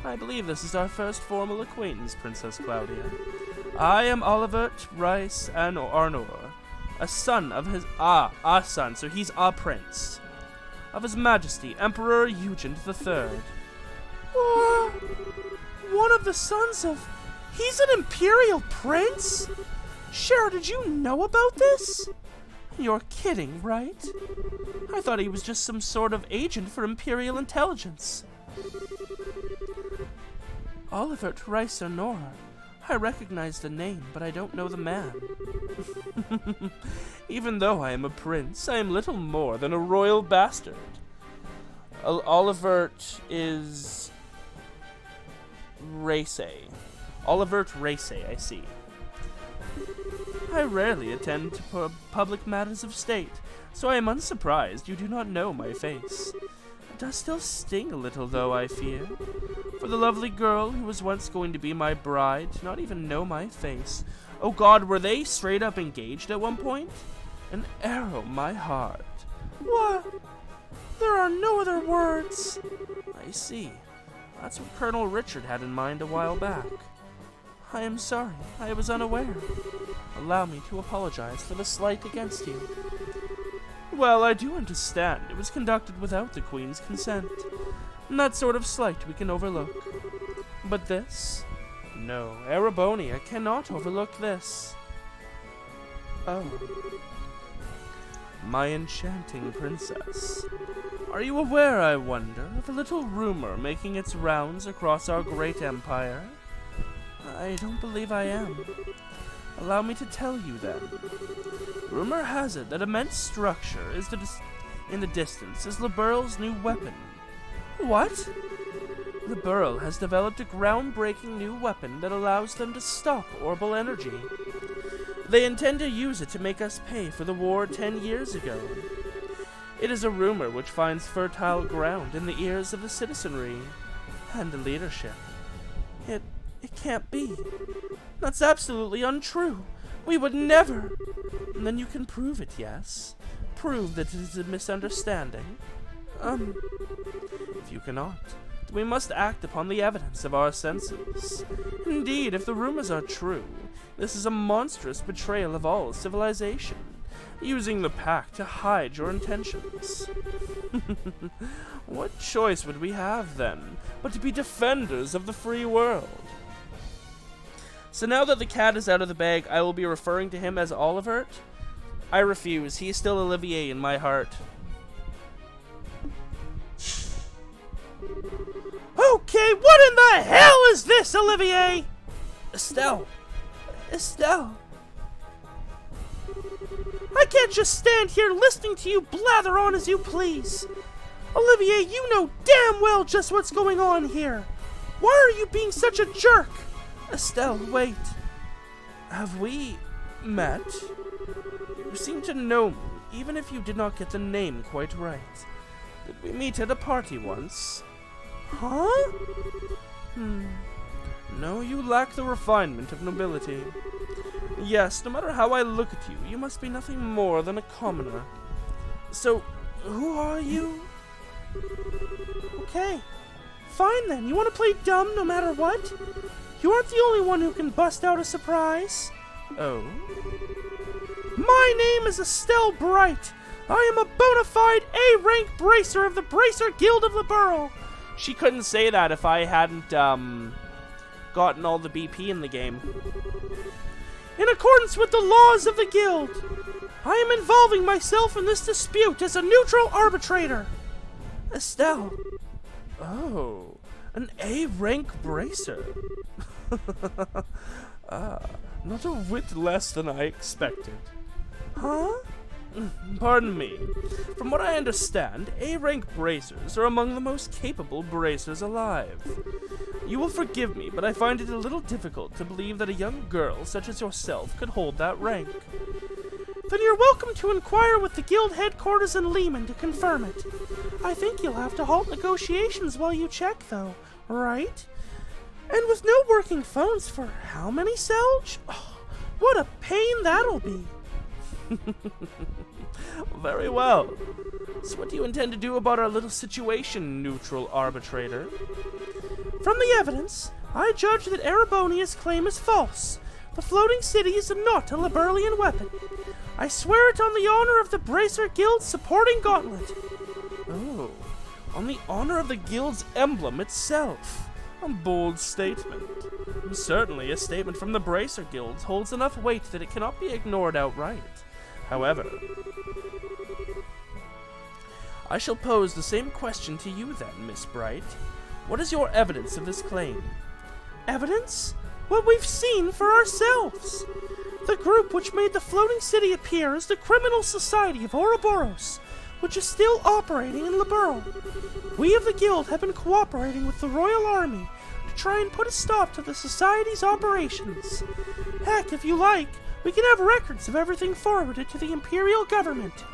I believe this is our first formal acquaintance, Princess Claudia. I am Olivert Rice and Arnor, a son of his... a son, so he's a prince. Of His Majesty, Emperor Eugent III. What? One of the sons of... He's an imperial prince? Cher, did you know about this? You're kidding, right? I thought he was just some sort of agent for imperial intelligence. Olivert Rice Nora. I recognize the name, but I don't know the man. Even though I am a prince, I am little more than a royal bastard. Olivert is... Race. Olivert Race, I see. I rarely attend to public matters of state, so I am unsurprised you do not know my face. It does still sting a little, though, I fear. For the lovely girl who was once going to be my bride to not even know my face. Oh God, were they straight up engaged at one point? An arrow, my heart. What? There are no other words. I see. That's what Colonel Richard had in mind a while back. I am sorry. I was unaware. Allow me to apologize for the slight against you. Well, I do understand. It was conducted without the Queen's consent. And that sort of slight we can overlook. But this? No, Erebonia cannot overlook this. Oh. My enchanting princess. Are you aware, I wonder, of a little rumor making its rounds across our great empire? I don't believe I am. Allow me to tell you, then. Rumor has it that immense structure is in the distance is Liberl's new weapon. What? Liberl has developed a groundbreaking new weapon that allows them to stop orbital energy. They intend to use it to make us pay for the war 10 years ago. It is a rumor which finds fertile ground in the ears of the citizenry and the leadership. It can't be. That's absolutely untrue. We would never. And then you can prove it, yes? Prove that it is a misunderstanding? If you cannot, then we must act upon the evidence of our senses. Indeed, if the rumors are true, this is a monstrous betrayal of all civilization, using the pact to hide your intentions. What choice would we have, then, but to be defenders of the free world? So now that the cat is out of the bag, I will be referring to him as Olivert. I refuse. He is still Olivier in my heart. Okay, what in the hell is this, Olivier? Estelle. I can't just stand here listening to you blather on as you please. Olivier, you know damn well just what's going on here. Why are you being such a jerk? Estelle, wait. Have we met? You seem to know me, even if you did not get the name quite right. Did we meet at a party once? Huh? No, you lack the refinement of nobility. Yes, no matter how I look at you, you must be nothing more than a commoner. So, who are you? Okay, fine then. You want to play dumb no matter what? You aren't the only one who can bust out a surprise. Oh? My name is Estelle Bright. I am a bona fide A-rank bracer of the Bracer Guild of Liberl. She couldn't say that if I hadn't, gotten all the BP in the game. In accordance with the laws of the guild, I am involving myself in this dispute as a neutral arbitrator. Estelle. Oh, an A-rank bracer. Not a whit less than I expected. Huh? Pardon me. From what I understand, A-rank bracers are among the most capable bracers alive. You will forgive me, but I find it a little difficult to believe that a young girl such as yourself could hold that rank. Then you're welcome to inquire with the guild headquarters in Lehman to confirm it. I think you'll have to halt negotiations while you check, though, right? And with no working phones for how many, Selge? Oh, what a pain that'll be. Very well. So what do you intend to do about our little situation, neutral arbitrator? From the evidence, I judge that Erebonia's claim is false. The floating city is not a Liberlian weapon. I swear it on the honor of the Bracer Guild's supporting gauntlet. Oh, on the honor of the guild's emblem itself. A bold statement. Certainly, a statement from the Bracer Guild holds enough weight that it cannot be ignored outright. However, I shall pose the same question to you then, Miss Bright. What is your evidence of this claim? Evidence? What we've seen for ourselves. The group which made the floating city appear is the Criminal Society of Ouroboros, which is still operating in Liberl. We of the guild have been cooperating with the Royal Army to try and put a stop to the Society's operations. Heck, if you like, we can have records of everything forwarded to the Imperial government.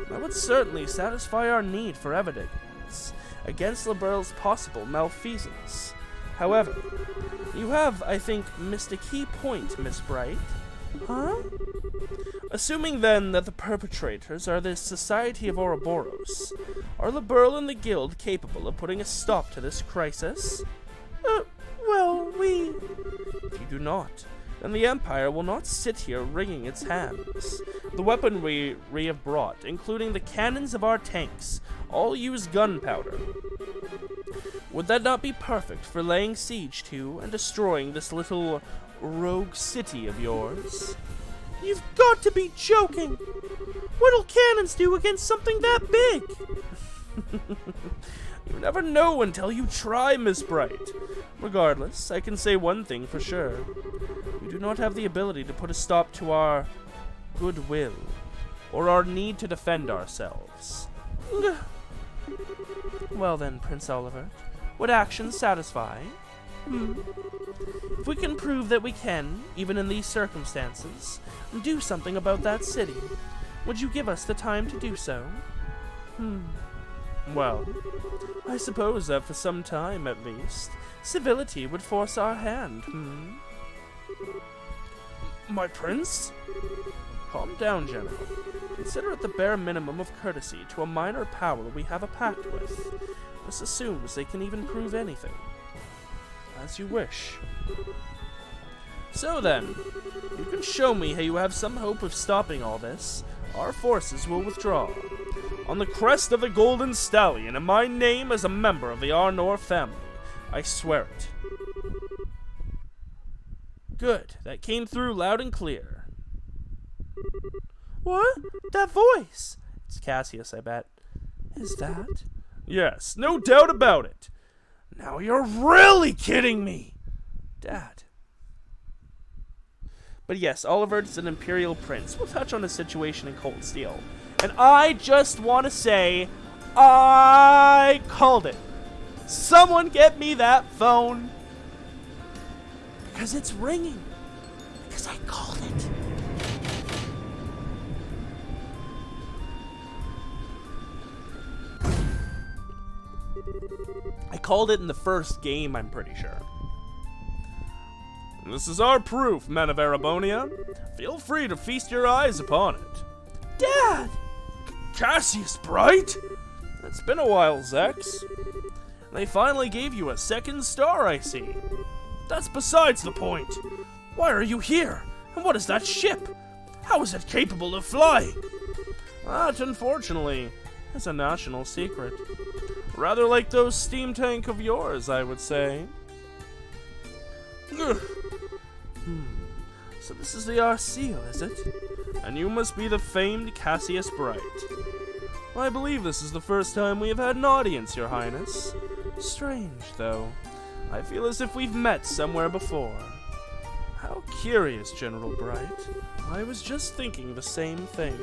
That would certainly satisfy our need for evidence against Liberl's possible malfeasance. However, you have, I think, missed a key point, Miss Bright. Huh? Assuming then that the perpetrators are the Society of Ouroboros, are Liberl and the Guild capable of putting a stop to this crisis? Well, If you do not, then the Empire will not sit here wringing its hands. The weaponry we have brought, including the cannons of our tanks, all use gunpowder. Would that not be perfect for laying siege to and destroying this little rogue city of yours? You've got to be joking! What'll cannons do against something that big? You never know until you try, Miss Bright. Regardless, I can say one thing for sure. We do not have the ability to put a stop to our goodwill, or our need to defend ourselves. Well then, Prince Oliver, would action satisfy? If we can prove that we can, even in these circumstances, do something about that city, would you give us the time to do so? Well, I suppose that for some time at least, civility would force our hand, My prince? Calm down, General. Consider it the bare minimum of courtesy to a minor power we have a pact with. This assumes they can even prove anything. As you wish. So then, you can show me how you have some hope of stopping all this. Our forces will withdraw. On the crest of the Golden Stallion, and my name as a member of the Arnor family. I swear it. Good. That came through loud and clear. What? That voice? It's Cassius, I bet. Is that? Yes, no doubt about it. Now you're really kidding me! Dad. But yes, Olivert's an Imperial Prince. We'll touch on his situation in Cold Steel. And I just want to say, I called it. Someone get me that phone. Because it's ringing. Because I called it. I called it in the first game, I'm pretty sure. This is our proof, men of Erebonia. Feel free to feast your eyes upon it. Dad! Cassius Bright? It's been a while, Zex. They finally gave you a second star, I see. That's besides the point. Why are you here? And what is that ship? How is it capable of flying? That, unfortunately, is a national secret. Rather like those steam tank of yours, I would say. So this is the Arseal, is it? And you must be the famed Cassius Bright. I believe this is the first time we have had an audience, Your Highness. Strange, though. I feel as if we've met somewhere before. How curious, General Bright. I was just thinking the same thing.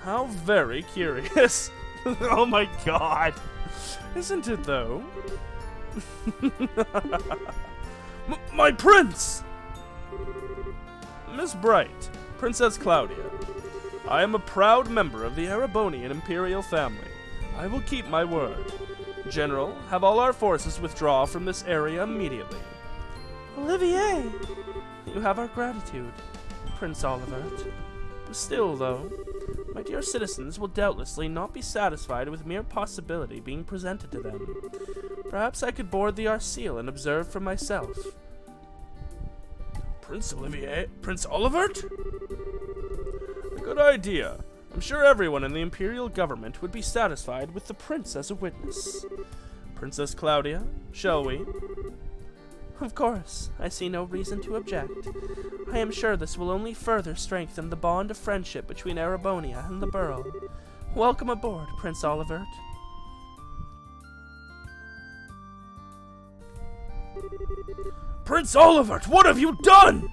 How very curious. Oh my god. Isn't it, though? My prince! Miss Bright, Princess Claudia. I am a proud member of the Erebonian Imperial family. I will keep my word. General, have all our forces withdraw from this area immediately. Olivier! You have our gratitude, Prince Olivert. Still, though, my dear citizens will doubtlessly not be satisfied with mere possibility being presented to them. Perhaps I could board the Arseal and observe for myself. Prince Olivert? A good idea. I'm sure everyone in the Imperial government would be satisfied with the prince as a witness. Princess Claudia, shall we? Of course. I see no reason to object. I am sure this will only further strengthen the bond of friendship between Erebonia and the Burl. Welcome aboard, Prince Olivert. Prince Olivert, what have you done?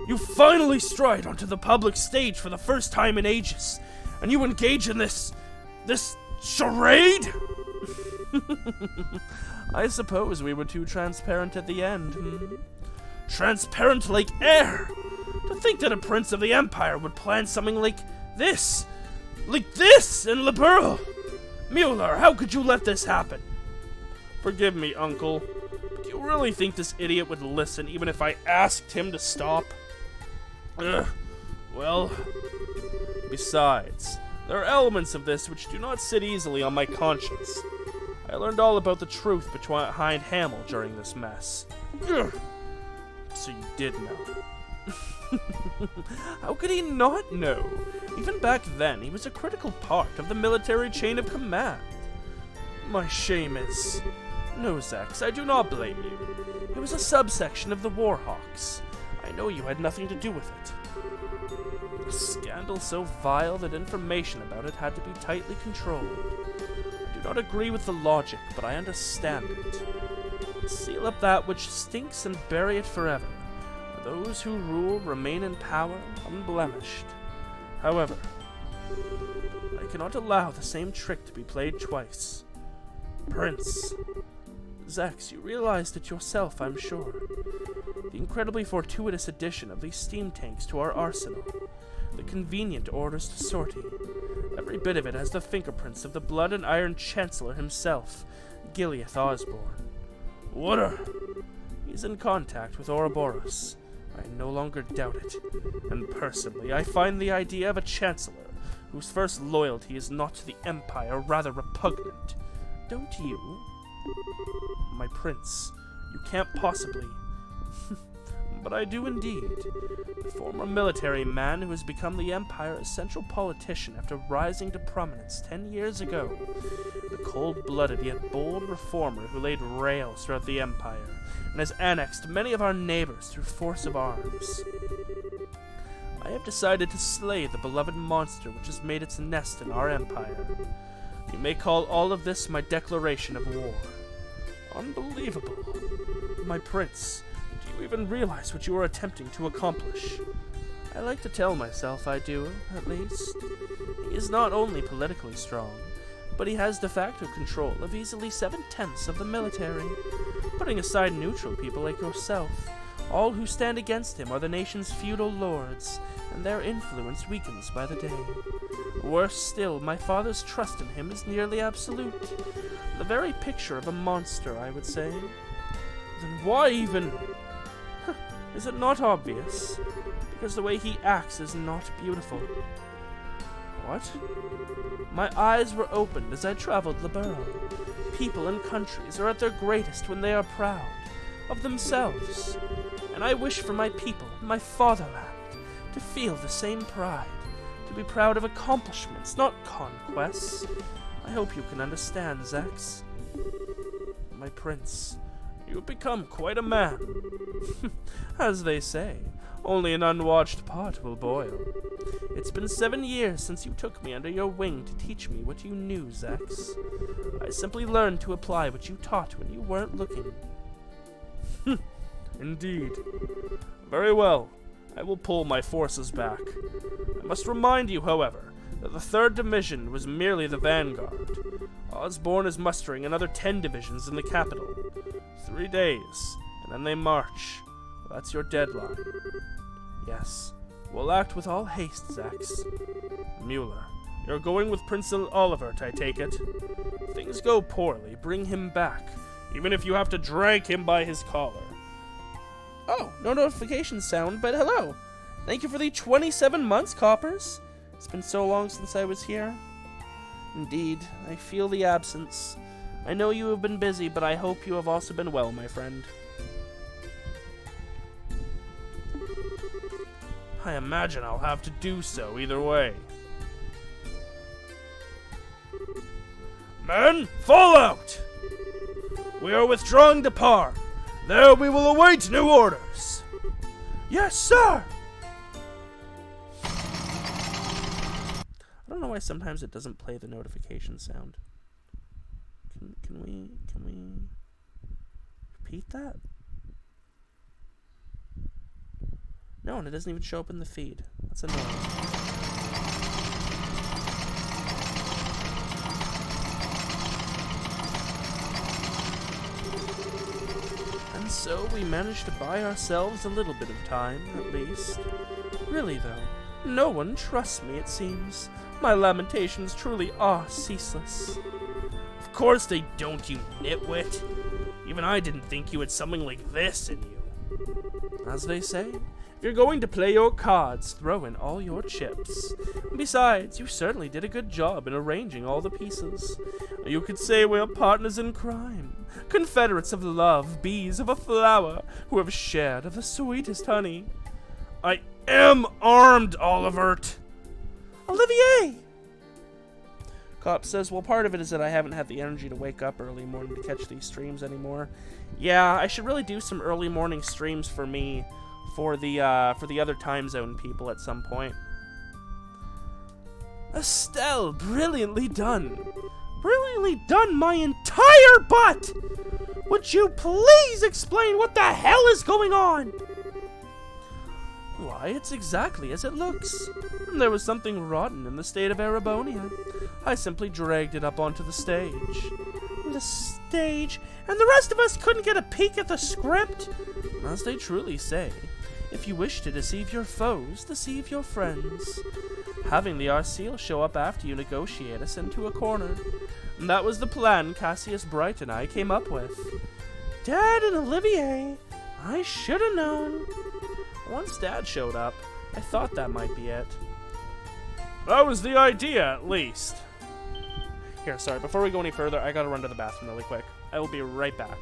You finally stride onto the public stage for the first time in ages, and you engage in this charade? I suppose we were too transparent at the end, Transparent like air! To think that a prince of the Empire would plan something like this in Le Burl! Mueller, how could you let this happen? Forgive me, Uncle. Do you really think this idiot would listen even if I asked him to stop? Well, besides, there are elements of this which do not sit easily on my conscience. I learned all about the truth behind Hamill during this mess. So you did know. How could he not know? Even back then, he was a critical part of the military chain of command. My shame is... No, Zex, I do not blame you. It was a subsection of the Warhawks. I know you had nothing to do with it. A scandal so vile that information about it had to be tightly controlled. I do not agree with the logic, but I understand it. Seal up that which stinks and bury it forever. Those who rule remain in power unblemished. However, I cannot allow the same trick to be played twice. Prince, Zex, you realized it yourself, I'm sure. The incredibly fortuitous addition of these steam tanks to our arsenal. The convenient orders to sortie. Every bit of it has the fingerprints of the blood and iron Chancellor himself, Gileath Osborne. Water! He's in contact with Ouroboros. I no longer doubt it. And personally, I find the idea of a Chancellor whose first loyalty is not to the Empire rather repugnant. Don't you? My prince, you can't possibly. But I do indeed. The former military man who has become the Empire's central politician after rising to prominence 10 years ago. The cold-blooded yet bold reformer who laid rails throughout the Empire and has annexed many of our neighbors through force of arms. I have decided to slay the beloved monster which has made its nest in our empire. You may call all of this my declaration of war. Unbelievable. My prince, do you even realize what you are attempting to accomplish? I like to tell myself I do, at least. He is not only politically strong, but he has de facto control of easily 7/10 of the military. Putting aside neutral people like yourself, all who stand against him are the nation's feudal lords, and their influence weakens by the day. Worse still, my father's trust in him is nearly absolute. The very picture of a monster, I would say. Then why even... Is it not obvious? Because the way he acts is not beautiful. What? My eyes were opened as I traveled the borough. People and countries are at their greatest when they are proud of themselves. And I wish for my people, my fatherland, to feel the same pride, to be proud of accomplishments, not conquests. I hope you can understand, Zex. My prince, you have become quite a man. As they say, only an unwatched pot will boil. It's been 7 years since you took me under your wing to teach me what you knew, Zex. I simply learned to apply what you taught when you weren't looking. Indeed. Very well. I will pull my forces back. I must remind you, however, that the 3rd Division was merely the vanguard. Osborne is mustering another 10 divisions in the capital. 3 days, and then they march. That's your deadline. Yes, we'll act with all haste, Zex. Mueller, you're going with Prince Olivert, I take it. If things go poorly, bring him back, even if you have to drag him by his collar. Oh, no notification sound, but hello. Thank you for the 27 months, Coppers. It's been so long since I was here. Indeed, I feel the absence. I know you have been busy, but I hope you have also been well, my friend. I imagine I'll have to do so either way. Men, fall out! We are withdrawing to Par. There we will await new orders. Yes, sir! I don't know why sometimes it doesn't play the notification sound. Can we repeat that? No, and it doesn't even show up in the feed. That's annoying. And so we managed to buy ourselves a little bit of time, at least. Really, though, no one trusts me, it seems. My lamentations truly are ceaseless. Of course they don't, you nitwit. Even I didn't think you had something like this in you. As they say, if you're going to play your cards, throw in all your chips. Besides, you certainly did a good job in arranging all the pieces. You could say we're partners in crime, confederates of love, bees of a flower, who have shared of the sweetest honey. I am armed, Olivert. Olivier! Cop says, well, part of it is that I haven't had the energy to wake up early morning to catch these streams anymore. Yeah, I should really do some early morning streams for me, for the other time zone people at some point. Estelle, brilliantly done. Brilliantly done, my entire butt! Would you please explain what the hell is going on? Why, it's exactly as it looks. There was something rotten in the state of Erebonia. I simply dragged it up onto the stage. the stage, and the rest of us couldn't get a peek at the script? As they truly say, if you wish to deceive your foes, deceive your friends. Having the Arseal show up after you negotiate us into a corner. And that was the plan Cassius Bright and I came up with. Dad and Olivier, I should have known. Once Dad showed up, I thought that might be it. That was the idea, at least. Here, sorry, before we go any further, I gotta run to the bathroom really quick. I will be right back.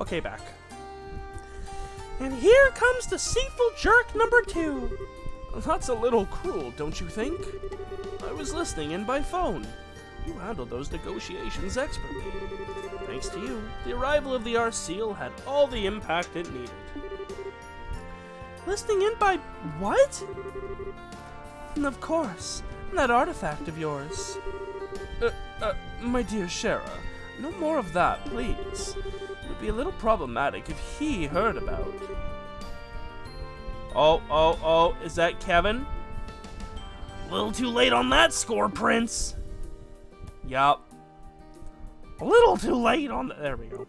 Okay, back. And here comes deceitful jerk number 2. That's a little cruel, don't you think? I was listening in by phone. You handled those negotiations expertly. Thanks to you, the arrival of the Arseal had all the impact it needed. Listening in by what? And of course, that artifact of yours. My dear Shara, no more of that, please. It would be a little problematic if he heard about. Oh, is that Kevin? A little too late on that score, Prince. Yup. A little too late on there we go.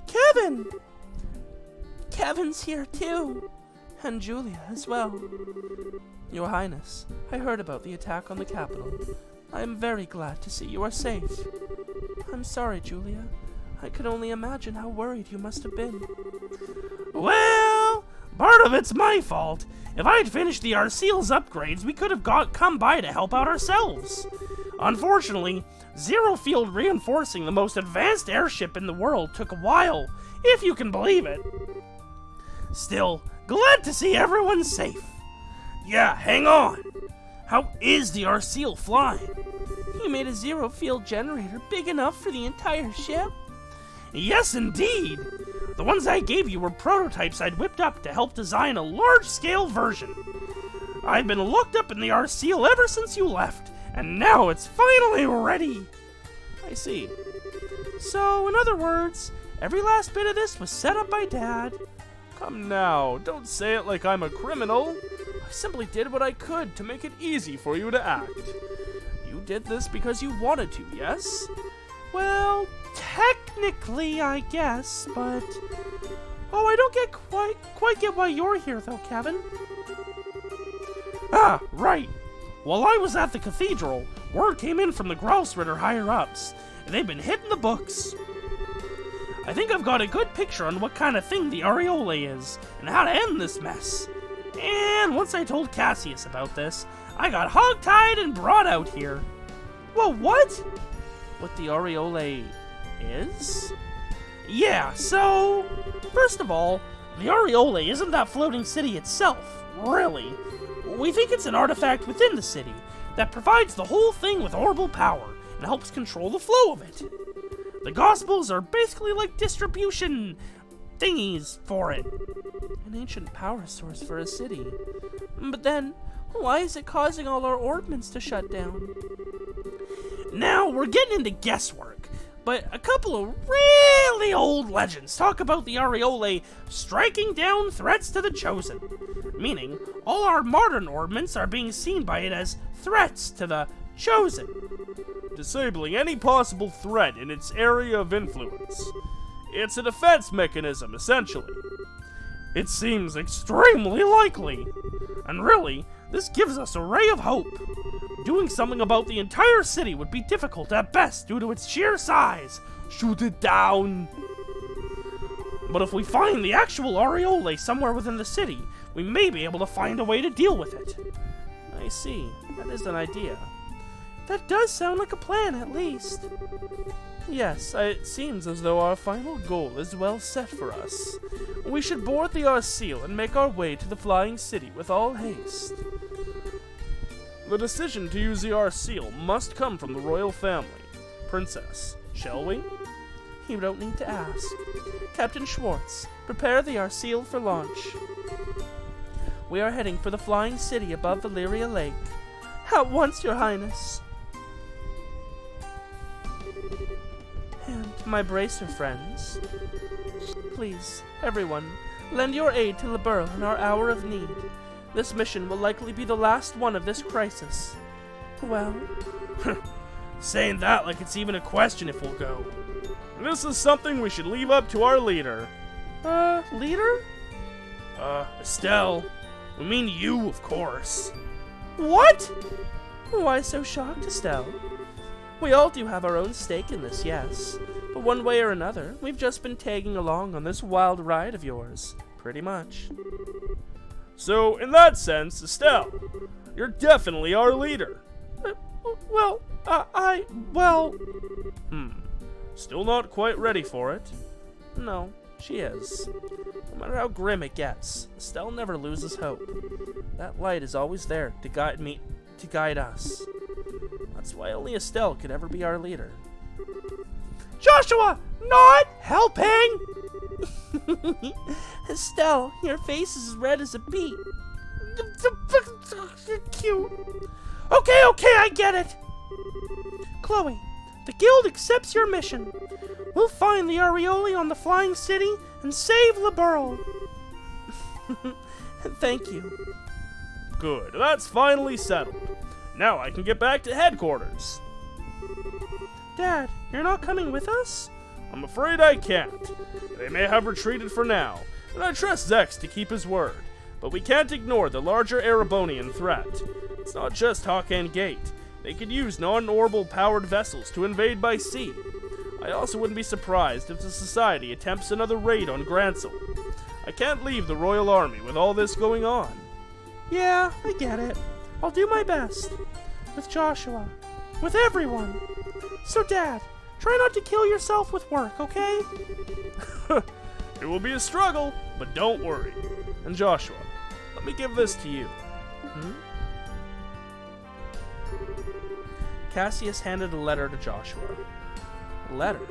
Kevin! Kevin's here too. And Julia as well. Your Highness, I heard about the attack on the capital. I am very glad to see you are safe. I'm sorry, Julia. I could only imagine how worried you must have been. Well, part of it's my fault. If I had finished the Arseal's upgrades, we could have come by to help out ourselves. Unfortunately, Zero Field reinforcing the most advanced airship in the world took a while, if you can believe it. Still, glad to see everyone safe. Yeah, hang on. How is the Arseal flying? He made a Zero Field generator big enough for the entire ship? Yes, indeed. The ones I gave you were prototypes I'd whipped up to help design a large-scale version. I've been locked up in the Arseal ever since you left, and now it's finally ready. I see. So, in other words, every last bit of this was set up by Dad. Come now, don't say it like I'm a criminal. I simply did what I could to make it easy for you to act. You did this because you wanted to, yes? Well, technically, I guess, but... Oh, I don't get quite get why you're here, though, Kevin. Ah, right. While I was at the cathedral, word came in from the Grousritter higher-ups, and they've been hitting the books. I think I've got a good picture on what kind of thing the Aureole is, and how to end this mess. And once I told Cassius about this, I got hogtied and brought out here. Whoa, what? What the Aureole is? Yeah, so, first of all, the Aureole isn't that floating city itself, really. We think it's an artifact within the city that provides the whole thing with orbital power and helps control the flow of it. The Gospels are basically like distribution thingies for it. An ancient power source for a city. But then, why is it causing all our ordnance to shut down? Now, we're getting into guesswork, but a couple of really old legends talk about the Aureole striking down threats to the Chosen, meaning all our modern ordnance are being seen by it as threats to the Chosen, disabling any possible threat in its area of influence. It's a defense mechanism, essentially. It seems extremely likely. And really, this gives us a ray of hope. Doing something about the entire city would be difficult at best due to its sheer size. Shoot it down! But if we find the actual Aureole somewhere within the city, we may be able to find a way to deal with it. I see. That is an idea. That does sound like a plan, at least. Yes, it seems as though our final goal is well set for us. We should board the Arseal and make our way to the Flying City with all haste. The decision to use the Arseal must come from the royal family. Princess, shall we? You don't need to ask. Captain Schwartz, prepare the Arseal for launch. We are heading for the Flying City above Valyria Lake. At once, Your Highness. And my bracer friends. Please, everyone, lend your aid to Liberl in our hour of need. This mission will likely be the last one of this crisis. Well... Saying that like it's even a question if we'll go. This is something we should leave up to our leader. Leader? Estelle. We mean you, of course. What? Why so shocked, Estelle? We all do have our own stake in this, yes. But one way or another, we've just been tagging along on this wild ride of yours. Pretty much. So, in that sense, Estelle, you're definitely our leader. Still not quite ready for it? No, she is. No matter how grim it gets, Estelle never loses hope. That light is always there to guide us. That's why only Estelle could ever be our leader. Joshua! Not helping! Estelle, your face is as red as a beet. You're cute. Okay, I get it. Chloe, the guild accepts your mission. We'll find the Aureole on the Flying City and save Liberl. Thank you. Good, that's finally settled. Now I can get back to headquarters. Dad, you're not coming with us? I'm afraid I can't. They may have retreated for now, and I trust Zex to keep his word. But we can't ignore the larger Erebonian threat. It's not just Hawkend Gate. They could use non-orbital powered vessels to invade by sea. I also wouldn't be surprised if the Society attempts another raid on Grancel. I can't leave the Royal Army with all this going on. Yeah, I get it. I'll do my best. With Joshua. With everyone. So, Dad, try not to kill yourself with work, okay? It will be a struggle, but don't worry. And Joshua, let me give this to you. Cassius handed a letter to Joshua. A letter?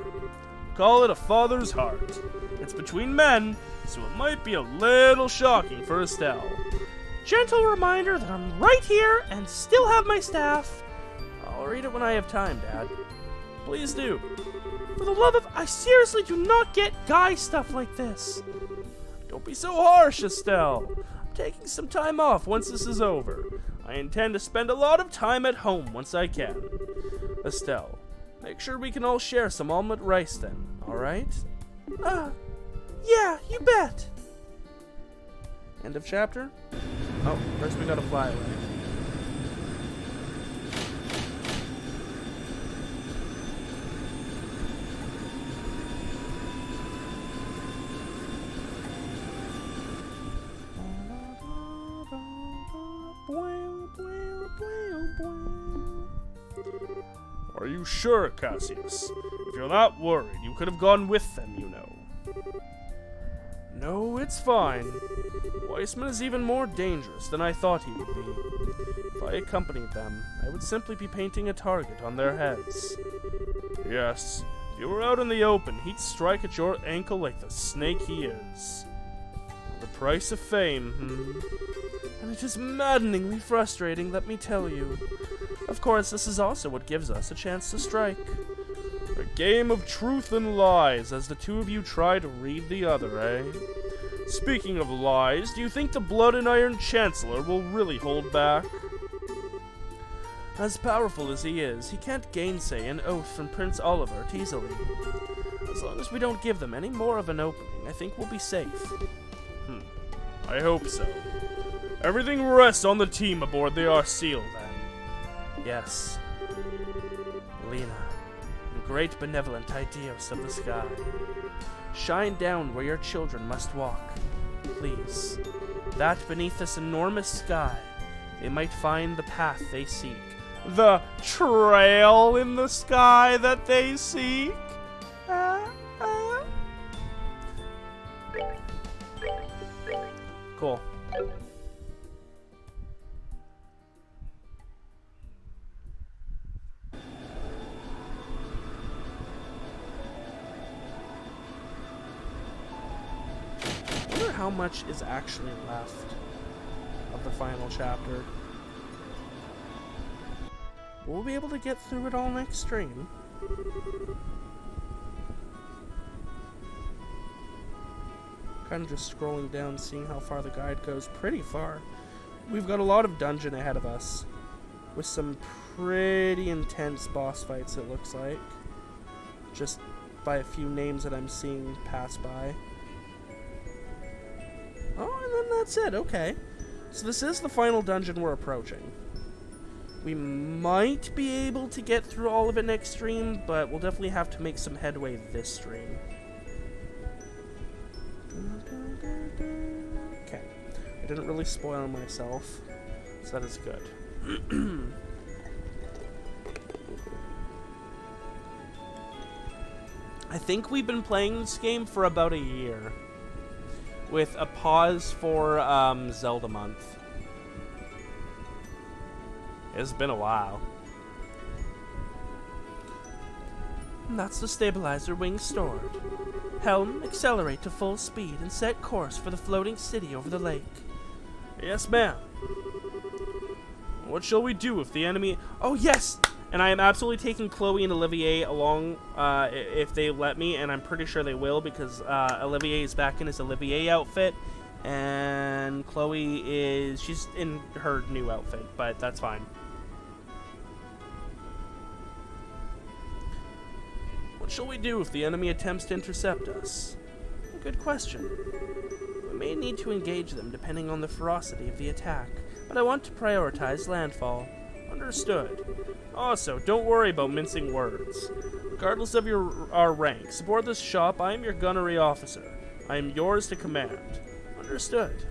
Call it a father's heart. It's between men, so it might be a little shocking for Estelle. Gentle reminder that I'm right here and still have my staff. I'll read it when I have time, Dad. Please do. For the love of... I seriously do not get guy stuff like this. Don't be so harsh, Estelle. I'm taking some time off once this is over. I intend to spend a lot of time at home once I can. Estelle, make sure we can all share some omelet rice then, alright? Yeah, you bet. End of chapter? Oh, first we gotta fly away. Are you sure, Cassius? If you're that worried, you could have gone with them, you know. No, it's fine. Weissman is even more dangerous than I thought he would be. If I accompanied them, I would simply be painting a target on their heads. Yes, if you were out in the open, he'd strike at your ankle like the snake he is. The price of fame, And it is maddeningly frustrating, let me tell you. Of course, this is also what gives us a chance to strike. A game of truth and lies as the two of you try to read the other, eh? Speaking of lies, do you think the Blood and Iron Chancellor will really hold back? As powerful as he is, he can't gainsay an oath from Prince Olivert easily. As long as we don't give them any more of an opening, I think we'll be safe. I hope so. Everything rests on the team aboard the Arceal, then. Yes. Lena, you great benevolent Ideos of the sky, shine down where your children must walk. Please, that beneath this enormous sky, they might find the path they seek. The trail in the sky that they seek? Cool. I wonder how much is actually left of the final chapter. Will we be able to get through it all next stream? Kind of just scrolling down, seeing how far the guide goes. Pretty far. We've got a lot of dungeon ahead of us, with some pretty intense boss fights, it looks like. Just by a few names that I'm seeing pass by. Oh, and then that's it. Okay. So this is the final dungeon we're approaching. We might be able to get through all of it next stream, but we'll definitely have to make some headway this stream. Okay. I didn't really spoil myself, so that is good. I think we've been playing this game for about a year, with a pause for Zelda month. It's been a while. And that's the stabilizer wing stored. Helm, accelerate to full speed and set course for the floating city over the lake. Yes, ma'am. What shall we do if the enemy... Oh, yes! And I am absolutely taking Chloe and Olivier along if they let me, and I'm pretty sure they will, because Olivier is back in his Olivier outfit, and Chloe is... she's in her new outfit, but that's fine. What shall we do if the enemy attempts to intercept us? A good question. We may need to engage them depending on the ferocity of the attack, but I want to prioritize landfall. Understood. Also, don't worry about mincing words. Regardless of our ranks, aboard this shop, I am your gunnery officer. I am yours to command. Understood.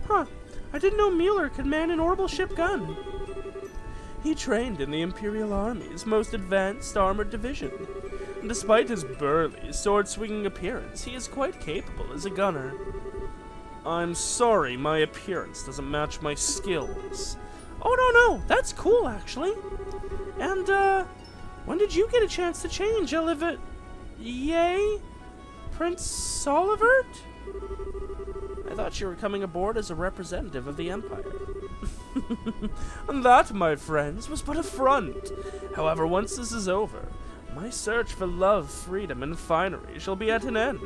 Huh. I didn't know Mueller could man an orbital ship gun. He trained in the Imperial Army's most advanced armored division. And despite his burly, sword-swinging appearance, he is quite capable as a gunner. I'm sorry, my appearance doesn't match my skills. Oh, no, that's cool, actually. And, when did you get a chance to change, Olivert? Yay? Prince Olivert? I thought you were coming aboard as a representative of the Empire. And that, my friends, was but a front. However, once this is over, my search for love, freedom, and finery shall be at an end.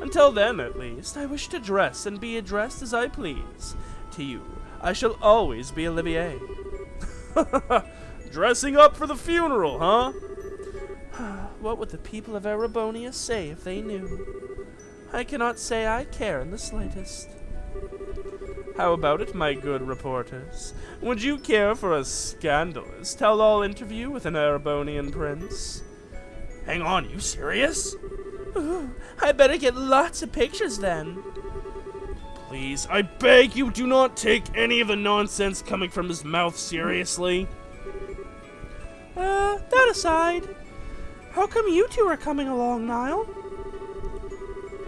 Until then, at least, I wish to dress and be addressed as I please. To you, I shall always be Olivier. Dressing up for the funeral, huh? What would the people of Erebonia say if they knew? I cannot say I care in the slightest. How about it, my good reporters? Would you care for a scandalous tell-all interview with an Erebonian prince? Hang on, are you serious? Ooh, I better get lots of pictures then. Please, I beg you, do not take any of the nonsense coming from his mouth seriously. That aside, how come you two are coming along, Niall?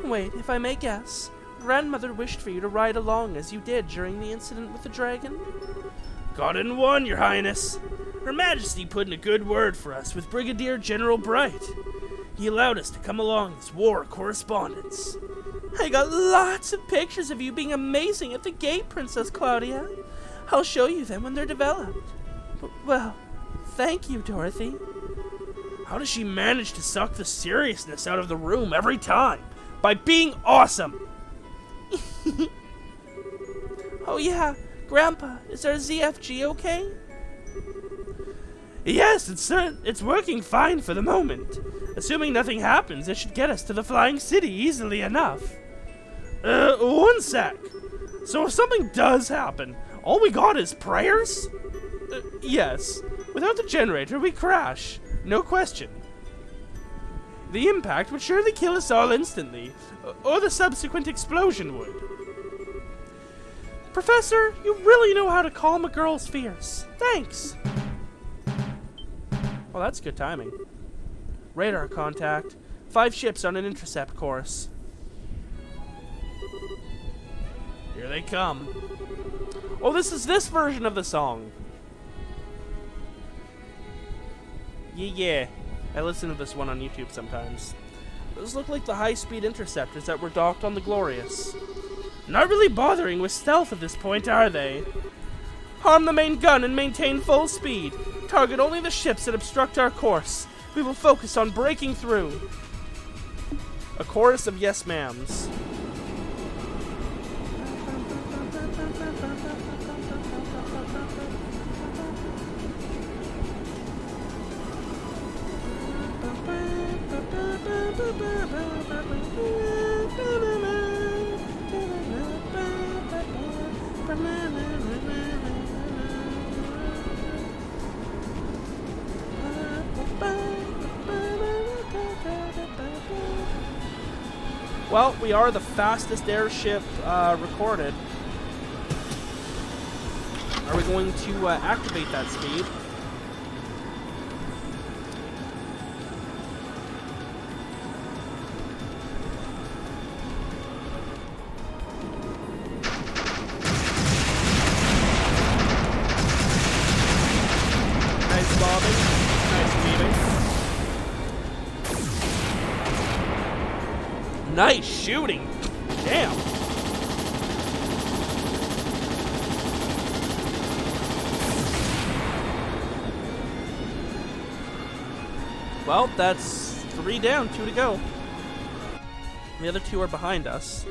Wait, if I may guess, grandmother wished for you to ride along as you did during the incident with the dragon? Got in one, Your Highness. Her Majesty put in a good word for us with Brigadier General Bright. He allowed us to come along as war correspondents. I got lots of pictures of you being amazing at the gate, Princess Claudia. I'll show you them when they're developed. Well, thank you, Dorothy. How does she manage to suck the seriousness out of the room every time? By being awesome! Oh yeah, Grandpa, is our ZFG okay? Yes, it's working fine for the moment. Assuming nothing happens, it should get us to the Flying City easily enough. One sec. So if something does happen, all we got is prayers? Yes. Without the generator, we crash. No question. The impact would surely kill us all instantly, or the subsequent explosion would. Professor, you really know how to calm a girl's fears. Thanks. Well, that's good timing. Radar contact. 5 ships on an intercept course. Here they come. Oh, this is this version of the song. Yeah. I listen to this one on YouTube sometimes. Those look like the high-speed interceptors that were docked on the Glorious. Not really bothering with stealth at this point, are they? Harm the main gun and maintain full speed. Target only the ships that obstruct our course. We will focus on breaking through. A chorus of yes ma'ams. Well, we are the fastest airship recorded. Are we going to activate that speed? Nice bobbing. Nice weaving. Nice shooting. Damn. Well, that's 3 down, 2 to go. The other 2 are behind us.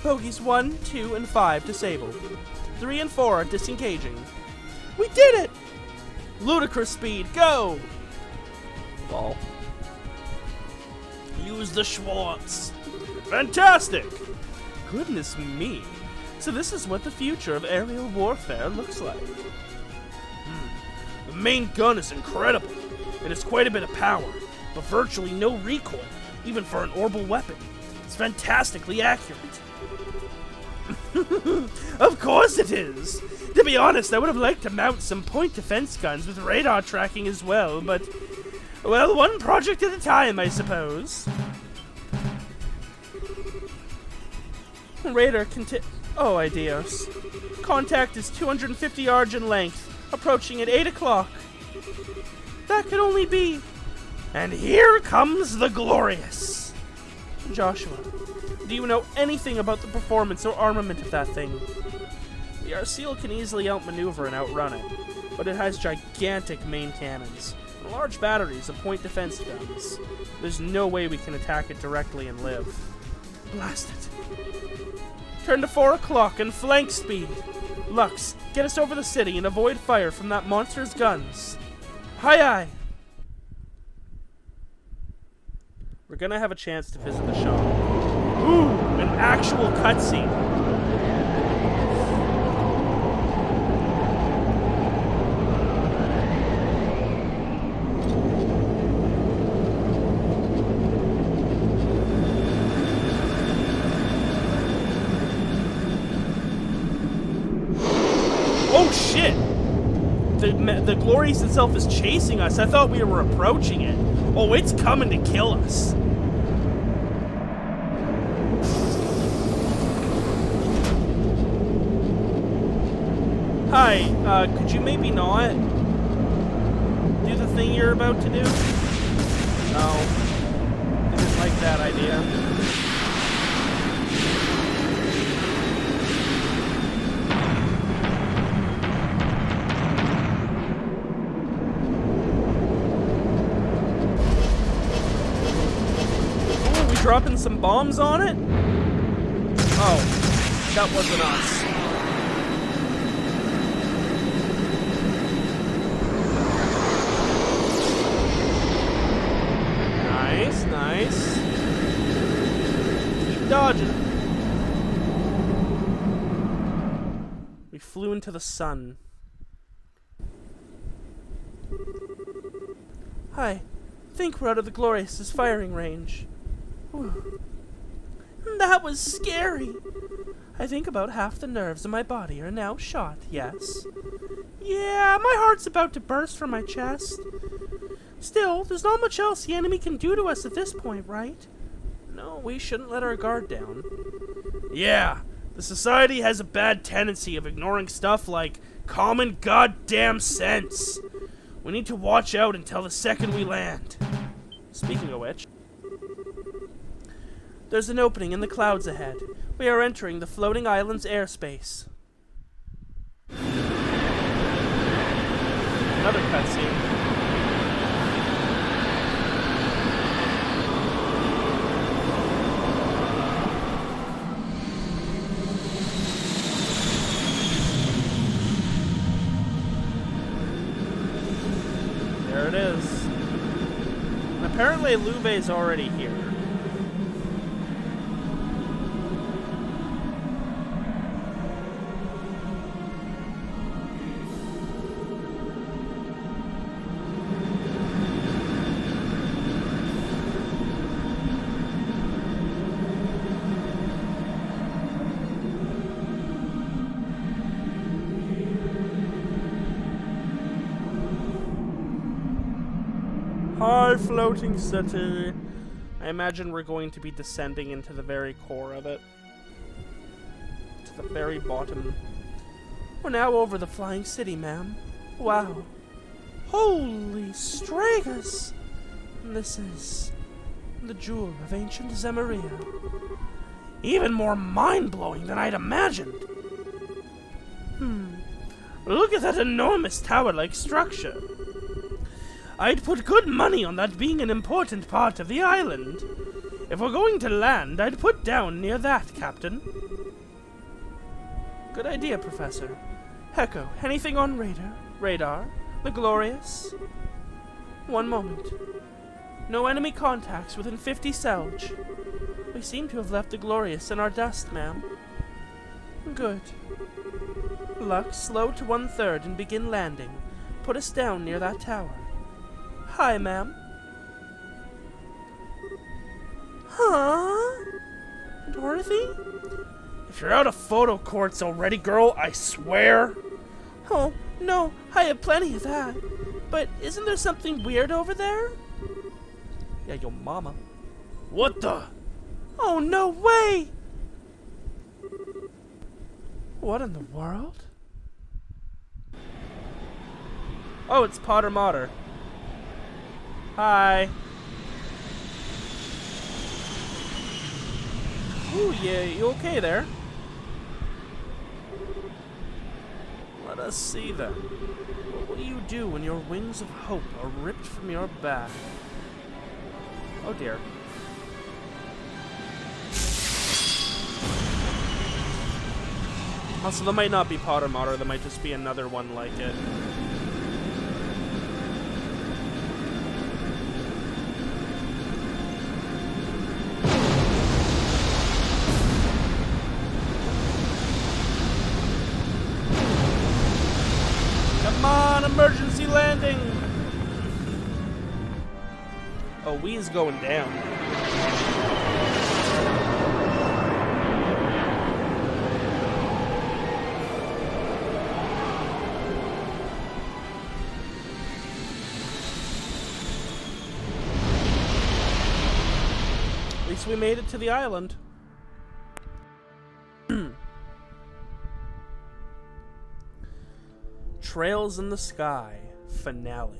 Bogies 1, 2, and 5 disabled. 3 and 4 are disengaging. We did it! Ludicrous speed, go! Ball. Use the Schwartz. Fantastic! Goodness me. So this is what the future of aerial warfare looks like. The main gun is incredible. It has quite a bit of power, but virtually no recoil, even for an orbital weapon. It's fantastically accurate. Of course it is! To be honest, I would have liked to mount some point defense guns with radar tracking as well, but... well, one project at a time, I suppose. Radar oh, ideos. Contact is 250 yards in length, approaching at 8 o'clock. That could only be... and here comes the Glorious. Joshua, do you know anything about the performance or armament of that thing? The Arseal can easily outmaneuver and outrun it, but it has gigantic main cannons, and large batteries of point defense guns. There's no way we can attack it directly and live. Blast it. Turn to 4 o'clock and flank speed. Lux, get us over the city and avoid fire from that monster's guns. Aye aye. We're gonna have a chance to visit the shop. Ooh, an actual cutscene. Oh shit! the Glorious itself is chasing us. I thought we were approaching it. Oh, it's coming to kill us. Hi, could you maybe not do the thing you're about to do? No. Didn't like that idea. Ooh, we dropping some bombs on it? Oh, that wasn't us. Nice. Keep dodging. We flew into the sun. Hi. Think we're out of the Glorious's firing range. Whew. That was scary. I think about half the nerves in my body are now shot, yes? Yeah, my heart's about to burst from my chest. Still, there's not much else the enemy can do to us at this point, right? No, we shouldn't let our guard down. Yeah, the society has a bad tendency of ignoring stuff like common goddamn sense. We need to watch out until the second we land. Speaking of which, there's an opening in the clouds ahead. We are entering the floating island's airspace. Another cutscene. There it is. And apparently Luve's already here. Hi, floating city. I imagine we're going to be descending into the very core of it. To the very bottom. We're now over the flying city, ma'am. Wow. Holy Stragus! This is the jewel of ancient Zemaria. Even more mind-blowing than I'd imagined. Look at that enormous tower-like structure. I'd put good money on that being an important part of the island. If we're going to land, I'd put down near that, Captain. Good idea, Professor. Hecko, anything on radar? The Glorious? One moment. No enemy contacts within 50 Selge. We seem to have left the Glorious in our dust, ma'am. Good. Luck, slow to 1/3 and begin landing. Put us down near that tower. Hi, ma'am. Huh? Dorothy? If you're out of photo courts already, girl, I swear. Oh, no, I have plenty of that. But isn't there something weird over there? Yeah, your mama. What the? Oh, no way! What in the world? Oh, it's Potter Motter. Hi. Ooh, yeah, you okay there? Let us see then. What will you do when your wings of hope are ripped from your back? Oh dear. Also, there might not be Potter Motter, there might just be another one like it. Come on, emergency landing! Oh, we's going down. Looks we made it to the island. Trails in the Sky finale.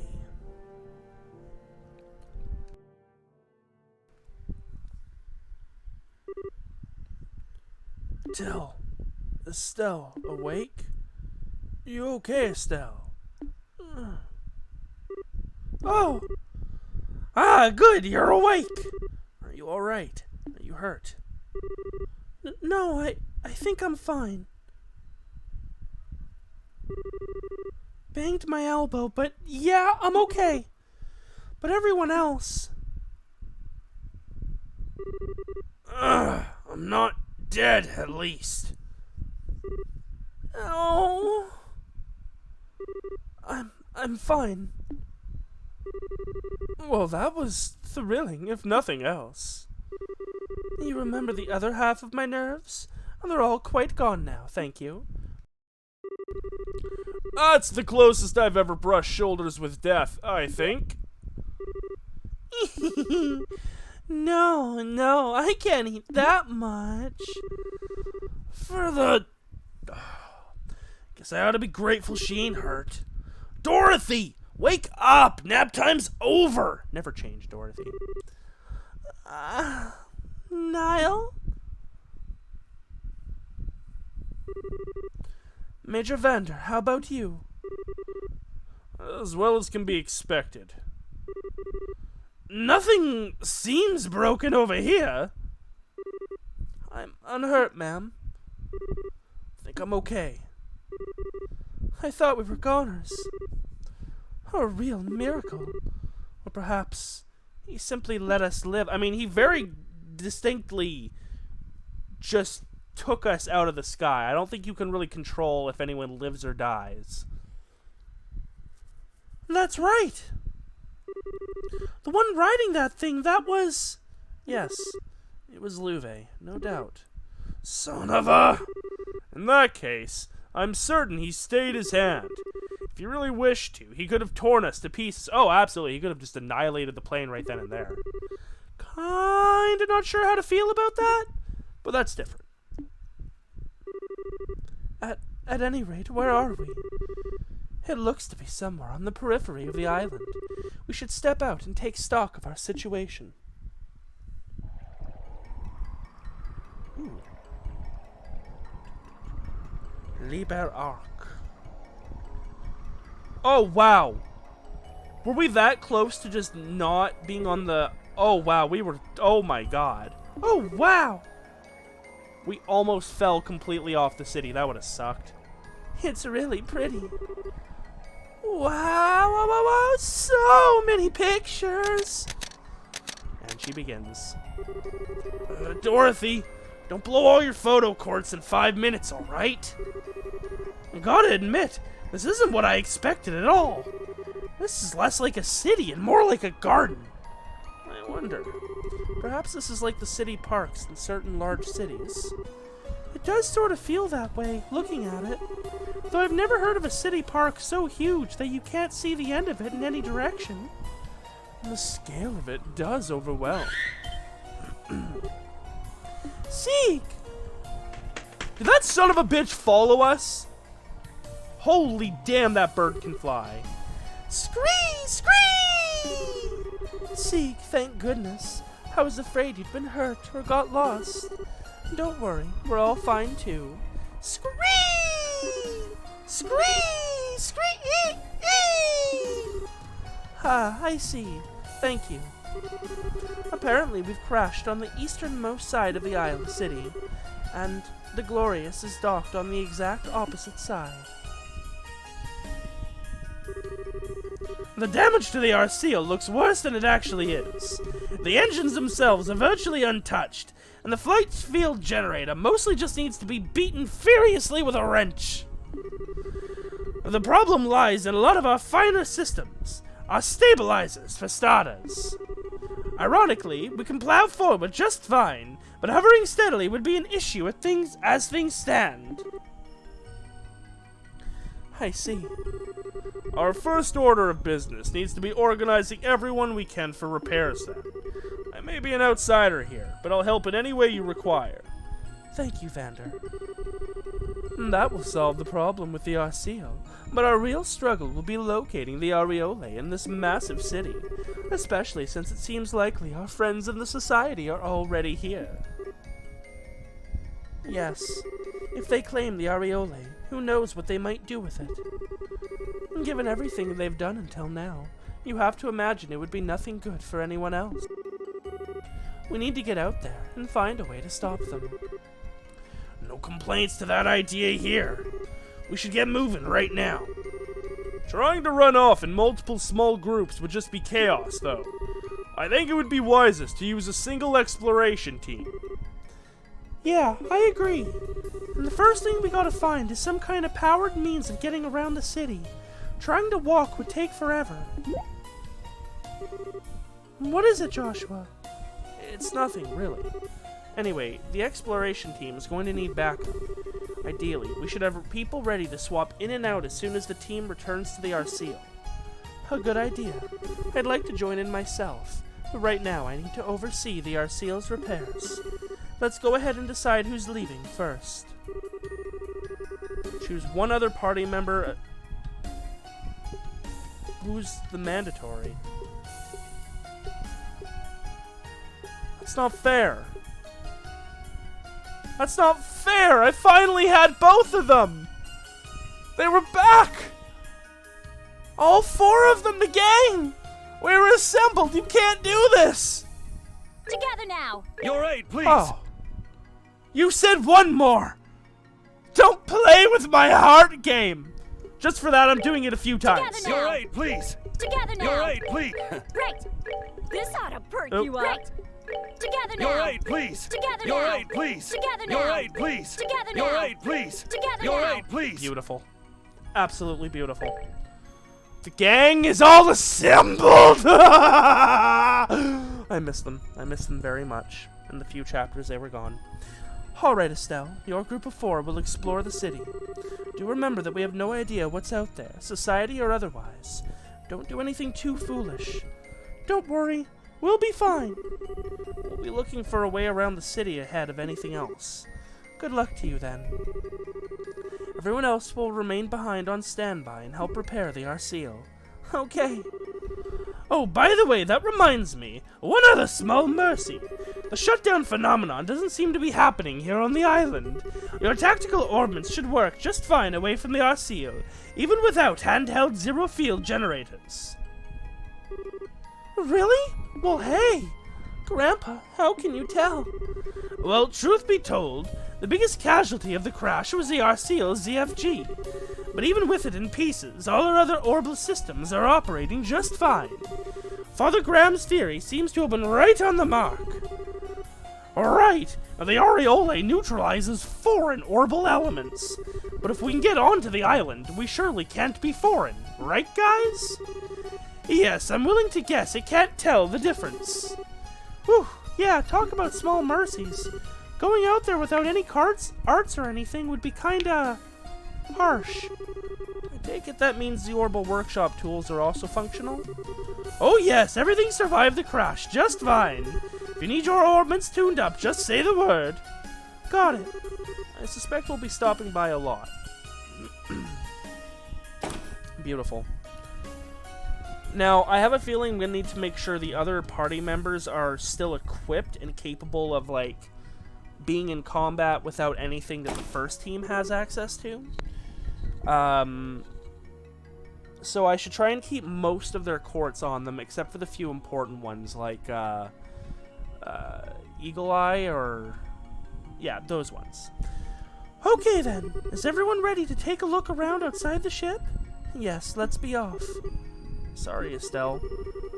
Estelle, awake? You okay, Estelle? Oh! Ah, good, you're awake! Are you alright? Are you hurt? No, I think I'm fine. Banged my elbow, but yeah, I'm okay. But everyone else... I'm not dead, at least. Oh... I'm fine. Well, that was thrilling, if nothing else. You remember the other half of my nerves? And they're all quite gone now, thank you. That's the closest I've ever brushed shoulders with death, I think. No, I can't eat that much. For the... Guess I ought to be grateful she ain't hurt. Dorothy! Wake up! Nap time's over! Never change, Dorothy. Niall? Major Vander, how about you? As well as can be expected. Nothing seems broken over here. I'm unhurt, ma'am. Think I'm okay. I thought we were goners. A real miracle. Or perhaps he simply let us live. I mean, he very distinctly just took us out of the sky. I don't think you can really control if anyone lives or dies. That's right. The one riding that thing, that was... Yes, it was Louve, no doubt. Son of a... In that case, I'm certain he stayed his hand. If he really wished to, he could have torn us to pieces. Oh, absolutely, he could have just annihilated the plane right then and there. Kinda not sure how to feel about that, but that's different. At any rate, where are we? It looks to be somewhere on the periphery of the island. We should step out and take stock of our situation. Ooh. Liber Arc. Oh, wow. Were we that close to just not being on the... Oh, wow, we were... Oh, my God. Oh, wow. We almost fell completely off the city. That would have sucked. It's really pretty. Wow, so many pictures. And she begins. Dorothy, don't blow all your photo courts in 5 minutes, all right? I gotta admit, this isn't what I expected at all. This is less like a city and more like a garden. I wonder, perhaps this is like the city parks in certain large cities. It does sort of feel that way, looking at it. Though I've never heard of a city park so huge that you can't see the end of it in any direction. And the scale of it does overwhelm. Seek! Did that son of a bitch follow us? Holy damn, that bird can fly. Scree! Scree! Seek, thank goodness. I was afraid you'd been hurt or got lost. Don't worry, we're all fine too. Scree! Scree! Scree! Ah, I see. Thank you. Apparently we've crashed on the easternmost side of the island city, and the Glorious is docked on the exact opposite side. The damage to the Arceal looks worse than it actually is. The engines themselves are virtually untouched, and the flight field generator mostly just needs to be beaten furiously with a wrench. The problem lies in a lot of our finer systems, our stabilizers, for starters. Ironically, we can plow forward just fine, but hovering steadily would be an issue as things stand. I see. Our first order of business needs to be organizing everyone we can for repairs then. I I may be an outsider here, but I'll help in any way you require. Thank you, Vander. That will solve the problem with the Arceal, but our real struggle will be locating the Areole in this massive city, especially since it seems likely our friends in the society are already here. Yes, if they claim the Areole, who knows what they might do with it? Given everything they've done until now, you have to imagine it would be nothing good for anyone else. We need to get out there and find a way to stop them. No complaints to that idea here. We should get moving right now. Trying to run off in multiple small groups would just be chaos, though. I think it would be wisest to use a single exploration team. Yeah, I agree. And the first thing we gotta find is some kind of powered means of getting around the city. Trying to walk would take forever. What is it, Joshua? It's nothing, really. Anyway, the exploration team is going to need backup. Ideally, we should have people ready to swap in and out as soon as the team returns to the Arceal. A good idea. I'd like to join in myself, but right now I need to oversee the Arceal's repairs. Let's go ahead and decide who's leaving first. Choose one other party member. Who's the mandatory? That's not fair. That's not fair! I finally had both of them! They were back! All four of them, the gang! We were assembled! You can't do this! Together now! Your aid, please! Oh. You said one more! Don't play with my heart game! Just for that, I'm doing it a few times. Together Your now. aid, please! Together now! Your aid, please! Right! This ought to perk Oh. you up! Right. Together now! Your aid, please! Together Your now. aid, please! Together Your now. aid, please! Together Your now. aid, please! Together Your now. aid, please! Beautiful. Absolutely beautiful. The gang is all assembled! I miss them. I miss them very much. In the few chapters they were gone. Alright, Estelle. Your group of 4 will explore the city. Do remember that we have no idea what's out there, society or otherwise. Don't do anything too foolish. Don't worry. We'll be fine. We'll be looking for a way around the city ahead of anything else. Good luck to you, then. Everyone else will remain behind on standby and help repair the Arceal. Okay. Oh, by the way, that reminds me. One other small mercy. The shutdown phenomenon doesn't seem to be happening here on the island. Your tactical orbments should work just fine away from the Arceal, even without handheld zero-field generators. Really? Well, hey! Grandpa, how can you tell? Well, truth be told, the biggest casualty of the crash was the Arceal ZFG. But even with it in pieces, all our other orbital systems are operating just fine. Father Graham's theory seems to have been right on the mark. Alright, now the Areole neutralizes foreign orbital elements. But if we can get onto the island, we surely can't be foreign, right guys? Yes, I'm willing to guess it can't tell the difference. Whew, yeah, talk about small mercies. Going out there without any arts or anything would be kinda harsh. I take it that means the Orbital Workshop tools are also functional? Oh yes, everything survived the crash just fine. If you need your orbments tuned up, just say the word. Got it. I suspect we'll be stopping by a lot. Beautiful. Now, I have a feeling we need to make sure the other party members are still equipped and capable of, like, being in combat without anything that the first team has access to. So I should try and keep most of their courts on them, except for the few important ones, like, Eagle Eye, or... yeah, those ones. Okay, then. Is everyone ready to take a look around outside the ship? Yes, let's be off. Sorry, Estelle.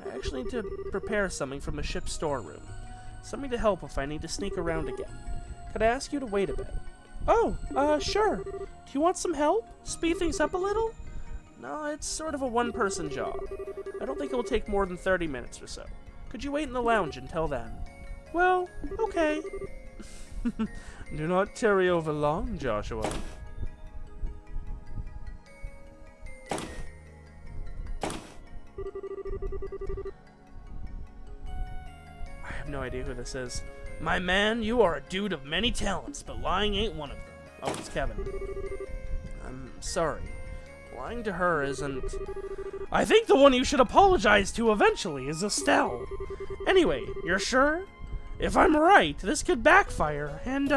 I actually need to prepare something from the ship's storeroom. Something to help if I need to sneak around again. Could I ask you to wait a bit? Oh, sure. Do you want some help? Speed things up a little? No, it's sort of a one-person job. I don't think it will take more than 30 minutes or so. Could you wait in the lounge until then? Well, okay. Do not tarry over long, Joshua. I have no who this is. My man, you are a dude of many talents, but lying ain't one of them. Oh, it's Kevin. I'm sorry. Lying to her isn't... I think the one you should apologize to eventually is Estelle. Anyway, you're sure? If I'm right, this could backfire and,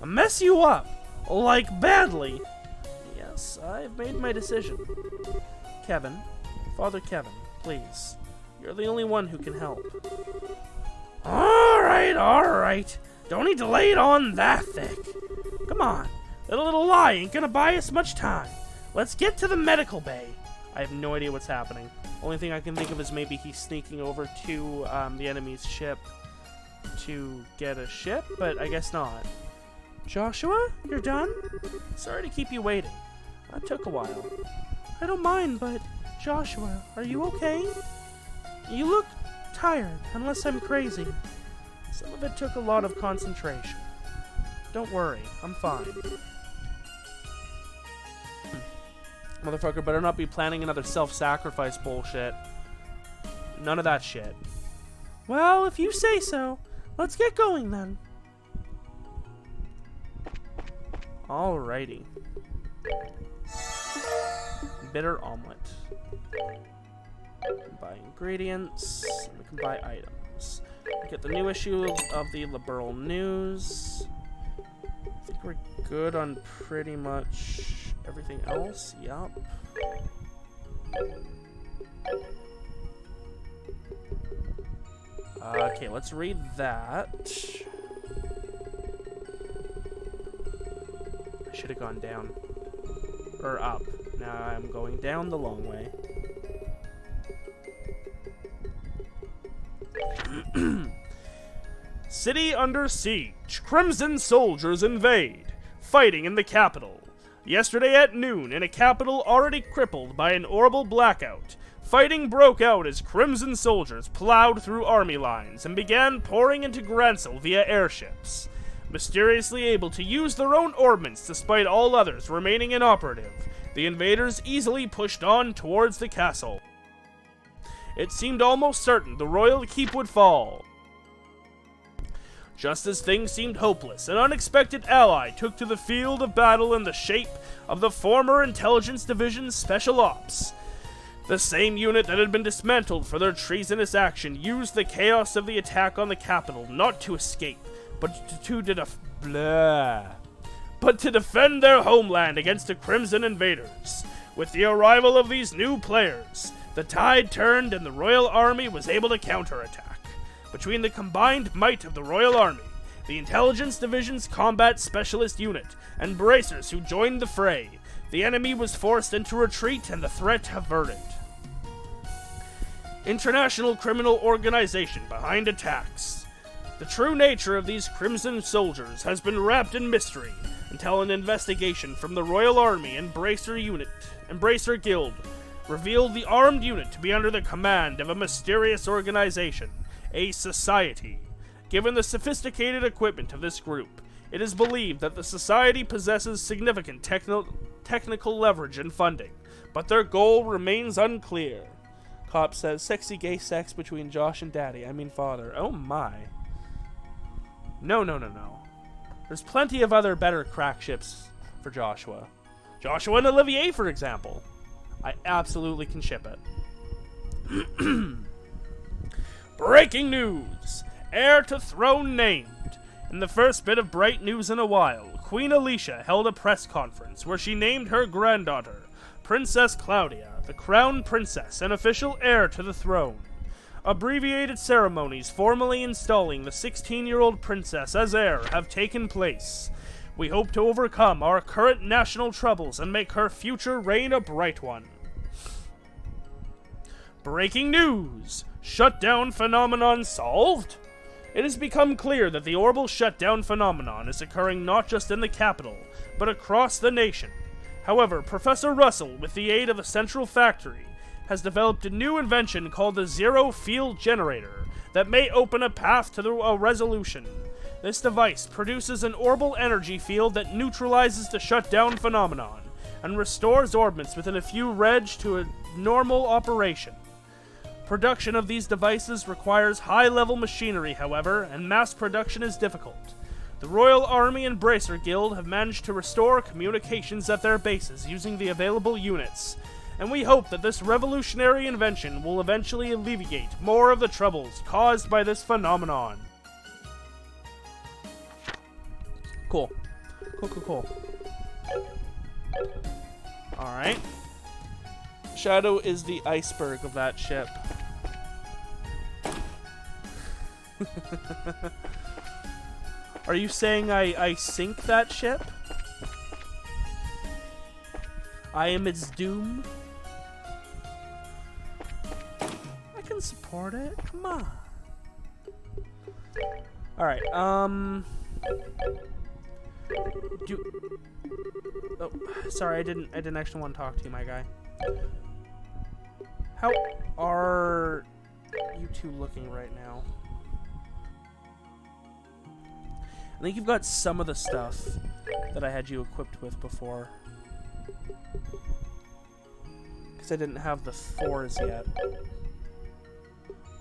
mess you up. Like, badly. Yes, I've made my decision. Kevin, Father Kevin, please. You're the only one who can help. Alright. Don't need to lay it on that thick. Come on, that little lie ain't gonna buy us much time. Let's get to the medical bay. I have no idea what's happening. Only thing I can think of is maybe he's sneaking over to the enemy's ship to get a ship, but I guess not. Joshua, you're done? Sorry to keep you waiting. That took a while. I don't mind, but Joshua, are you okay? You look tired, unless I'm crazy. Some of it took a lot of concentration. Don't worry, I'm fine. Motherfucker better not be planning another self-sacrifice bullshit. None of that shit. Well, if you say so, let's get going then. Alrighty. Bitter omelet. Buy ingredients. And we can buy items. Get the new issue of the Liberal News. I think we're good on pretty much everything else. Yup. Okay, let's read that. I should have gone down. Or up. Now I'm going down the long way. City under siege. Crimson soldiers invade. Fighting in the capital. Yesterday at noon, in a capital already crippled by an horrible blackout, fighting broke out as Crimson soldiers plowed through army lines and began pouring into Grancel via airships. Mysteriously able to use their own ordnance despite all others remaining inoperative, the invaders easily pushed on towards the castle. It seemed almost certain the royal keep would fall. Just as things seemed hopeless, an unexpected ally took to the field of battle in the shape of the former Intelligence Division's Special Ops. The same unit that had been dismantled for their treasonous action used the chaos of the attack on the capital not to escape, but to defend their homeland against the Crimson invaders. With the arrival of these new players, the tide turned and the Royal Army was able to counterattack. Between the combined might of the Royal Army, the Intelligence Division's Combat Specialist Unit, and bracers who joined the fray, the enemy was forced into retreat and the threat averted. International criminal organization behind attacks. The true nature of these Crimson soldiers has been wrapped in mystery until an investigation from the Royal Army and Bracer Guild revealed the armed unit to be under the command of a mysterious organization, a society. Given the sophisticated equipment of this group, it is believed that the society possesses significant technical leverage and funding, but their goal remains unclear. Cop says, sexy gay sex between Josh and Daddy, I mean father. Oh my. No. There's plenty of other better crack ships for Joshua. Joshua and Olivier, for example. I absolutely can ship it. Breaking news! Heir to throne named. In the first bit of bright news in a while, Queen Alicia held a press conference where she named her granddaughter, Princess Claudia, the crown princess and official heir to the throne. Abbreviated ceremonies formally installing the 16-year-old princess as heir have taken place. We hope to overcome our current national troubles and make her future reign a bright one. Breaking news! Shutdown phenomenon solved? It has become clear that the orbital shutdown phenomenon is occurring not just in the capital, but across the nation. However, Professor Russell, with the aid of a central factory, has developed a new invention called the Zero Field Generator that may open a path to a resolution. This device produces an orbital energy field that neutralizes the shutdown phenomenon and restores orbits within a few reg to a normal operation. Production of these devices requires high-level machinery, however, and mass production is difficult. The Royal Army and Bracer Guild have managed to restore communications at their bases using the available units, and we hope that this revolutionary invention will eventually alleviate more of the troubles caused by this phenomenon. Cool. Cool. Alright. Shadow is the iceberg of that ship. Are you saying I sink that ship? I am its doom? I can support it. Come on. Alright, oh, sorry, I didn't actually want to talk to you, my guy. How are you two looking right now? I think you've got some of the stuff that I had you equipped with before. Because I didn't have the 4s yet.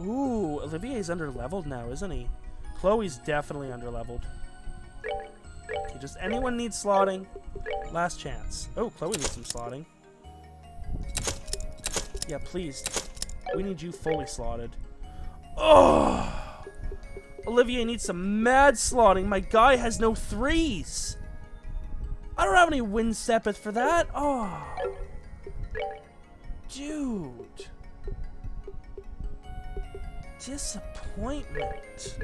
Ooh, Olivier's underleveled now, isn't he? Chloe's definitely underleveled. Okay, just anyone needs slotting? Last chance. Oh, Chloe needs some slotting. Yeah, please. We need you fully slotted. Oh! Olivier needs some mad slotting. My guy has no 3s. I don't have any wind sepith for that. Oh. Dude. Disappointment.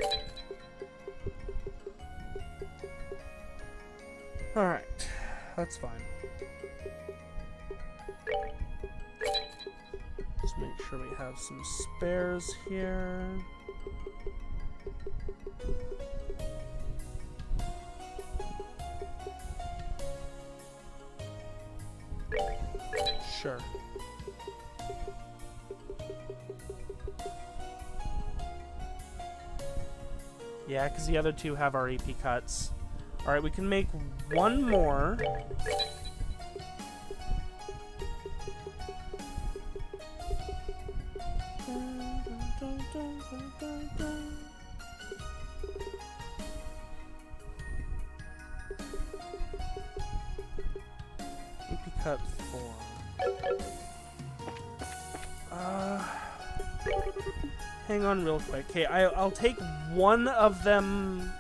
Alright. That's fine. Just make sure we have some spares here. Sure. Yeah, because the other two have our AP cuts. Alright, we can make one more. AP cut 4. Hang on real quick. Okay, I'll take one of them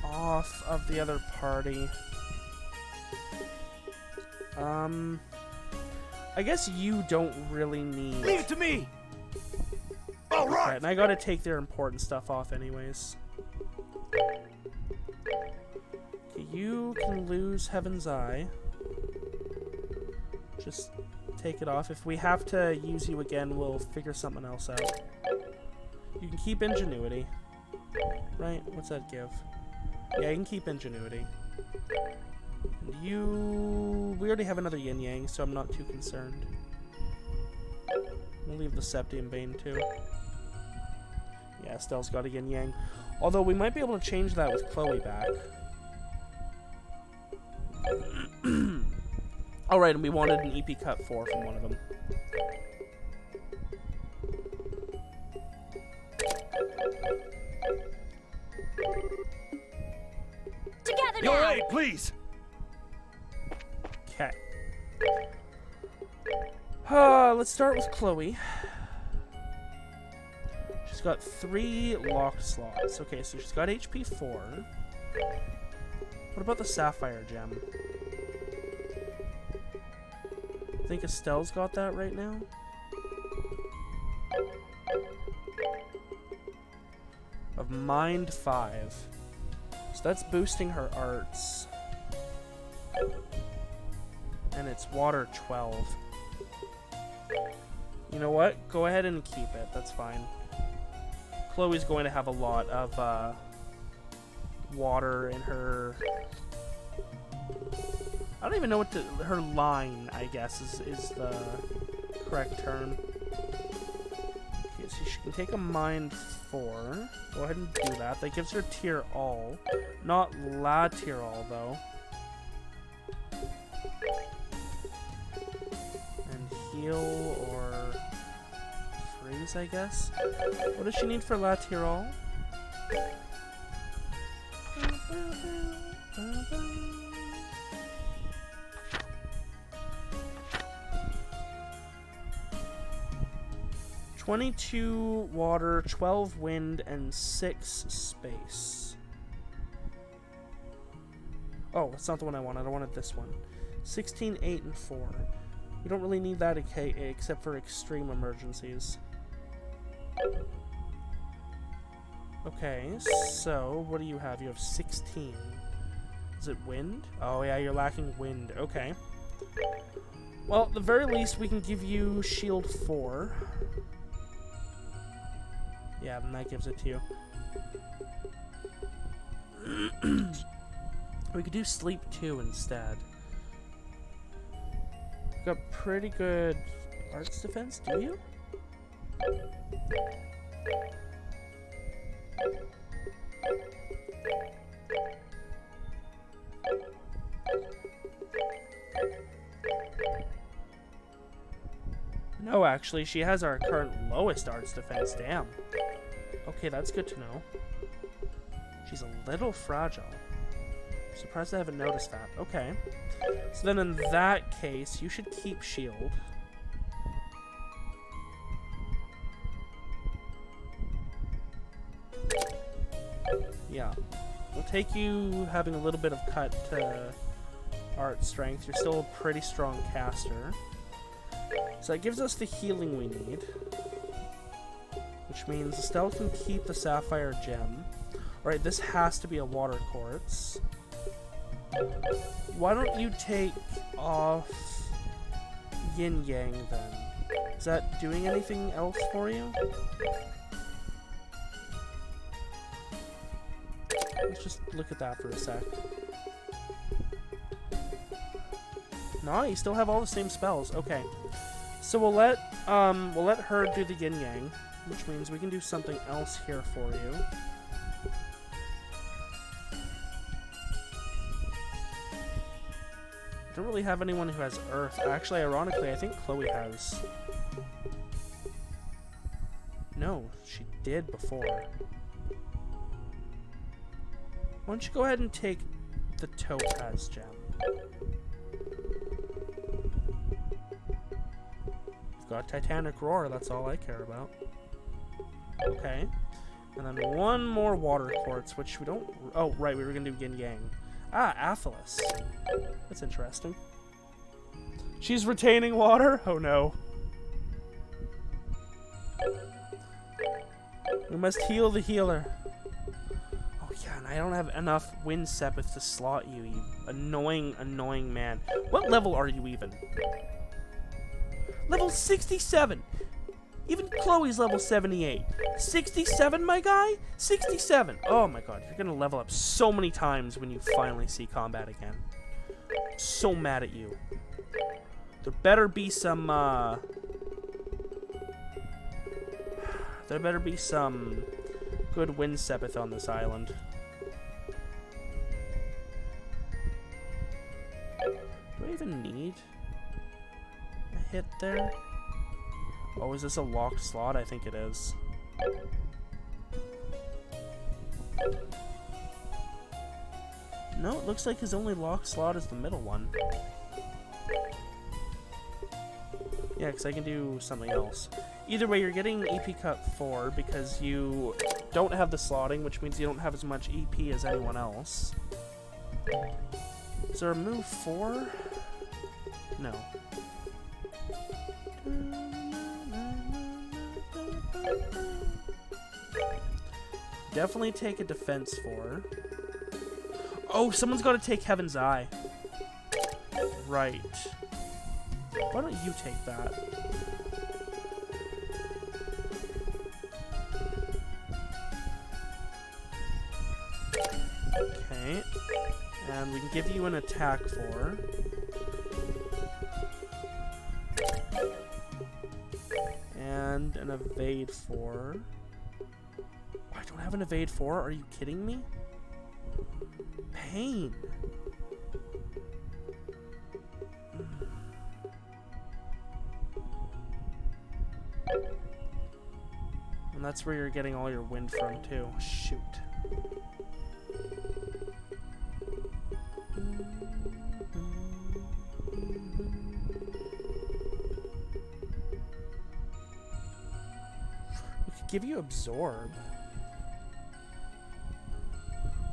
off of the other party. I guess you don't really need... Leave it to me! All right! Okay, and I gotta take their important stuff off anyways. Okay, you can lose Heaven's Eye. Just take it off. If we have to use you again, we'll figure something else out. You can keep Ingenuity. Right? What's that give? Yeah, you can keep Ingenuity. And you... We already have another Yin-Yang, so I'm not too concerned. We'll leave the Septium Bane too. Yeah, Estelle's got a Yin-Yang. Although we might be able to change that with Chloe back. Alright, and we wanted an EP cut 4 from one of them. Together You're now. right, please! Okay. Let's start with Chloe. She's got 3 locked slots. Okay, so she's got HP 4. What about the Sapphire Gem? I think Estelle's got that right now. Of Mind 5. So that's boosting her arts. And it's Water 12. You know what? Go ahead and keep it. That's fine. Chloe's going to have a lot of water in her... I don't even know what her line, I guess, is the correct term. Okay, so she can take a Mind 4. Go ahead and do that. That gives her Tier All. Not La Tier All, though. And heal or raise, I guess. What does she need for lateral? "22 water, 12 wind, and 6 space." Oh, that's not the one I wanted. I wanted this one. 16, 8, and 4. You don't really need that except for extreme emergencies. Okay, so what do you have? You have 16. Is it wind? Oh yeah, you're lacking wind. Okay. Well, at the very least, we can give you shield 4. Yeah, then that gives it to you. We could do sleep 2 instead. You've got pretty good arts defense, do you? No, actually, she has our current lowest arts defense. Damn. Okay, that's good to know. She's a little fragile. Surprised I haven't noticed that. Okay. So then in that case, you should keep shield. Yeah. We'll take you having a little bit of cut to art strength. You're still a pretty strong caster. So that gives us the healing we need. Which means Estelle can keep the sapphire gem. Alright, this has to be a water quartz. Why don't you take off yin yang then? Is that doing anything else for you? Let's just look at that for a sec. No, you still have all the same spells. Okay. So we'll let her do the yin yang, which means we can do something else here for you. I don't really have anyone who has earth. Actually, ironically, I think Chloe has. No, she did before. Why don't you go ahead and take the topaz gem? We've got Titanic Roar, that's all I care about. Okay. And then one more water quartz, which we don't... Oh, right, we were going to do yin yang. Ah, Athelis. That's interesting. She's retaining water? Oh no. We must heal the healer. Oh yeah, and I don't have enough wind sepith to slot you, you annoying, annoying man. What level are you even? Level 67! Even Chloe's level 78. 67, my guy? 67. Oh my god, you're gonna level up so many times when you finally see combat again. I'm so mad at you. There better be some, There better be some good wind sepith on this island. Do I even need a hit there? Oh, is this a locked slot? I think it is. No, it looks like his only locked slot is the middle one. Yeah, because I can do something else. Either way, you're getting EP Cut 4 because you don't have the slotting, which means you don't have as much EP as anyone else. Is there a move 4? No. Definitely take a defense 4. Oh, someone's got to take Heaven's Eye. Right. Why don't you take that? Okay. And we can give you an attack 4. And an evade 4. I don't have an evade 4? Are you kidding me? Pain. And that's where you're getting all your wind from, too. Shoot. We could give you Absorb.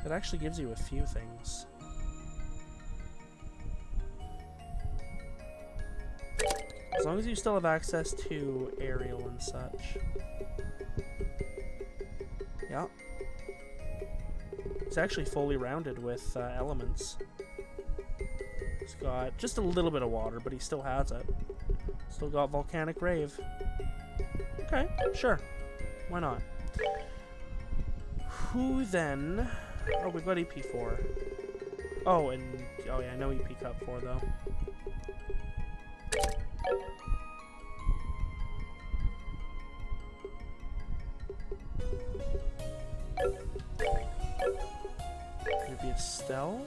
That actually gives you a few things. As long as you still have access to aerial and such. Yeah. It's actually fully rounded with elements. He's got just a little bit of water, but he still has it. Still got Volcanic Rave. Okay, sure. Why not? Who then... Oh, we've got EP4. Oh, and... Oh yeah, no EP Cup 4, though. Maybe Estelle?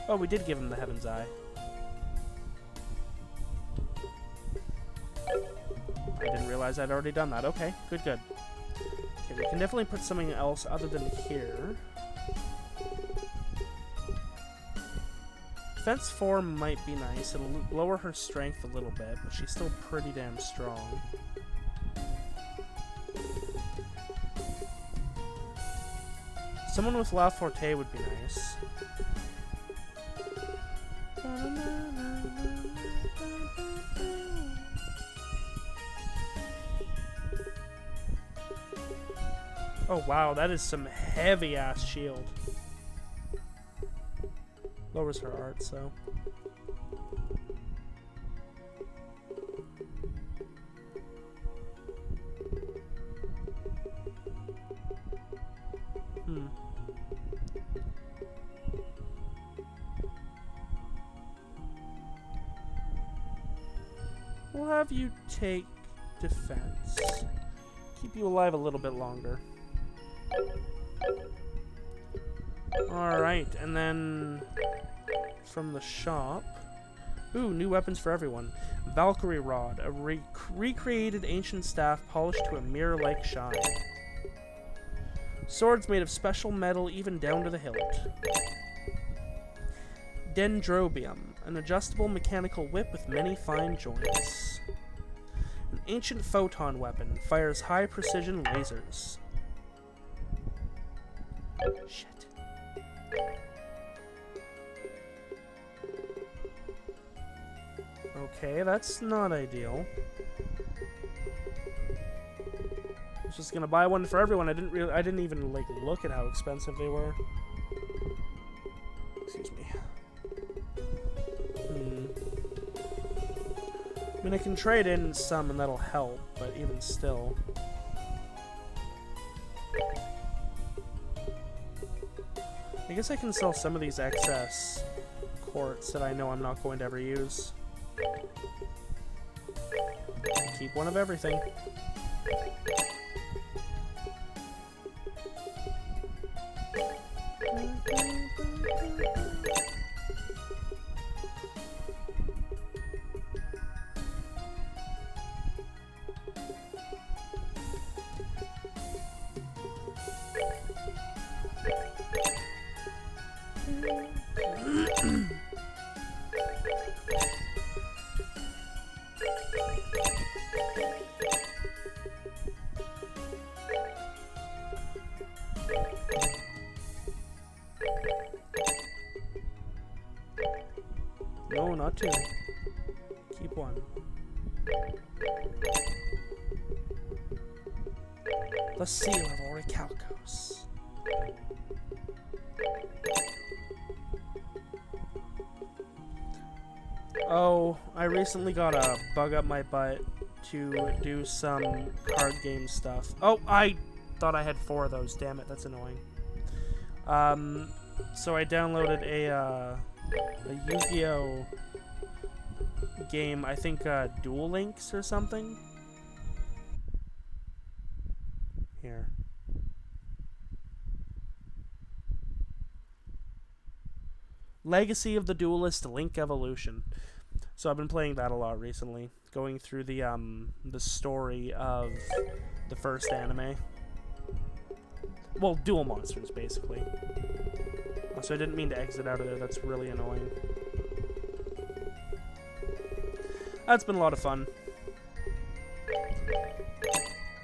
Oh, we did give him the Heaven's Eye. I didn't realize I'd already done that. Okay, good, good. Okay, we can definitely put something else other than here. Defense 4 might be nice. It'll lower her strength a little bit, but she's still pretty damn strong. Someone with La Forte would be nice. Oh wow, that is some heavy ass shield. Lowers her art, so. We'll have you take defense. Keep you alive a little bit longer. Alright, and then from the shop. Ooh, new weapons for everyone. Valkyrie Rod, a recreated ancient staff polished to a mirror-like shine. Swords made of special metal even down to the hilt. Dendrobium, an adjustable mechanical whip with many fine joints. An ancient photon weapon, fires high-precision lasers. Shit. Okay, that's not ideal. I was just gonna buy one for everyone. I didn't even like look at how expensive they were. Excuse me. I mean, I can trade in some and that'll help, but even still. I guess I can sell some of these excess quartz that I know I'm not going to ever use. Keep one of everything. No, not two. Keep one. The seal of Orichalcos. Oh, I recently got a bug up my butt to do some card game stuff. Oh, I thought I had 4 of those. Damn it, that's annoying. So I downloaded a Yu-Gi-Oh game, I think Duel Links or something. Here. Legacy of the Duelist: Link Evolution. So I've been playing that a lot recently, going through the story of the first anime. Well, Duel Monsters, basically. So I didn't mean to exit out of there. That's really annoying. That's been a lot of fun.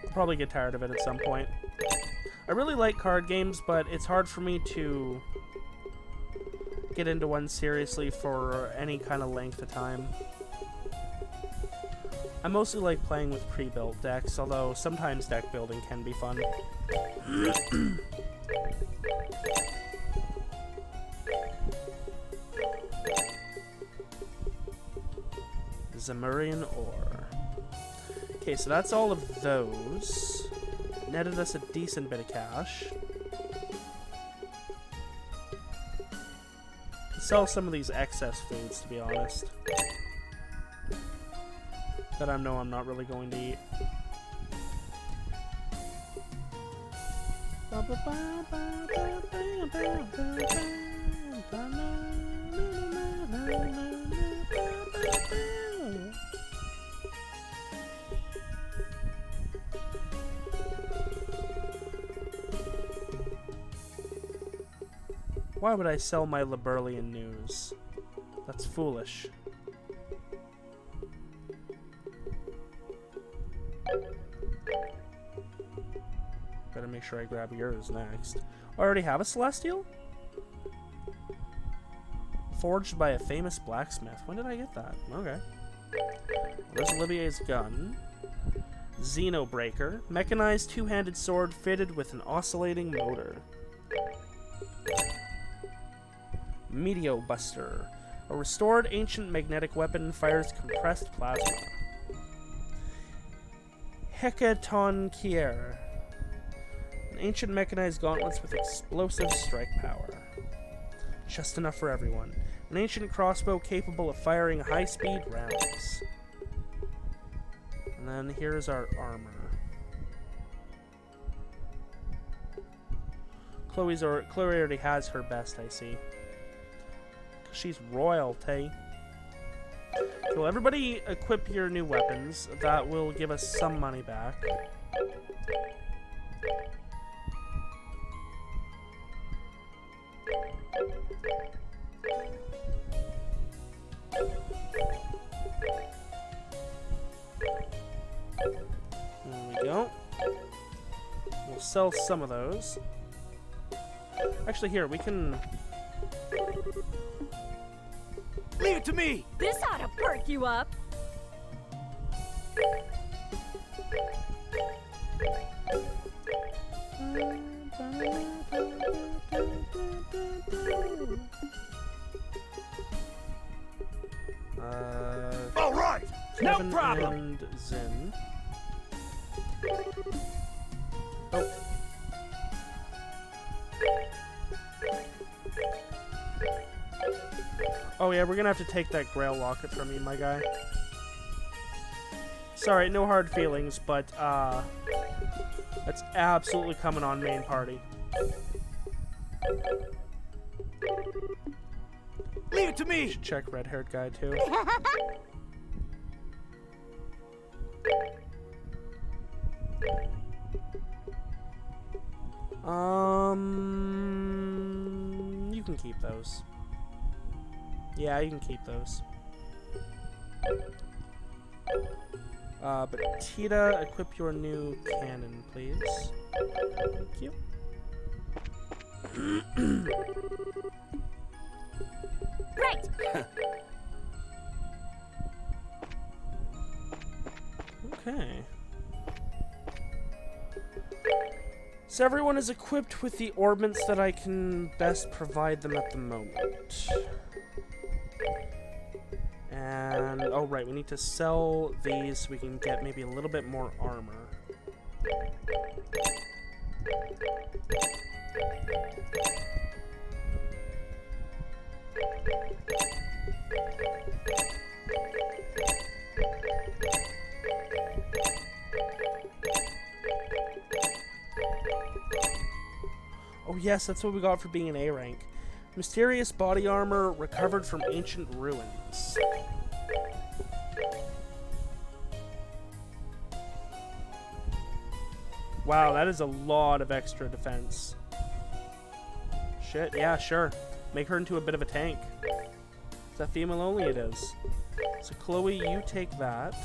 I'll probably get tired of it at some point. I really like card games, but it's hard for me to get into one seriously for any kind of length of time. I mostly like playing with pre-built decks, although sometimes deck building can be fun. Zamurian ore. Okay, so that's all of those. Netted us a decent bit of cash. Sell some of these excess foods, to be honest. That I know I'm not really going to eat. Why would I sell my Liberlian news? That's foolish. Better make sure I grab yours next. I already have a Celestial? Forged by a famous blacksmith. When did I get that? Okay. There's Olivier's gun. Xenobreaker. Mechanized two-handed sword fitted with an oscillating motor. Meteor Buster. A restored ancient magnetic weapon fires compressed plasma. Hecatoncheir. An ancient mechanized gauntlets with explosive strike power. Just enough for everyone. An ancient crossbow capable of firing high-speed rounds. And then here's our armor. Chloe already has her best, I see. She's royalty. Well, everybody equip your new weapons. That will give us some money back. There we go. We'll sell some of those. Actually, here, we can... Leave it to me! This ought to perk you up. All right! No Kevin problem! And Zin. Oh. Oh yeah, we're gonna have to take that Grail Locket from you, my guy. Sorry, no hard feelings, but that's absolutely coming on main party. Leave it to me! Should check red-haired guy too. You can keep those. Yeah, you can keep those. But Tita, equip your new cannon, please. Thank you. Great. Okay. So everyone is equipped with the orbments that I can best provide them at the moment. And, oh right, we need to sell these so we can get maybe a little bit more armor. Oh yes, that's what we got for being an A rank. Mysterious body armor recovered from ancient ruins. Wow, that is a lot of extra defense. Shit, yeah, sure. Make her into a bit of a tank. Is that female only? It is. So Chloe, you take that.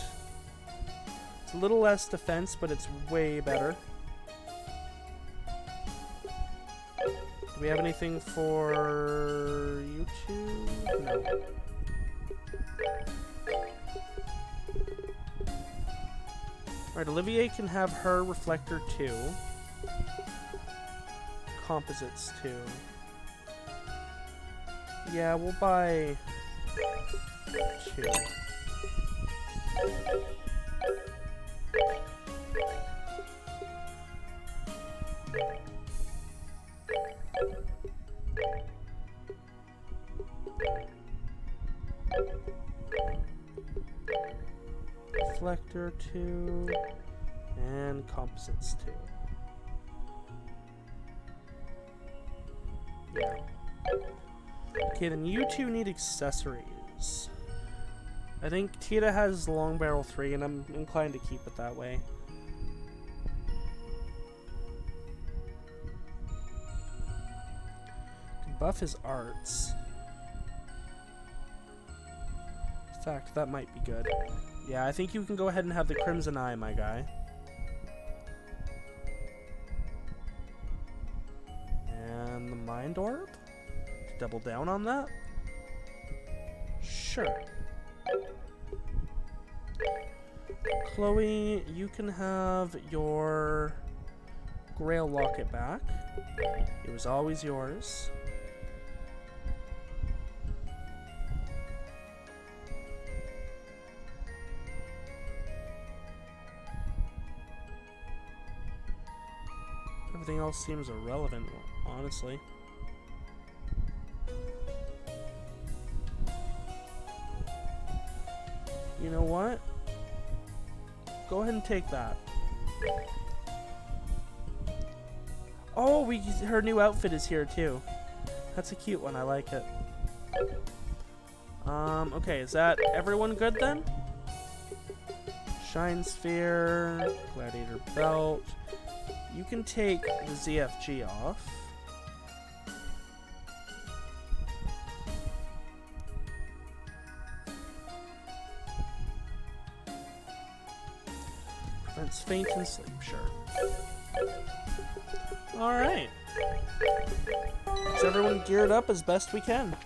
It's a little less defense, but it's way better. Do we have anything for you two? No. Alright, Olivier can have her reflector 2. Composites 2. Yeah, we'll buy 2. Reflector 2 and composites 2. Yeah. Okay, then you two need accessories. I think Tita has long barrel 3, and I'm inclined to keep it that way. Can buff his arts. In fact, that might be good. Yeah, I think you can go ahead and have the Crimson Eye, my guy. And the Mind Orb? Double down on that? Sure. Chloe, you can have your Grail Locket back. It was always yours. Everything else seems irrelevant, honestly. You know what? Go ahead and take that. Oh, her new outfit is here too. That's a cute one. I like it. Okay, is that everyone good then? Shine Sphere, Gladiator Belt. You can take the ZFG off. Prevents faint and sleep, sure. Alright. Is everyone geared up as best we can?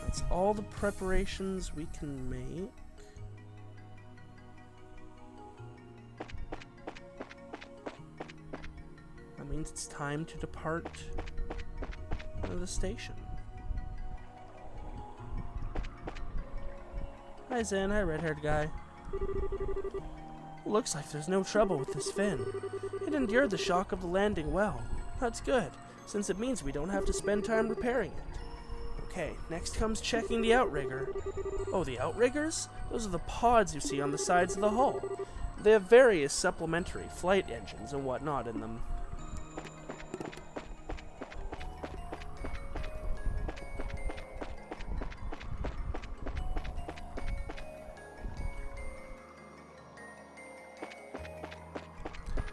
That's all the preparations we can make. That means it's time to depart the station. Hi Zen, hi red-haired guy. Looks like there's no trouble with this fin. It endured the shock of the landing well. That's good, since it means we don't have to spend time repairing it. Okay, next comes checking the outrigger. Oh, the outriggers? Those are the pods you see on the sides of the hull. They have various supplementary flight engines and whatnot in them.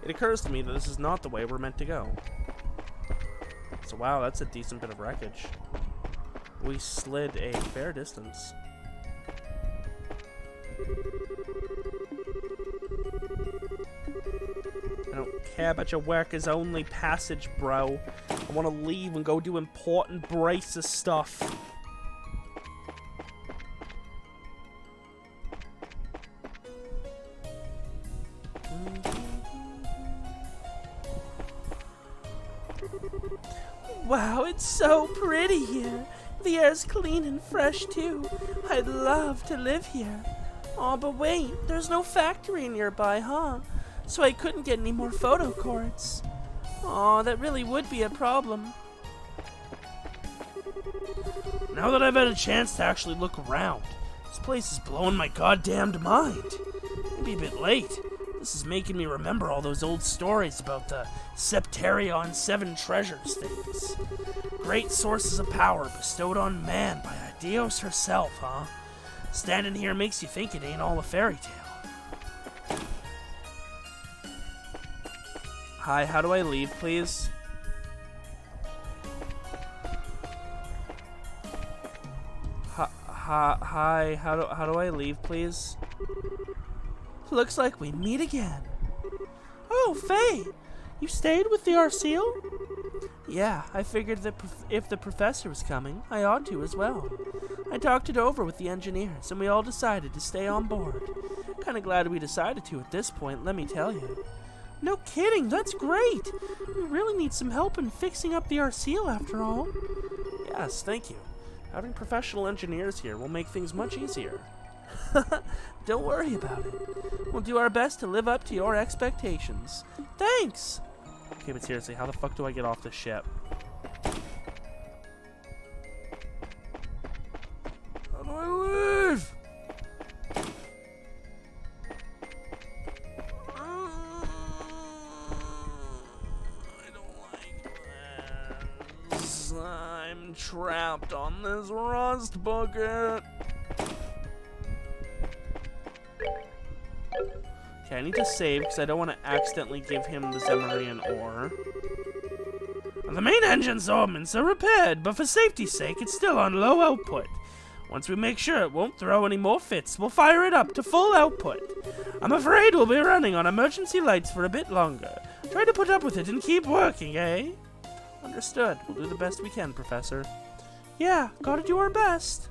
It occurs to me that this is not the way we're meant to go. So wow, that's a decent bit of wreckage. We slid a fair distance. I don't care about your workers only passage, bro. I want to leave and go do important braces stuff. Wow, it's so pretty here. The air's clean and fresh, too. I'd love to live here. Aw, but wait, there's no factory nearby, huh? So I couldn't get any more photo cords. Aw, that really would be a problem. Now that I've had a chance to actually look around, this place is blowing my goddamned mind. Might be a bit late. This is making me remember all those old stories about the Septarion 7 treasures things. Great sources of power bestowed on man by Ideos herself, huh? Standing here makes you think it ain't all a fairy tale. Hi, how do I leave, please? Hi, how do I leave, please? Looks like we meet again. Oh, Faye! You stayed with the Arceal? Yeah, I figured that if the professor was coming, I ought to as well. I talked it over with the engineers, and we all decided to stay on board. Kinda glad we decided to at this point, let me tell you. No kidding, that's great! We really need some help in fixing up the Arceal after all. Yes, thank you. Having professional engineers here will make things much easier. Don't worry about it. We'll do our best to live up to your expectations. Thanks! Okay, but seriously, how the fuck do I get off the ship? How do I leave? I don't like this. I'm trapped on this rust bucket. Okay, I need to save because I don't want to accidentally give him the Zemarian ore. The main engine's ornaments are repaired, but for safety's sake, it's still on low output. Once we make sure it won't throw any more fits, we'll fire it up to full output. I'm afraid we'll be running on emergency lights for a bit longer. Try to put up with it and keep working, eh? Understood. We'll do the best we can, Professor. Yeah, gotta do our best.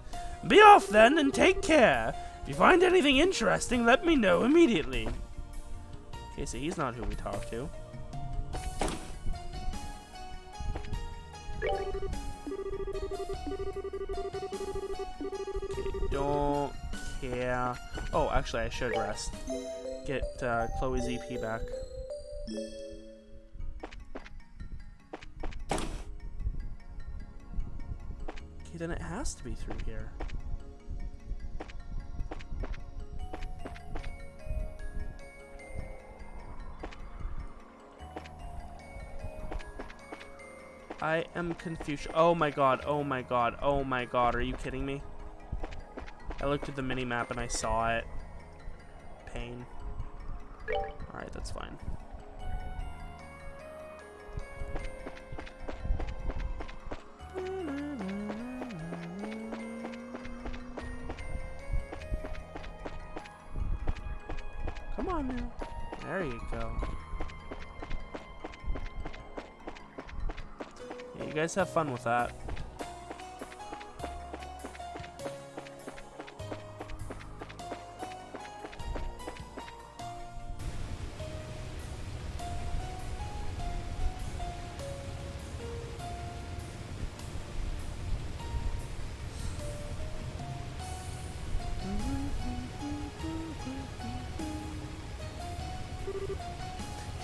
Be off then, and take care. If you find anything interesting, let me know immediately. Okay, so he's not who we talk to. Okay, don't care. Oh, actually, I should rest. Get Chloe's EP back. Okay, then it has to be through here. I am confused. Oh my god, oh my god, oh my god, are you kidding me? I looked at the mini-map and I saw it. Pain. Alright, that's fine. Come on now. There you go. Yeah, you guys have fun with that.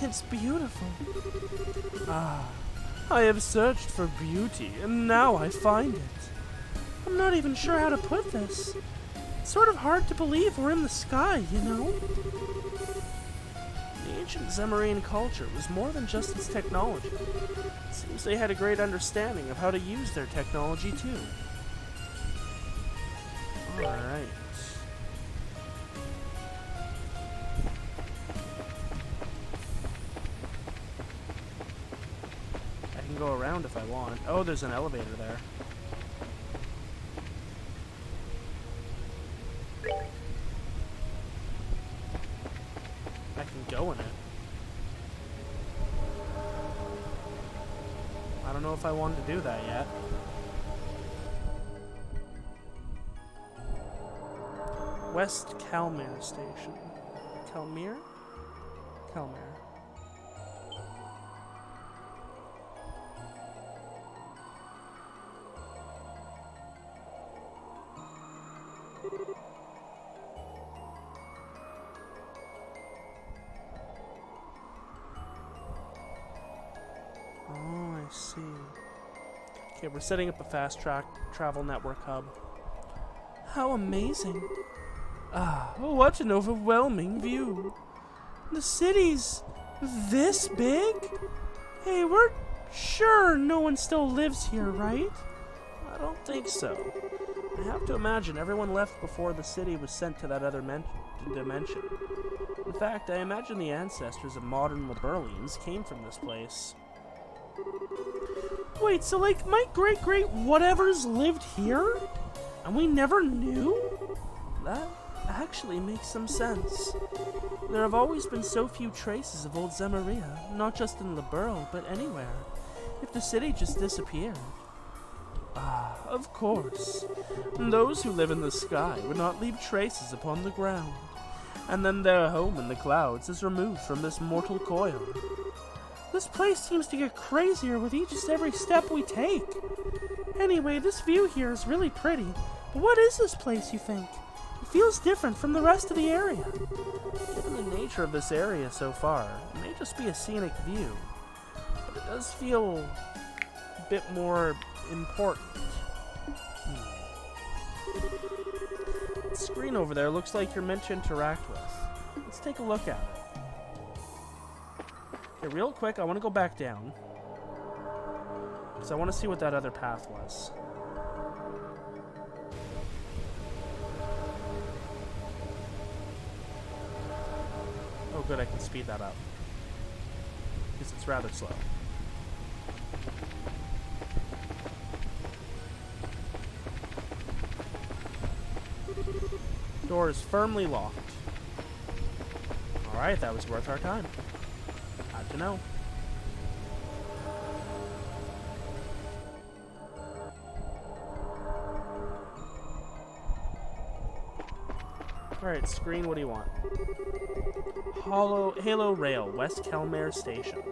It's beautiful. Ah, I have searched for beauty, and now I find it. I'm not even sure how to put this. It's sort of hard to believe we're in the sky, you know? The ancient Zemarian culture was more than just its technology. It seems they had a great understanding of how to use their technology too. Alright. Go around if I want. Oh, there's an elevator there. I can go in it. I don't know if I want to do that yet. West Calmere Station. Calmere? Calmere. Oh, I see. Okay, we're setting up a fast travel network hub. How amazing. Ah, what an overwhelming view. The city's this big? Hey, we're sure no one still lives here, right? I don't think so. I have to imagine everyone left before the city was sent to that other dimension. In fact, I imagine the ancestors of modern Liberlians came from this place. Wait, so like my great-great-whatevers lived here? And we never knew? That actually makes some sense. There have always been so few traces of old Zemaria, not just in Liberl, but anywhere. If the city just disappeared. Ah, of course. Those who live in the sky would not leave traces upon the ground, and then their home in the clouds is removed from this mortal coil. This place seems to get crazier with every step we take. Anyway, this view here is really pretty, but what is this place, you think? It feels different from the rest of the area. Given the nature of this area so far, it may just be a scenic view, but it does feel a bit more important. The screen over there looks like you're meant to interact with. Let's take a look at it. Okay, real quick, I want to go back down, because I want to see what that other path was. Oh good, I can speed that up, because it's rather slow. Door is firmly locked. Alright, that was worth our time. Had to know. Alright, screen, what do you want? Halo Rail, West Kelmare Station.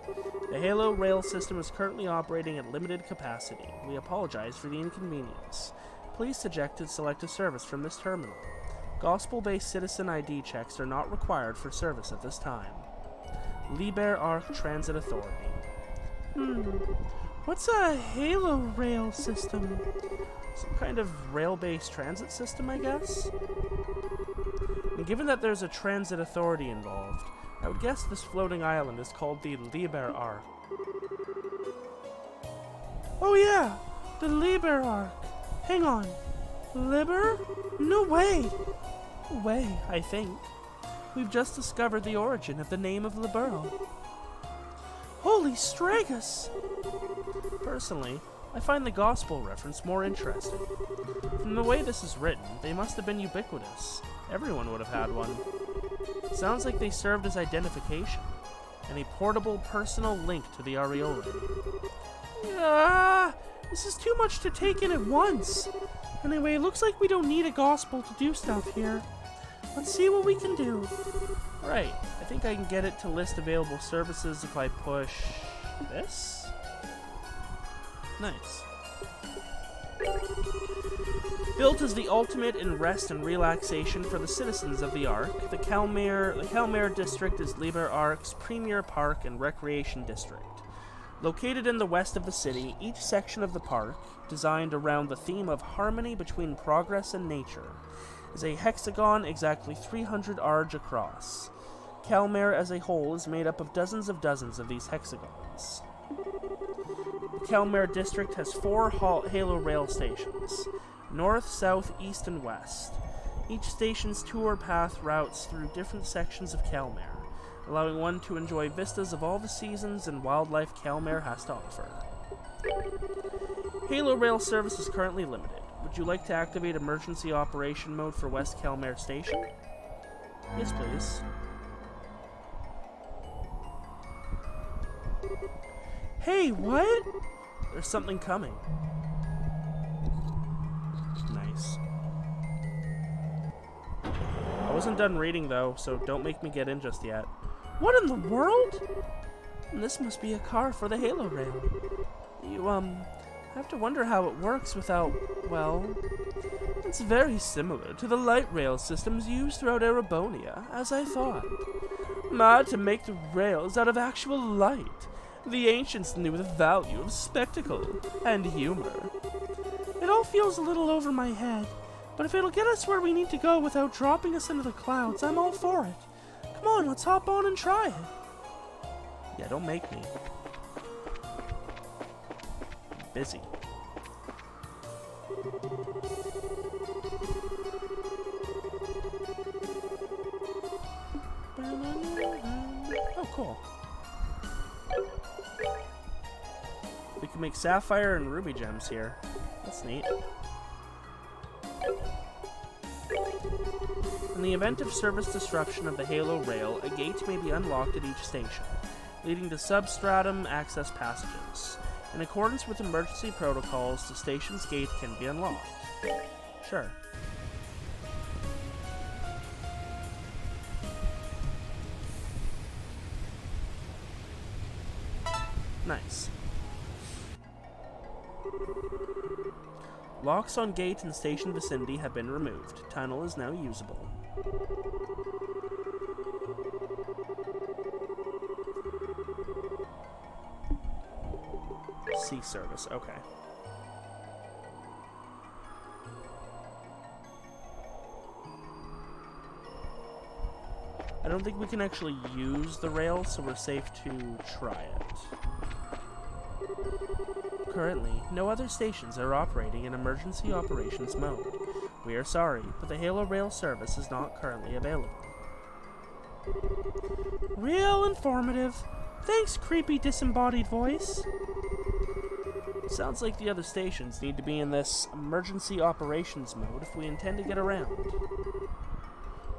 The Halo Rail system is currently operating at limited capacity. We apologize for the inconvenience. Please select a service from this terminal. Gospel-based citizen ID checks are not required for service at this time. Liber Arc Transit Authority. What's a Halo rail system? Some kind of rail-based transit system, I guess? And given that there's a transit authority involved, I would guess this floating island is called the Liber Arc. Oh yeah, the Liber Arc. Hang on. Liber? No way. Way, I think. We've just discovered the origin of the name of Liberl. Holy Stragus! Personally, I find the gospel reference more interesting. From the way this is written, they must have been ubiquitous. Everyone would have had one. Sounds like they served as identification, and a portable personal link to the Aureole. This is too much to take in at once. Anyway, it looks like we don't need a gospel to do stuff here. Let's see what we can do. Right, I think I can get it to list available services if I push this? Nice. Built as the ultimate in rest and relaxation for the citizens of the Ark, the Kelmare District is Liber Ark's premier park and recreation district. Located in the west of the city, each section of the park, designed around the theme of harmony between progress and nature, is a hexagon exactly 300 arge across. Kelmare as a whole is made up of dozens of these hexagons. The Kelmare District has 4 Halo rail stations: north, south, east, and west. Each station's tour path routes through different sections of Kelmare, allowing one to enjoy vistas of all the seasons and wildlife Kelmare has to offer. Halo rail service is currently limited. Would you like to activate emergency operation mode for West Kelmare Station? Yes, please. Hey, what? There's something coming. Nice. I wasn't done reading though, so don't make me get in just yet. What in the world? This must be a car for the Halo rail. You, have to wonder how it works without, well, it's very similar to the light rail systems used throughout Erebonia, as I thought. To make the rails out of actual light. The ancients knew the value of spectacle and humor. It all feels a little over my head. But if it'll get us where we need to go without dropping us into the clouds, I'm all for it. Come on, let's hop on and try it. Yeah, don't make me. I'm busy. Oh, cool. We can make sapphire and ruby gems here. That's neat. In the event of service disruption of the Halo rail, a gate may be unlocked at each station, leading to substratum access passages. In accordance with emergency protocols, the station's gate can be unlocked. Sure. Nice. Locks on gate and station vicinity have been removed. Tunnel is now usable. Sea service, okay. I don't think we can actually use the rail, so we're safe to try it. Currently, no other stations are operating in emergency operations mode. We are sorry, but the Halo Rail service is not currently available. Real informative. Thanks, creepy disembodied voice. Sounds like the other stations need to be in this emergency operations mode if we intend to get around.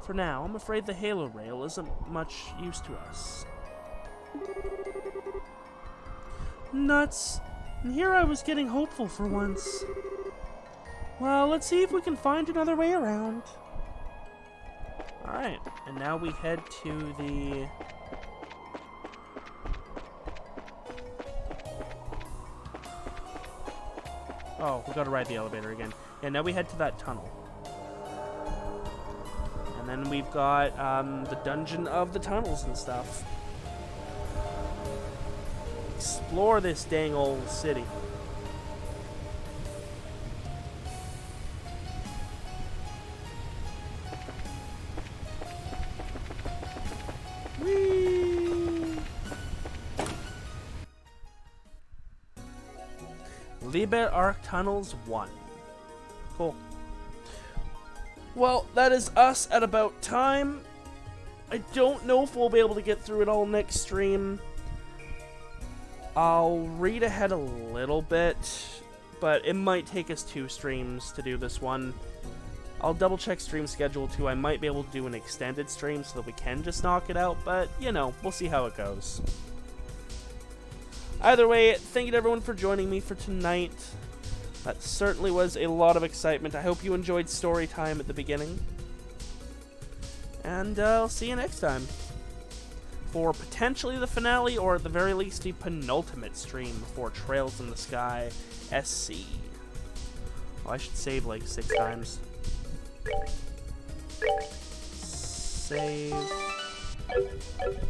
For now, I'm afraid the Halo Rail isn't much use to us. Nuts. And here I was getting hopeful for once. Well, let's see if we can find another way around. Alright, and now we head to the... Oh, we gotta ride the elevator again. Yeah, now we head to that tunnel. And then we've got the dungeon of the tunnels and stuff. Explore this dang old city. Whee! Liber Arc Tunnels 1. Cool. Well, that is us at about time. I don't know if we'll be able to get through it all next stream. I'll read ahead a little bit, but it might take us 2 streams to do this one. I'll double check stream schedule too. I might be able to do an extended stream so that we can just knock it out, but you know, we'll see how it goes. Either way, thank you to everyone for joining me for tonight. That certainly was a lot of excitement. I hope you enjoyed story time at the beginning. And I'll see you next time for potentially the finale, or at the very least the penultimate stream before Trails in the Sky SC. Well, I should save like 6 times. Save.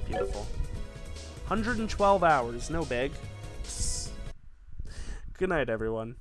Beautiful. 112 hours, no big. Good night, everyone.